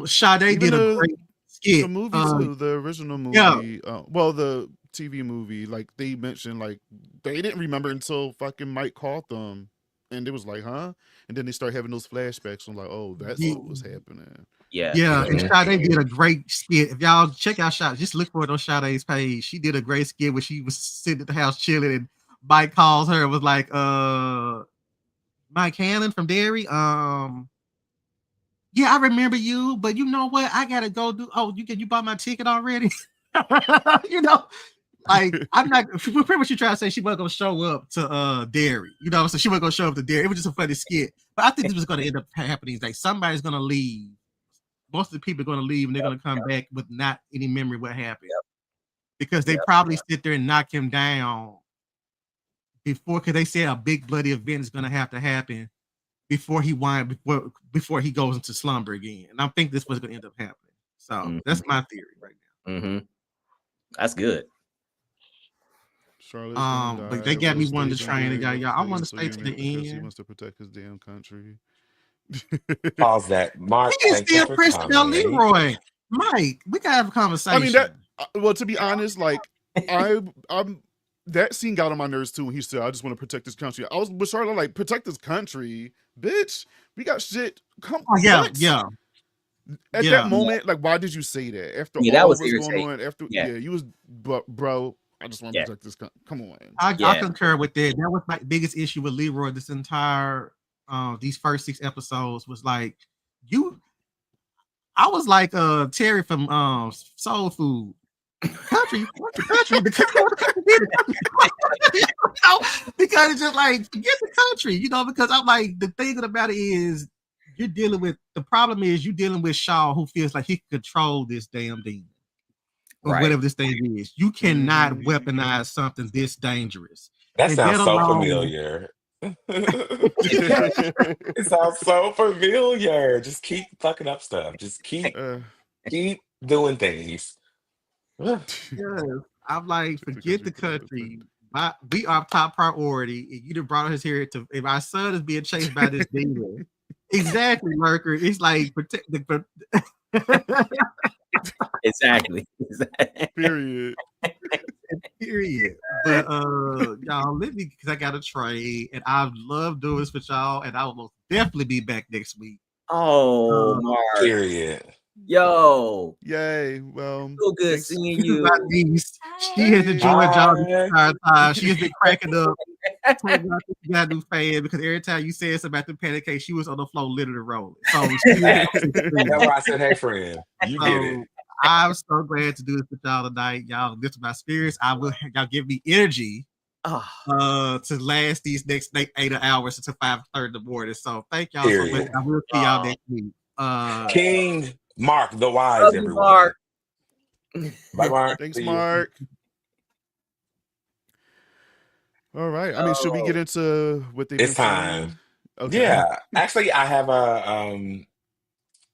Sade Even did a great skit. the movie too, the original Yeah, movie, well, the TV movie, like they mentioned, like they didn't remember until fucking Mike called them, and it was like, huh? And then they start having those flashbacks. I'm like, oh, that's yeah, what was happening. Yeah. yeah. And mhm. Sade did a great skit. If y'all check out Sade, just look for it on Sade's page. She did a great skit where she was sitting at the house chilling, and Mike calls her and was like, Mike Hannon from Derry. Yeah, I remember you, but you know what? I gotta go do. Oh, you bought my ticket already? you know, like I'm not. Pretty much, you try to say she wasn't gonna show up to Derry. You know, so she wasn't gonna show up to Derry. It was just a funny skit. But I think this was gonna end up happening. Like somebody's gonna leave. Most of the people are gonna leave, and they're gonna come back with not any memory of what happened because they probably sit there and knock him down before, because they said a big bloody event is gonna have to happen before he goes into slumber again. And I think this was going to end up happening. So that's my theory right now. Mm-hmm. That's good. Charlotte's gonna die. But they got me Will wanting to stays in train it, Derry with y'all. I the want to Gangster stay to the unit because he end. wants to protect his damn country. Pause that. Mark, He is thank you still for Christabel coming. Leroy. Mike, we gotta have a I conversation. mean that. Well, to be honest, like I'm that scene got on my nerves too when he said, "I just want to protect this country." I was with Charlotte like, "Protect this country, bitch. We got shit. Come, Oh yeah, what?" yeah, At that yeah. moment, like, why did you say that? After Yeah, that all was what's going irritating. on, after Yeah. you was, bro. I just want to Yeah. protect this country. Come on. I Yeah. concur with that. That was my biggest issue with Leroy. This entire these first 6 episodes was like you. I was like Terry from Soul Food. Country, because it's just like forget the country, you know. Because I'm like, the thing about it is you're dealing with the problem is you're dealing with Shaw, who feels like he can control this damn demon or Right. whatever this thing is. You cannot weaponize something this dangerous. That And sounds that so alone, familiar. It sounds so familiar. Just keep fucking up stuff. Just keep doing things. yes, I'm like, forget the country country. We are top priority. And you done brought us here to if our son is being chased by this demon. Exactly, Lurker. It's like protect the Exactly. Period. period. But y'all let me, because I got a trade and I love doing this with y'all, and I will most definitely be back next week. Oh, Mark. Period. Yo. Yay. Well, So good thanks. seeing you. My niece, she has enjoyed y'all the entire time. She has been cracking up. You got a new fan because every time you said something about the pancake, she was on the floor literally rolling. So That's why I said, hey, friend, you get it. I'm so glad to do this with y'all tonight. Y'all lift my spirits. Y'all give me energy to last these next 8 hours until 5:30 in the morning. So thank y'all so much. I will see y'all next week. King Mark the Wise, Love you, everyone. Mark. Bye, Mark. Thanks, See you. Mark. All right. I mean, should we get into what they've It's been time. saying? Okay. Yeah. Actually, I have a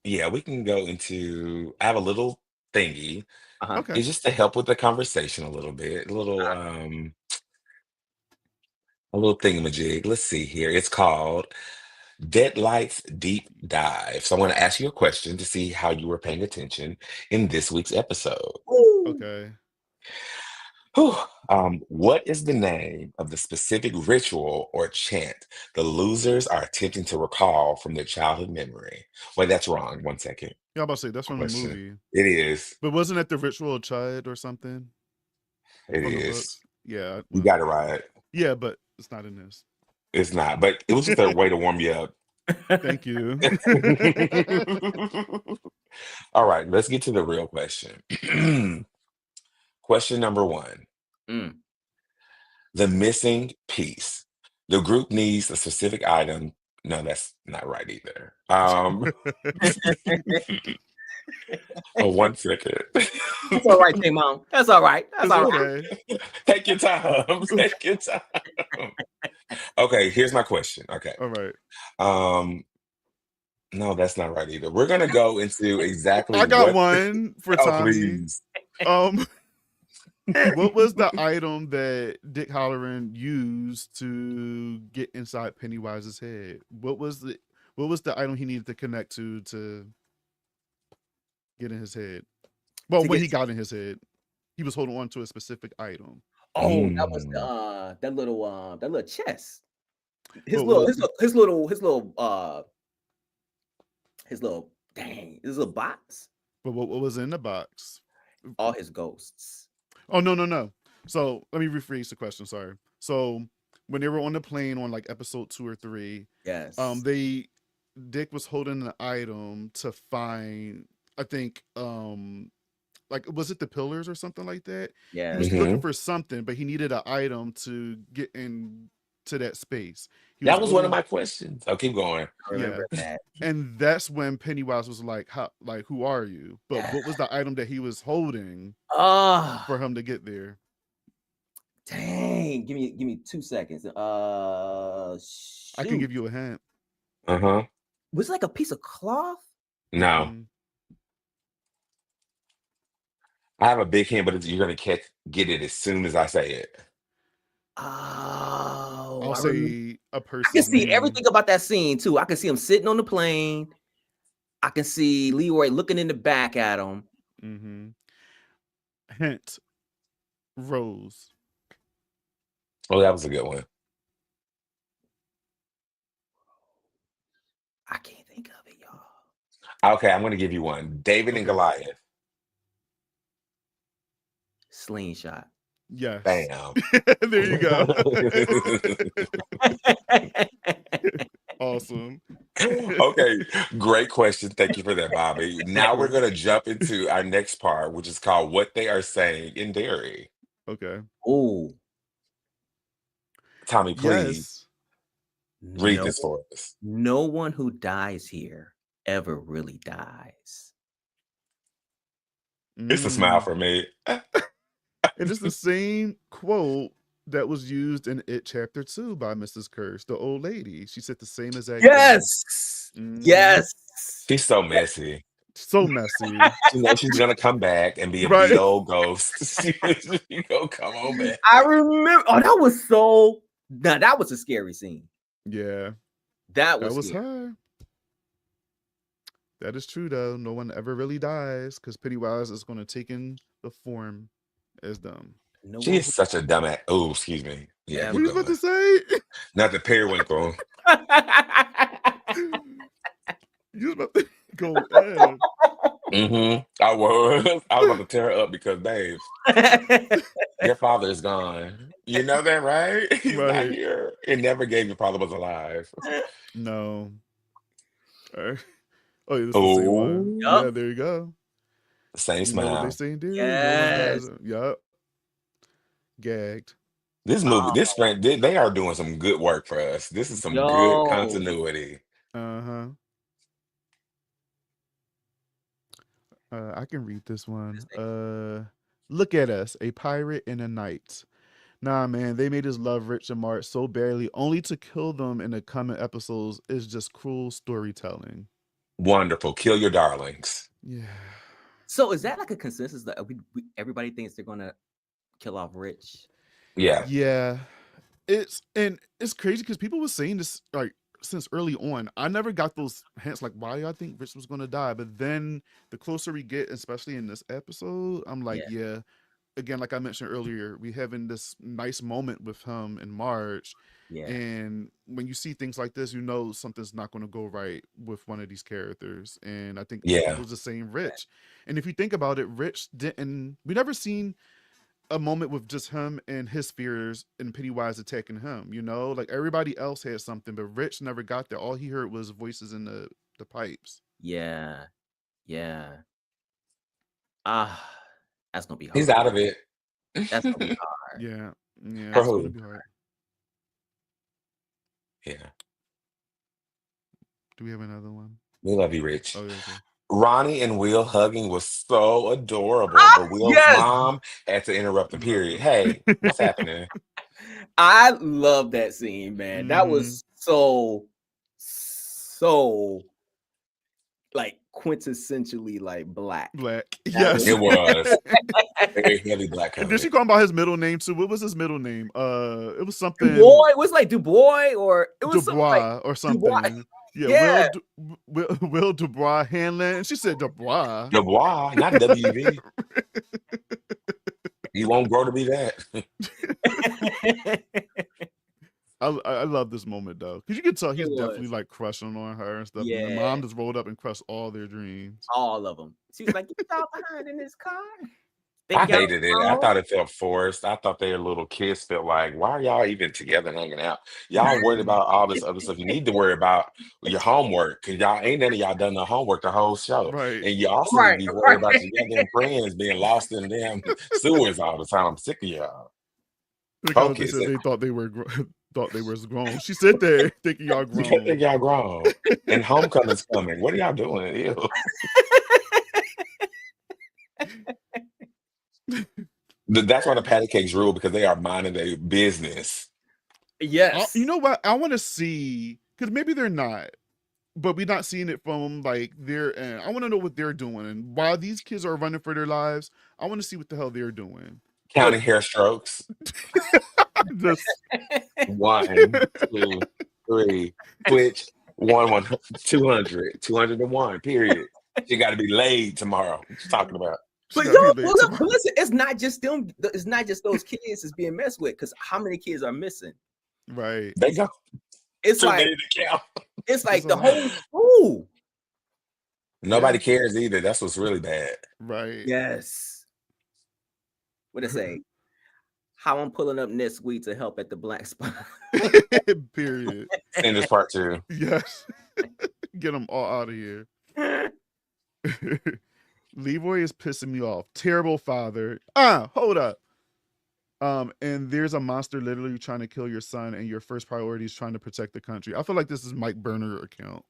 yeah, we can go into I have a little thingy. Okay. It's just to help with the conversation a little bit. A little thingamajig. Let's see here. It's called Deadlight's Deep Dive. So I want to ask you a question to see how you were paying attention in this week's episode. Okay. Whew. What is the name of the specific ritual or chant the losers are attempting to recall from their childhood memory? Wait, that's wrong. 1 second. Yeah, I'm about to say that's from the Question. movie. It is. But wasn't it the ritual chud or something It from the is. books? Yeah. You Well, got it right. yeah, but it's not in this. It's not, but it was just a way to warm you up. Thank you. All right, let's get to the real question. Question number 1. The missing piece. The group needs a specific item. No, that's not right either. Oh, 1 second. That's all right, Timon. That's all right. That's It's all right. okay. Take your time. Take your time. Okay, here's my question. Okay. All right. Um, no, that's not right either. We're gonna go into exactly I got what. one for Oh, Tommy. please. Um, what was the item that Dick Halloran used to get inside Pennywise's head? What was the item he needed to connect to get in his head? Well, To when get he got in his head, he was holding on to a specific item. that was Mm. that little chest. But what was His little box. what was in the box? All his ghosts. Oh no. So let me rephrase the question. Sorry. So when they were on the plane on like episode 2 or 3, Yes. Dick was holding an item to find. I think like was it the pillars or something like that? He was Yes. looking Mhm. for something, but he needed an item to get into that space. He was That was one of going, my questions. Oh, keep going. I yeah, remember that. and that's when Pennywise was like, "How, like, who are you?" But what was the item that he was holding Oh, for him to get there? dang. Give me 2 seconds. I can Shoot. give you a hint. Uh-huh. Was it like a piece of cloth? No. Mm-mm. I have a big hint, but you're gonna get it as soon as I say it. Oh, I'll I remember. say a I can person's see name. everything about that scene too. I can see him sitting on the plane. I can see Leroy looking in the back at him. Mm-hmm. Hint: Rose. Oh, that was a good one. I can't think of it, y'all. Okay, I'm gonna give you one. David and Okay. Goliath. Slingshot. Yes. Bam. There you go. Awesome. Okay, great question. Thank you for that, Bobby. Of Now we're course. gonna jump into our next part, which is called What They Are Saying in Derry. Okay. Oh, Tommy, please Yes. read no, this for us. no one who dies here ever really dies. It's a smile Mm. for me. And it's the same quote that was used in It Chapter 2 by Mrs. Curse, the old lady. She said the same exact thing. Yes, Hmm. yes. She's so messy. So messy. She knows she's gonna come back and be a Right. big old ghost. She gonna come on back. I remember. Oh, that was so. Now that was a scary scene. Yeah. That That was was scary. her. That is true, though. No one ever really dies because Pennywise is going to take in the form as them. No She one is such a dumbass. Oh, excuse me. Yeah, ever. What keep you about going. to say? Not the periwinkle. You was about to go in. I was. I was about to tear her up because, babe, your father is gone. You know that, right? He's not Right. here. It never gave your father was alive. No. All right. Oh, yeah, this is the same one. Oh, Yup. Yeah, there you go. same You know what they smile. say in Derry? No one dies. Yes. Yup. Gagged. This movie, Oh, this friend, they are doing some good work for us. This is some good yo. continuity. Uh-huh. I can read this one. Look at us, a pirate and a knight. Nah, man, they made his love Rich and Mart so barely, only to kill them in the coming episodes is just cruel storytelling. Wonderful. Kill your darlings. Yeah. So is that like a consensus that everybody thinks they're gonna kill off Rich? Yeah. Yeah. It's crazy because people were saying this like since early on. I never got those hints like why I think Rich was gonna die. But then the closer we get, especially in this episode, I'm like, Yeah, yeah, again, like I mentioned earlier, we having this nice moment with him in March. yeah, And when you see things like this, you know something's not going to go right with one of these characters. And I think it Yeah. was the same Rich. And if you think about it, Rich didn't. We never seen a moment with just him and his fears and Pennywise attacking him. You know, like everybody else had something, but Rich never got that. All he heard was voices in the pipes. yeah, yeah. Ah, that's gonna be He's hard. out of it. That's gonna be hard. Yeah, yeah, For it's going to who? be hard. Yeah. Do we have another one? We love you, Oh, Rich. yeah, okay. Ronnie and Will hugging was so adorable, but Will's Yes, mom had to interrupt the period. Love Hey, what's it. happening? I love that scene, man. That Hmm. was so like quintessentially like black. Black. That Yes. was It was very heavily black And did she coded. call him by his middle name too? What was his middle name? It was something Dubois. It was like Dubois, or it was something like Dubois or Dubois. something. Yeah, Yeah. Will Dubois Hanlon. And she said Dubois. Dubois, not WV. You won't grow to be that. I love this moment though, because you can tell he's It definitely was. like crushing on her and stuff. And the Yeah, mom just rolled up and crushed all their dreams. all of them. She was like, "Get y'all behind in this car." I Think y'all hated it. I grown? thought it felt forced. I thought their little kids felt like, why are y'all even together and hanging out? Y'all worried Hmm. about all this other stuff. You need to worry about your homework because y'all ain't none of y'all done the homework the whole show. Right. And you also need to Right, be worried right. about your goddamn friends being lost in the damn sewers all the time. I'm sick of y'all. Look how they Focus. said they thought they were thought they was grown. She sit there thinking y'all You can't think grown. y'all grown. And homecoming's coming. What are y'all doing? Ew. That's why the patty cakes rule because they are minding their business. Yes. You know what? I want to see, because maybe they're not, but we're not seeing it from like their end. I want to know what they're doing, and while these kids are running for their lives, I want to see what the hell they're doing. Counting hair strokes. Just 1, 2, 3. Switch 200, 201. Period. She got to be laid tomorrow. What you talking about? she But got yo, to be well, late look, but tomorrow. listen, it's not just them. It's not just those kids that's being messed with. Because how many kids are missing? Right. They go It's too like many to count. it's It's like a the lot. whole school. Nobody Yeah. cares either. That's what's really bad. Right. Yes. What it say? How I'm pulling up next week to help at the black spot. Period. Send this part 2. Yes. Get them all out of here. Leroy is pissing me off. Terrible father. Hold up. And there's a monster literally trying to kill your son, and your first priority is trying to protect the country. I feel like this is Mike Burner account.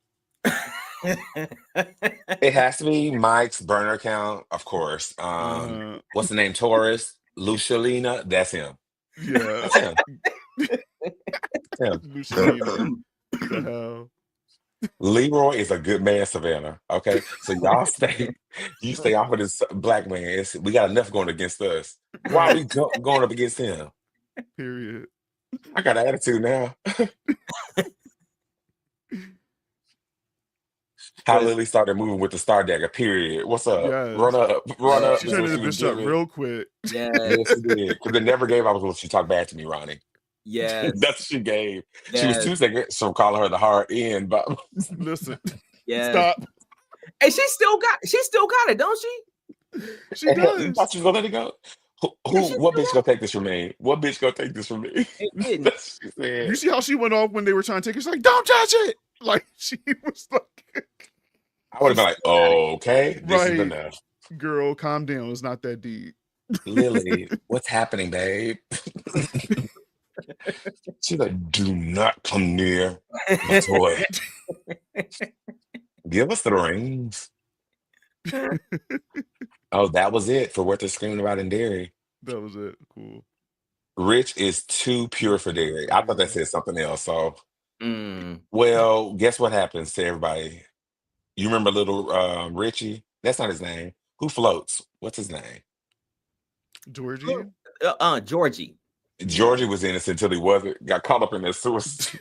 It has to be Mike's burner account, of course. What's the name? Taurus? Lucilina? That's him. Yeah. That's him. Him. Lucilina. The hell. Leroy is a good man, Savannah. Okay, so y'all you stay off of this black man. We got enough going against us. Why are we going up against him? Period. I got an attitude now. How Lily started moving with the Star Dagger. Period. What's up? Yes. Run up. She This is turned what into she was Bishop giving. real quick. Yes. Yes, she did. Because it never gave out when she talked bad to me, Ronnie. Yes. That's what she gave. Yes. She was 2 seconds from calling her the hard end, but Listen. Yes. Stop. And she still got it, don't she? She you does. thought she was gonna let it go? What bitch gonna take this from me? What bitch gonna take this from me? It didn't. That's what she said. You see how she went off when they were trying to take it? She's like, don't touch it. Like she was like, I would have been like, oh, okay, this is right, enough. girl, calm down. It's not that deep. Lily, what's happening, babe? She's like, do not come near my toy. Give us the rings. Oh, that was it for what they're screaming about in Derry. That was it. Cool. Rich is too pure for Derry. I thought that Yeah. said something else. So, Mm. well, guess what happens to everybody? You remember little Richie? That's not his name. Who floats? What's his name? Georgie. Georgie. Georgie was innocent until he wasn't. Got caught up in that sewer system.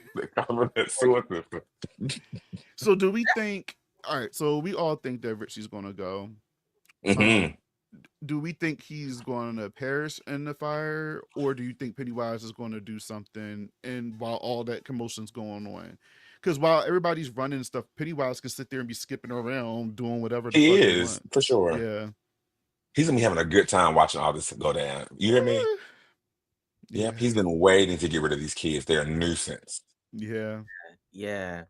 So do we think? All right. So we all think that Richie's gonna go. Hmm. Do we think he's going to perish in the fire, or do you think Pennywise is going to do something? And while all that commotion's going on, because while everybody's running and stuff, Pennywise can sit there and be skipping around doing whatever the He fuck he is, wants. for sure. Yeah. He's gonna be having a good time watching all this go down. You hear me? Yeah. Yep. He's been waiting to get rid of these kids. They're a nuisance. Yeah. Yeah.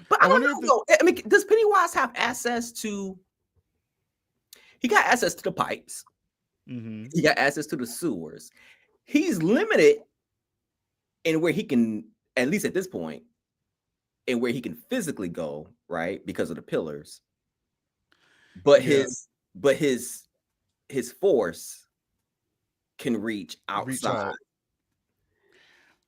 But I I don't wonder know if though. I mean, does Pennywise have access to? He got access to the pipes. Mm-hmm. He got access to the sewers. He's limited in where he can, at least at this point, and where he can physically go, right? Because of the pillars. but Yeah, his force can reach reach outside. out.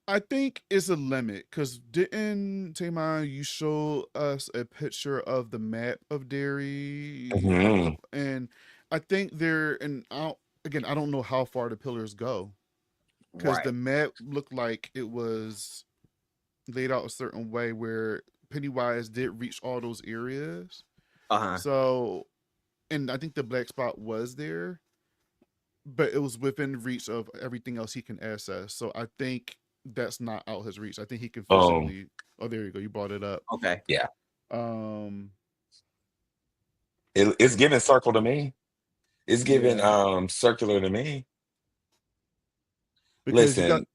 I think it's a limit because didn't Tamar you show us a picture of the map of Derry a Hmm. couple, and I think there and again I don't know how far the pillars go because Right. the map looked like it was laid out a certain way where Pennywise did reach all those areas. Uh-huh. So, and I think the black spot was there, but it was within reach of everything else he can access. So I think that's not out his reach. I think he can Um, physically. Oh, there you go. You brought it up. Okay. yeah, Um, it's giving circle to me. It's giving yeah, circular to me. because you got Listen,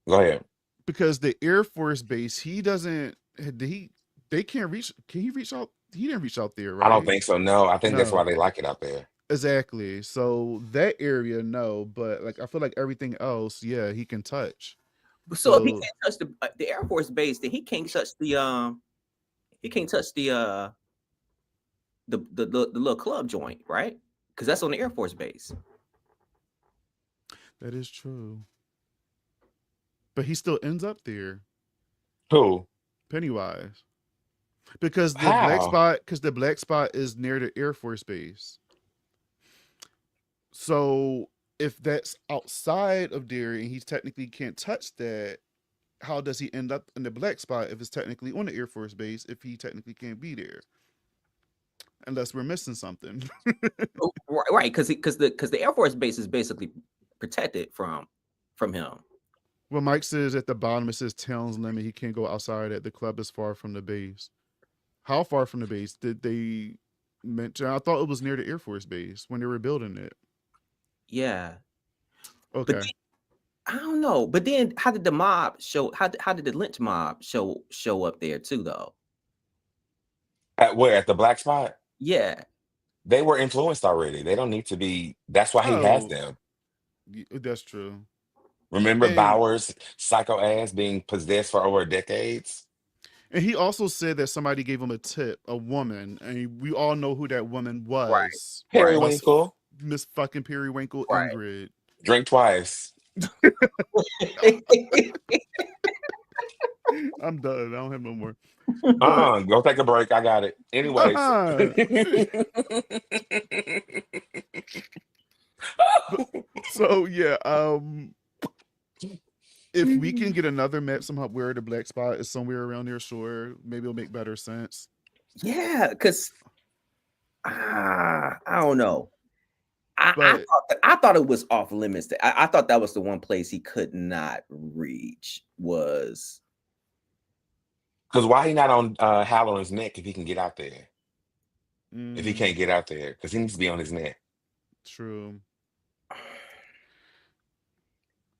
go ahead. because the Air Force base, he doesn't. Did he? They can't reach. Can he reach out? He didn't reach out there, I don't right? think so. No, I think that's why No. they like it out there. Exactly. So that area, no, but like I feel like everything else, yeah, he can touch. So if he So can't touch the Air Force base, then he can't touch the little club joint, right? Because that's on the Air Force base. that is true. But he still ends up there, Who? Pennywise. How? Because the black spot is near the Air Force base. So if that's outside of Derry and he technically can't touch that, how does he end up in the black spot if it's technically on the Air Force base if he technically can't be there? Unless we're missing something. Oh, right, because the Air Force base is basically protected from him. Well, Mike says at the bottom it says town's limit. He can't go outside it. The club is far from the base. How far from the base did they mention? I thought it was near the Air Force base when they were building it. Yeah, but Okay. then, I don't know. But then, how did the mob show? How did the lynch mob show up there too? Though, At where? At the black spot? yeah, They were influenced already. They don't need to be. That's why he has Oh, them. that's true. Remember And Bauer's psycho ass being possessed for over decades? and he also said that somebody gave him a tip, a woman, and we all know who that woman right, was. right, Periwinkle, Miss fucking Periwinkle right. Ingrid. drink twice. I'm done. I don't have no more. But Go take a break. I got it. Anyways. uh-uh. But, so yeah, if we can get another map somehow where the black spot is somewhere around there, sure, maybe it'll make better sense. Yeah, because I don't know. But I thought it was off limits. I thought that was the one place he could not reach was. Because why he not on Halloween's neck if he can get out there? If he mm, can't get out there, because he needs to be on his neck. true.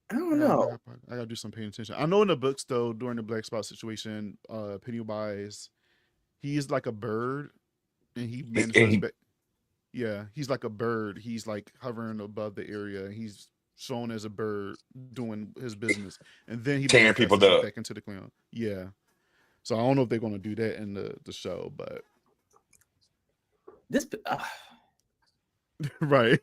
I don't know. I gotta do some paying attention. I know in the books though, during the black spot situation, Pennywise, he is like a bird, and he And manifests he back. Yeah, he's like a bird. He's like hovering above the area. He's shown as a bird doing his business, and then he tearing manifests people himself up. back into the clown. Yeah. So I don't know if they're gonna do that in the show, but This right,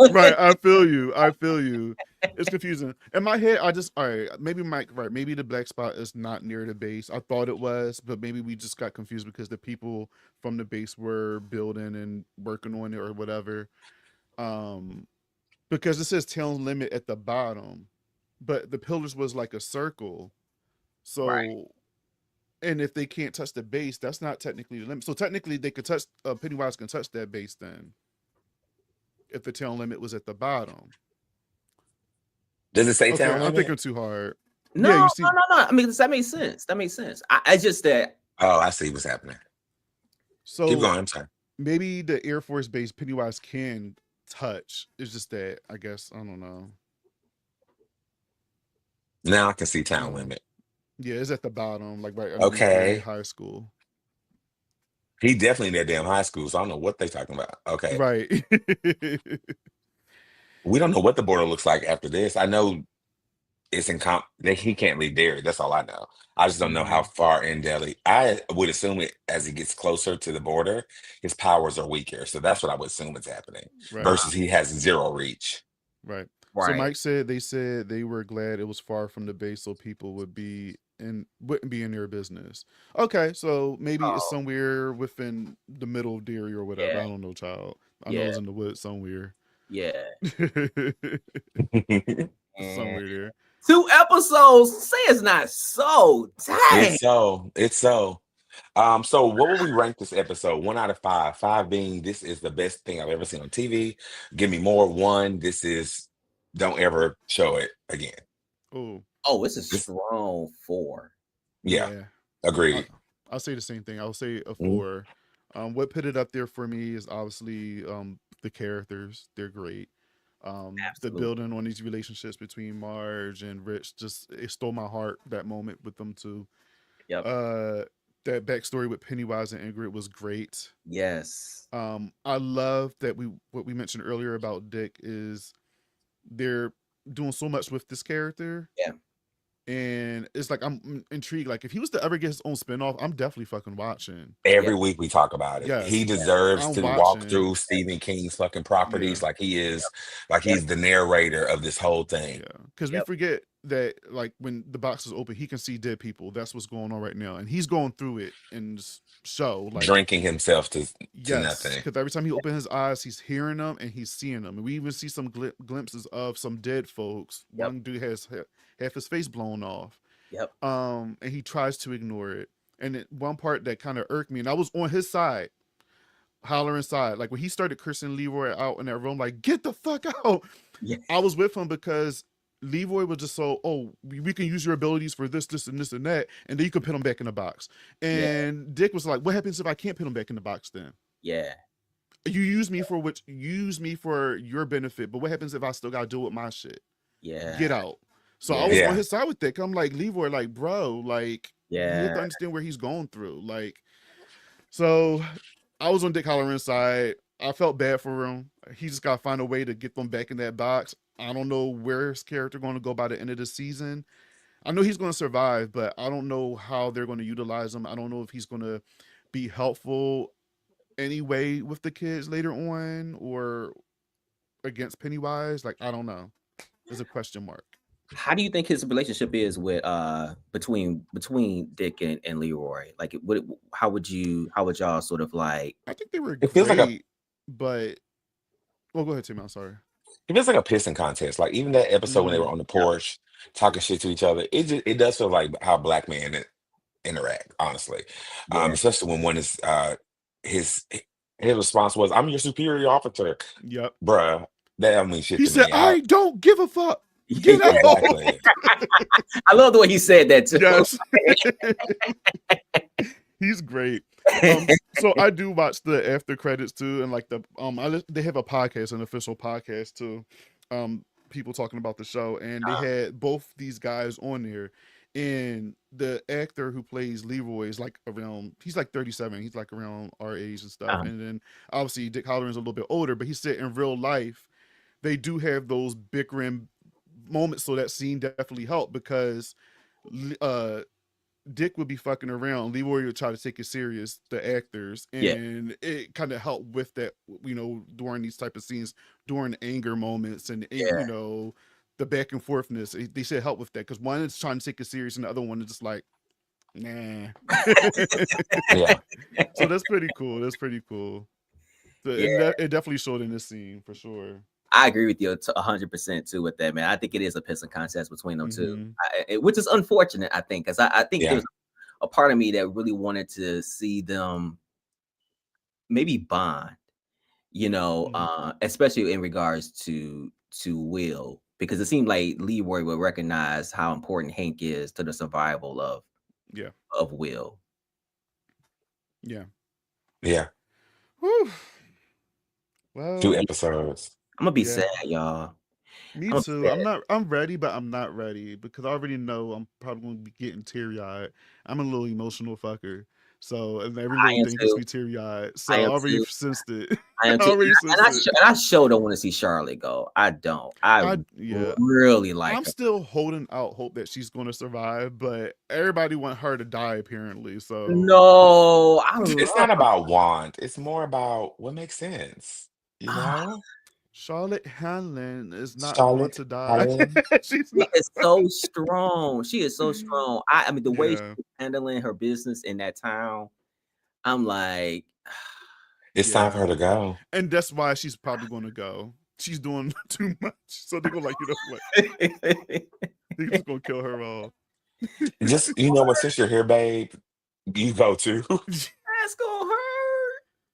right. I feel you. I feel you. It's confusing. In my head, I just all right. Maybe Mike, right? Maybe the black spot is not near the base. I thought it was, but maybe we just got confused because the people from the base were building and working on it or whatever. Um, because it says town limit at the bottom, but the pillars was like a circle. right. So, and if they can't touch the base, that's not technically the limit. So technically, they could touch. Pennywise can touch that base then, if the town limit was at the bottom. Does it say Okay, town I'm limit? thinking too hard. No, Yeah, you no, see, no, no. I mean, that makes sense. That makes sense. I just that Oh, I see what's happening. Keep so going. I'm sorry. maybe the Air Force base Pennywise can touch. It's just that I guess I don't know. Now I can see town Mm. limit. Yeah, it's at the bottom, like right underneath Derry Okay. High School. He definitely in that damn high school, so I don't know what they talking about. Okay. Right. We don't know what the border looks like after this. I know it's he can't leave Derry. That's all I know. I just don't know how Hmm. far in Delhi. I would assume it as he gets closer to the border, his powers are weaker. So that's what I would assume is happening. Right. Versus he has zero reach. Right. So Right. Mike said they were glad it was far from the base so people wouldn't be in their business. Okay, so maybe it's Oh, somewhere within the middle of Derry or whatever. yeah, I don't know, child. I know yeah, it's in the woods somewhere. yeah. And Somewhere there. 2 episodes. Say it's not so. Dang. It's so. So what would we rank this episode? 1 out of 5. 5 being this is the best thing I've ever seen on TV. Give me more. 1, this is don't ever show it again. Oh, Oh, it's a This, strong 4. yeah, yeah. I, agreed. I'll say the same thing. I'll say a Mhm. 4. What put it up there for me is obviously the characters. They're great. The Absolutely. building on these relationships between Marge and Rich, just it stole my heart, that moment with them two. Yep. Uh, that backstory with Pennywise and Ingrid was great. Yes. I love that what we mentioned earlier about Dick is they're doing so much with this character, Yeah. and it's like I'm intrigued. Like if he was to ever get his own spinoff, I'm definitely fucking watching. Yeah. Every week we talk about it. He Yes, deserves I'm to walk watching. through Stephen King's fucking Yeah, properties like he is, like Yep. he's the narrator of this whole thing. yeah. Because we Yep. forget that like when the box is open, he can see dead people. That's what's going on right now, and he's going through it in this show. Like Drinking himself to yes, nothing. because every time he opens his eyes, he's hearing them and he's seeing them. And we even see some glimpses of some dead folks. Yep. One dude has half his face blown off. Yep. And he tries to ignore it. And one part that kind of irked me, and I was on his side, hollering side, like when he started cursing Leroy out in that room, like get the fuck out. Yeah. I was with him because Leroy was just so, oh, we can use your abilities for this, and that, and then you can put him back in the box. Yeah. And Dick was like, what happens if I can't put him back in the box then? Yeah. You use me for your benefit, but what happens if I still gotta deal with my shit? Yeah. Get out. So I Yeah. was on Yeah. his side with that. I'm like, Leroy, like, bro, like, you have to Yeah. understand where he's going through. Like, so I was on Dick Hollerin's side. I felt bad for him. He just gotta find a way to get them back in that box. I don't know where his character going to go by the end of the season. I know he's going to survive, but I don't know how they're going to utilize him. I don't know if he's going to be helpful anyway with the kids later on or against Pennywise. Like, I don't know. There's a question mark. How do you think his relationship is with between Dick and Leroy? Like, how would y'all sort of like? I think they were It feels like a great, but well, go ahead, Tim. I'm sorry. it feels like a pissing contest. Like even that episode when they were Mm, on the Yep. porch talking shit to each other, it does feel like how black men interact, honestly. Yeah. Especially when one is his his response was, "I'm your superior officer." yep. Bruh, that don't mean shit He to said, me. I don't give a fuck. Get Yeah. out. Exactly. I love the way he said that too. Yes. He's great. So I do watch the after credits too, and like they have a podcast, an official podcast too. People talking about the show, and they had both these guys on there. And the actor who plays Leroy is like he's like 37. He's like around our age and stuff. And then obviously Dick Hollerin's a little bit older, but he said in real life, they do have those bickering moments. So that scene definitely helped because Dick would be fucking around. Leroy would try to take it serious, the actors, Yeah. and it kind of helped with that, during these type of scenes, during anger moments, and the back and forthness. They said help with that because one is trying to take it serious, and the other one is just like, nah. Yeah. So that's pretty cool. That's pretty cool. So Yeah. it definitely showed in this scene for sure. I agree with you 100% too with that, man. I think it is a pissing contest between them two, Mhm. which is unfortunate. I think because I think Yeah. there's a part of me that really wanted to see them maybe bond, especially in regards to Will, because it seemed like Leroy would recognize how important Hank is to the survival Yeah. of Will. Yeah. Yeah. Whew. 2 Well, episodes. I'm gonna be yeah. sad, y'all. Me I'm too. I'm ready, but I'm not ready because I already know I'm probably going to be getting teary eyed. I'm a little emotional fucker. So, and every I little am thing gets too. me teary eyed. So I I am already too. sensed it. I am I too. already sensed it. And I sure don't want to see Charlotte go. I don't. I Yeah. really like I'm her. still holding out hope that she's going to survive, but everybody want her to die apparently. So No, I It's love not about want. It's more about what makes sense. You her. know? Charlotte Hanlon is not going Charlotte to die. Helen. She's She not. is so strong. She is so strong. I mean, the way Yeah. she's handling her business in that town, I'm like, It's time for Yeah. her to go. And that's why she's probably going to go. She's doing too much. So they're going to like, you know what? They're just going to kill her all. Just, you know what, since you're here, babe, you go too. that's gonna hurt.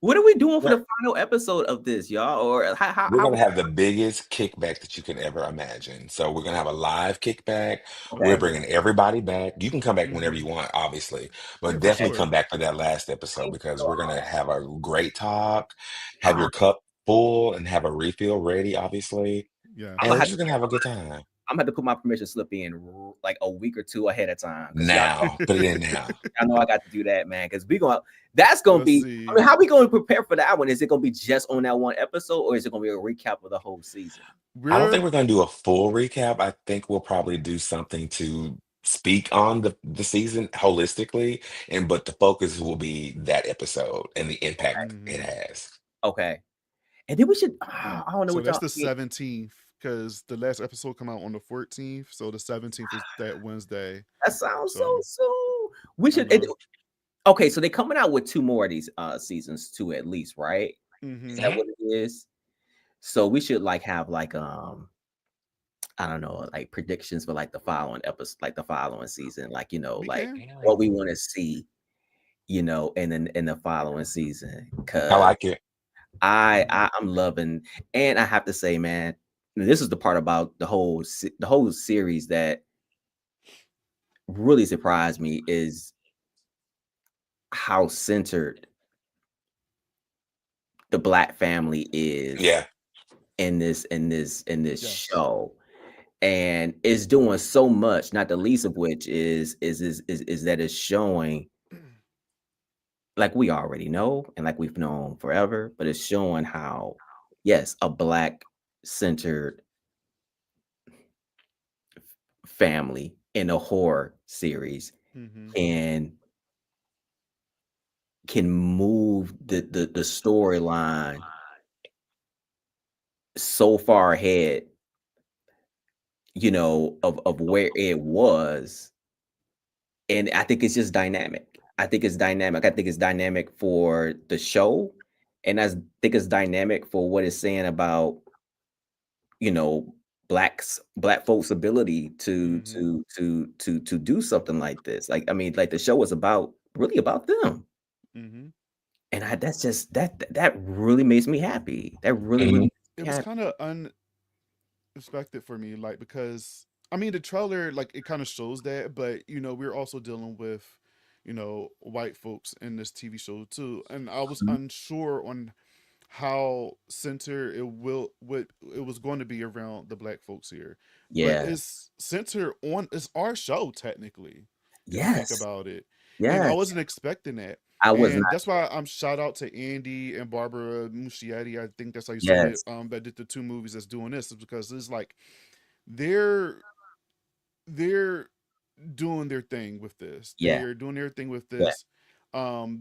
What are we doing for We're the final episode of this, y'all? Or we're how gonna have the biggest kickback that you can ever imagine. So we're gonna have a live kickback. We're okay? bringing everybody back. You can come back whenever Hmm. you want, obviously, Yeah, but for Okay. definitely sure. come back for that last episode Okay. because So we're gonna have a great talk, have your cup full, and have a refill ready, obviously, I'm and gonna we're Yes. have just gonna have a good time. I'm gonna have to put my permission slip in like a week or two ahead of time because Now, put it in now. y'all know I got to do that, man. Because we gonna that's gonna Let's be. I see. mean, how we gonna prepare for that one? Is it gonna be just on that one episode, or is it gonna be a recap of the whole season? I don't think We're we're gonna do a full recap. I think we'll probably do something to speak on the season holistically, and but the focus will be that episode and the impact it mhm. has. Okay, and then we should. I don't know So what that's y'all. the 17th because the last episode come out on the 14th. So the 17th is that Wednesday. That sounds so So soon. We I should. know. Okay, so they're coming out with two more of these seasons, two at least, right? Is Hmm. that Mhm. what it is? So we should like have like I don't know, like predictions for like the following episode, like the following season, like We like can. what we want to see, in the following season. I Cause like it. I'm loving, and I have to say, man, this is the part about the whole series that really surprised me is how centered the black family is Yeah. in this Yes. show, and it's doing so much, not the least of which is that it's showing, like we already know and like we've known forever, but it's showing how, yes, a black centered family in a horror series Hmm. can move the storyline so far ahead, of where it was. And I think it's just dynamic. I think it's dynamic. I think it's dynamic for the show, and think it's dynamic for what it's saying about, you know, black folks' ability Hmm. to do something like this. Like, I mean, like the show is about really about them. Hmm. And that's just that really makes me happy. That really, really Mhm. makes It me was happy. kind of unexpected for me, like because I mean the trailer like it kind of shows that, but we're also dealing with white folks in this TV show too, and I was Mhm. unsure on how center what it was going to be around the black folks here, but Yeah. it's center on it's our show technically if you think Yes. about it, and I Yes. wasn't expecting that. I was And not. that's why I'm shout out to Andy and Barbara Muschietti. I think that's how you say it. Yes. That did the two movies that's doing this is because it's like they're they're doing their thing with this. Yeah. They're doing their thing with Yeah. this.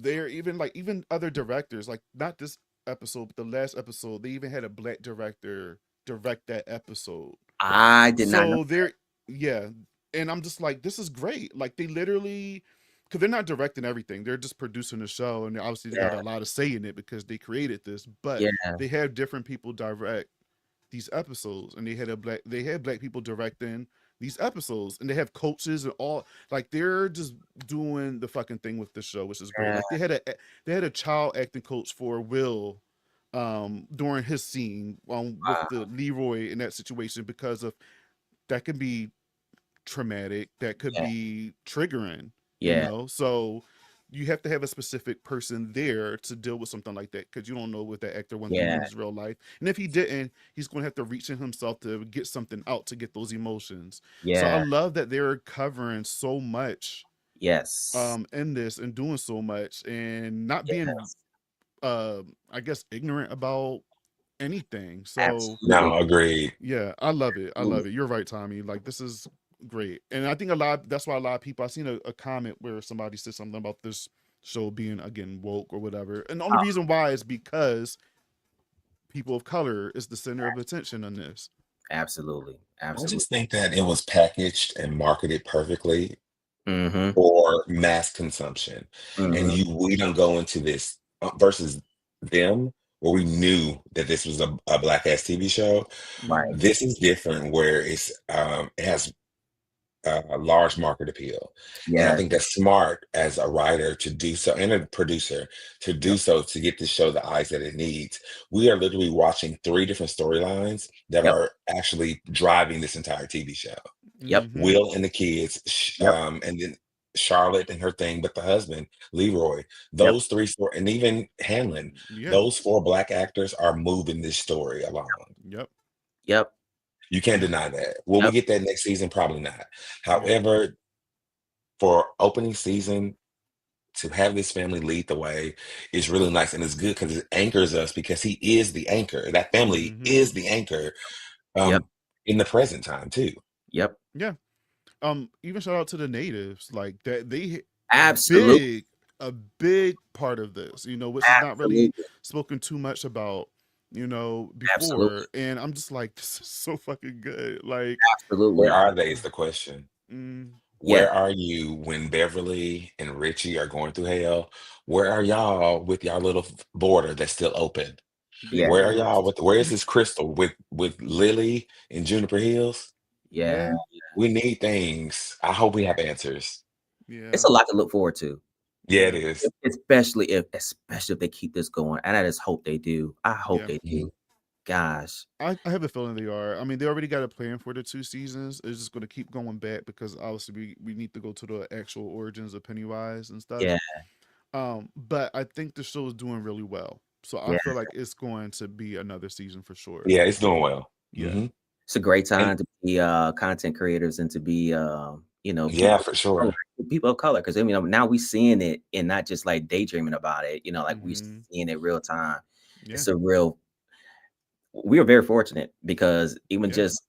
They're even other directors, like not this episode, but the last episode, they even had a black director direct that episode. I did not know. So they're yeah, and I'm just like, this is great. Like they literally, because they're not directing everything, they're just producing the show, and obviously they got Yeah. a lot of say in it because they created this. But Yeah. they have different people direct these episodes, and they had black people directing these episodes, and they have coaches and all, like they're just doing the fucking thing with the show, which is great. Yeah. Like they had a child acting coach for Will during his scene with Wow. the Leroy in that situation because of that can be traumatic, that could Yeah. be triggering, Yeah. so you have to have a specific person there to deal with something like that because you don't know what that actor went through in Yeah. his real life, and if he didn't, he's going to have to reach in himself to get something out to get those emotions. So I Yeah. love that they're covering so much Yes. in this and doing so much and not being Yes. I guess ignorant about anything. So Absolutely. No, agreed. yeah, I love it. I Absolutely. love it. You're right, Tommy. Like this is great. And I think a lot that's why a lot of people I've seen a comment where somebody said something about this show being again woke or whatever. And the only Oh, reason why is because people of color is the center of attention on this. absolutely. I Absolutely. just think that it was packaged and marketed perfectly Mm-hmm. for mass consumption. And Mm-hmm. we don't go into this versus them, where we knew that this was a black ass TV show. Right. Hmm. This is different, where it has a large market appeal. And I Yes. think that's smart as a writer to do so, and a producer to do Yep. so, to get the show the eyes that it needs. We are literally watching three different storylines that Yep. are actually driving this entire TV show. Yep. Hmm. Will and the kids, Yep. and then Charlotte and her thing, but the husband, Leroy, Yep. those three, four, and even Hanlon, Yeah. those four black actors are moving this story along. Yep. Yep. You can't deny that. Will we Yep. get that next season? Probably not. Yeah. However, for opening season, to have this family lead the way is really nice, and it's good because it anchors us, because he is the anchor. That family Hmm. is the anchor, Yep. um, in the present time too. Yep. Yeah. Even shout out to the natives like that they Absolutely. big a big part of this, which is not really Absolutely. spoken too much about, Absolutely. before. And I'm just like, this is so fucking good. Like, Where Absolutely. are they is the question. mm, Yes. Where are you when Beverly and Richie are going through hell? Where are y'all with y'all little border that's still open? they Yeah. Where are y'all exist. with, where is this Crystal with Lily and Juniper Hills? Yeah. Yeah. We need things. I hope we have answers. It's Yeah. a lot to look forward to. Yeah, it Yeah. is. Especially if they keep this going. And I just hope they do. I hope Yeah. they Mhm. do. Gosh. I have a feeling they are. I mean, they already got a plan for the 2 seasons. It's just going to keep going back because obviously we need to go to the actual origins of Pennywise and stuff. Yeah. But I think the show is doing really well. So I Yeah. feel like it's going to be another season for sure. Yeah, it's doing well. Yeah. Hmm. It's a great And time to be content creators and to be yeah, people for of color, sure. people of color. Because now we seeing it and not just like daydreaming about it, like we Hmm. seeing it real time. Yeah. It's a real we are very fortunate because even Yeah. just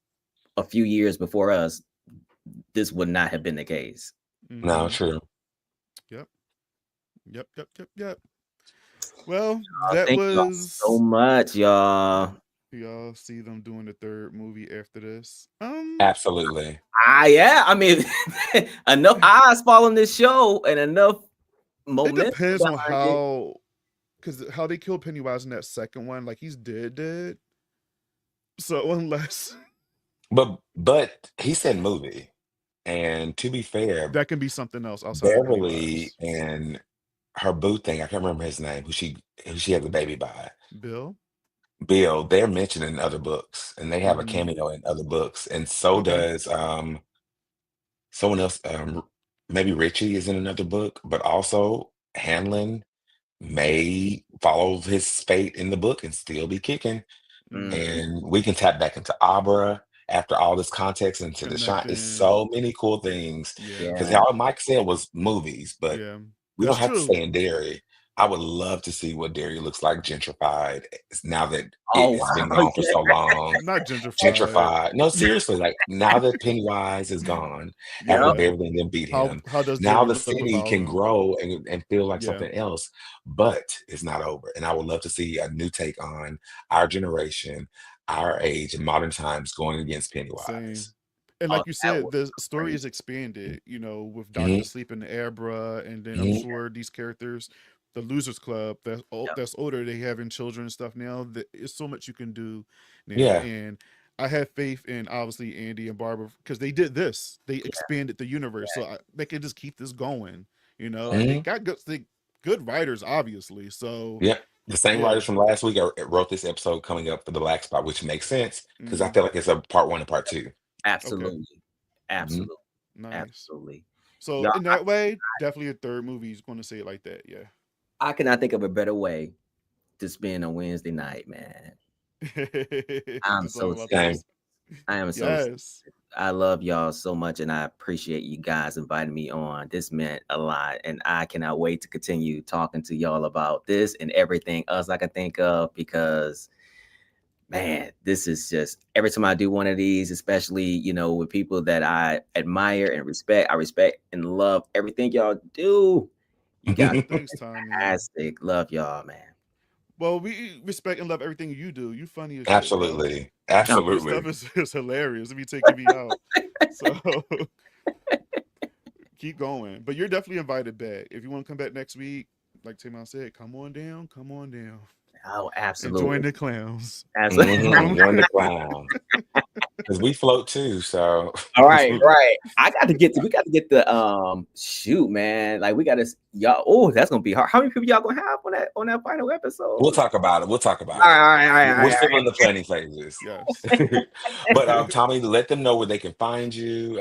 a few years before us, this would not have been the case. No, Hmm. true. Yep. Yep. Yep. Yep. Yep. Well, that Thank y'all so was. much, y'all. Y'all see them doing the third movie after this. Absolutely. Yeah, I mean, enough eyes following this show and enough It momentum depends on behind it. because how they killed Pennywise in that second one, like he's dead. So unless But he said movie. And to be fair, that can be something else outside of Beverly Pennywise. and her boo thing, I can't remember his name, who she has a baby by. Bill. Bill, they're mentioned in other books, and they have a Hmm. cameo in other books, and so Okay. does someone else. Maybe Richie is in another book, but also Hanlon may follow his fate in the book and still be kicking. Hmm. Mhm. And we can tap back into Abra after all this context, into the shine. It's Connecting. so many cool things. Yeah. Because Yeah. all Mike said was movies, but Yeah. we don't That's have to true. stay in Derry. I would love to see what Derry looks like gentrified, now that Oh it has been wow. gone for so long. Not gentrified. Gentrified. No, seriously, like now that Pennywise is gone, after Yeah. Yeah. Beverly and them beat How him, how does now Derry the look city without can him? grow and feel like Yeah. something else, but it's not over. And I would love to see a new take on our generation, our age, and modern times going against Same. Pennywise. And Oh, like you that said, was the story crazy. is expanded, with Hmm. Doctor Sleep and Abra, and then I'm Hmm. sure these characters, the Losers Club, Yep. that's older, they having children and stuff now. There's so much you can do now, Yeah. and I have faith in obviously Andy and Barbara because they did this. They Yeah. expanded the universe, so they can just keep this going, and they Hmm. got good writers, obviously. So Yeah. The same yeah. writers from last week wrote this episode coming up for the Black Spot, which makes sense because I Hmm. feel like it's a part one and part two. Okay. Absolutely. Mhm. Absolutely. Nice. Absolutely. So Y'all, in that way, definitely a third movie is going to say it like that. Yeah. I cannot think of a better way to spend a Wednesday night, man. I'm To talk so about Same. this. serious. I am so Yes. I love y'all so much, and I appreciate you guys inviting me on. This meant a lot, and I cannot wait to continue talking to y'all about this and everything else I can think of, because man, this is just every time I do one of these, especially, with people that I admire and respect, I respect and love everything y'all do. You guys Thanks, Tommy. fantastic. Love y'all, man. Well, we respect and love everything you do. You funny as shit, bro. Absolutely. Your stuff Absolutely. is hilarious. It be taking me out. So keep going. But you're definitely invited back. If you want to come back next week, like Tamon said, come on down. Come on down. Oh, And join absolutely. the clowns. Absolutely. Join the clown. Because we float too, so All right, right. We got to get the shoot, man. Like we gotta y'all. Oh, that's gonna be hard. How many people y'all gonna have on that final episode? we'll talk about it. We'll talk All about right, it. all right, all right, all We're right. still in the planning phases. Yes. But Tommy, let them know where they can find you,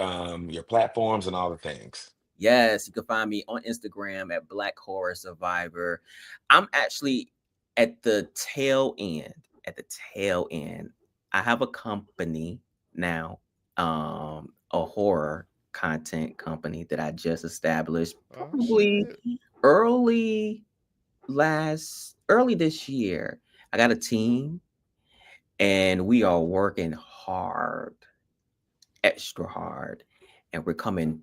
your platforms and all the things. Yes, you can find me on Instagram at Black Horror Survivor. I'm actually at the tail end. At the tail end, I have a company now, a horror content company that I just established Oh probably shit. early this year. I got a team, and we are working hard, extra hard, and we're coming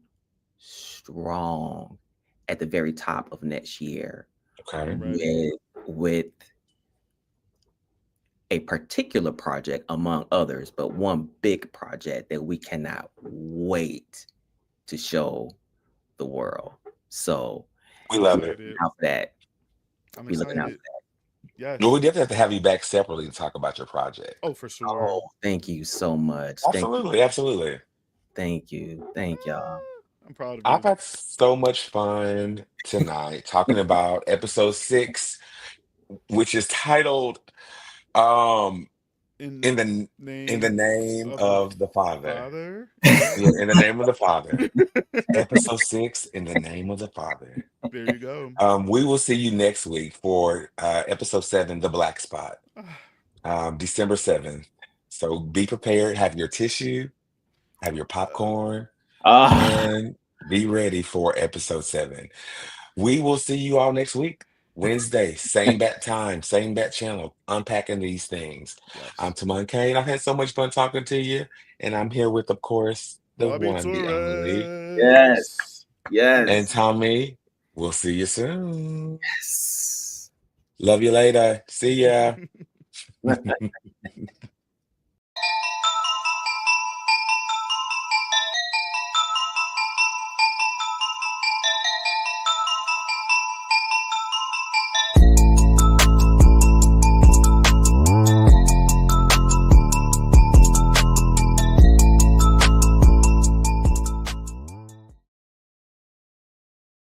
strong at the very top of next year Okay. I'm ready. with a particular project among others, but one big project that we cannot wait to show the world. So We I'm love it. excited. out for that. I'm Be looking out for excited. that. Well, we Yes. definitely have to have you back separately to talk about your project. Oh, for sure. Oh, thank you so much. Thank you. Absolutely, absolutely. Thank you. Thank y'all. I'm proud of I've you. had so much fun tonight talking about episode 6, which is titled um In in the name name of the of the Father. Father. Yeah, Yes. in the name of the Father. Episode 6, in the name of the Father. There you go. We will see you next week for episode 7, The Black Spot, December 7th. So be prepared, have your tissue, have your popcorn, Ah, and be ready for episode 7. We will see you all next week, Wednesday, same bat time, same bat channel, unpacking these things. I'm Yes. Tamon Kane. I've had so much fun talking to you, and I'm here with, of course, the Bobby one, the only, yes. Torres. and Yes. Tommy. We'll see you soon. Yes. Love you later. See ya.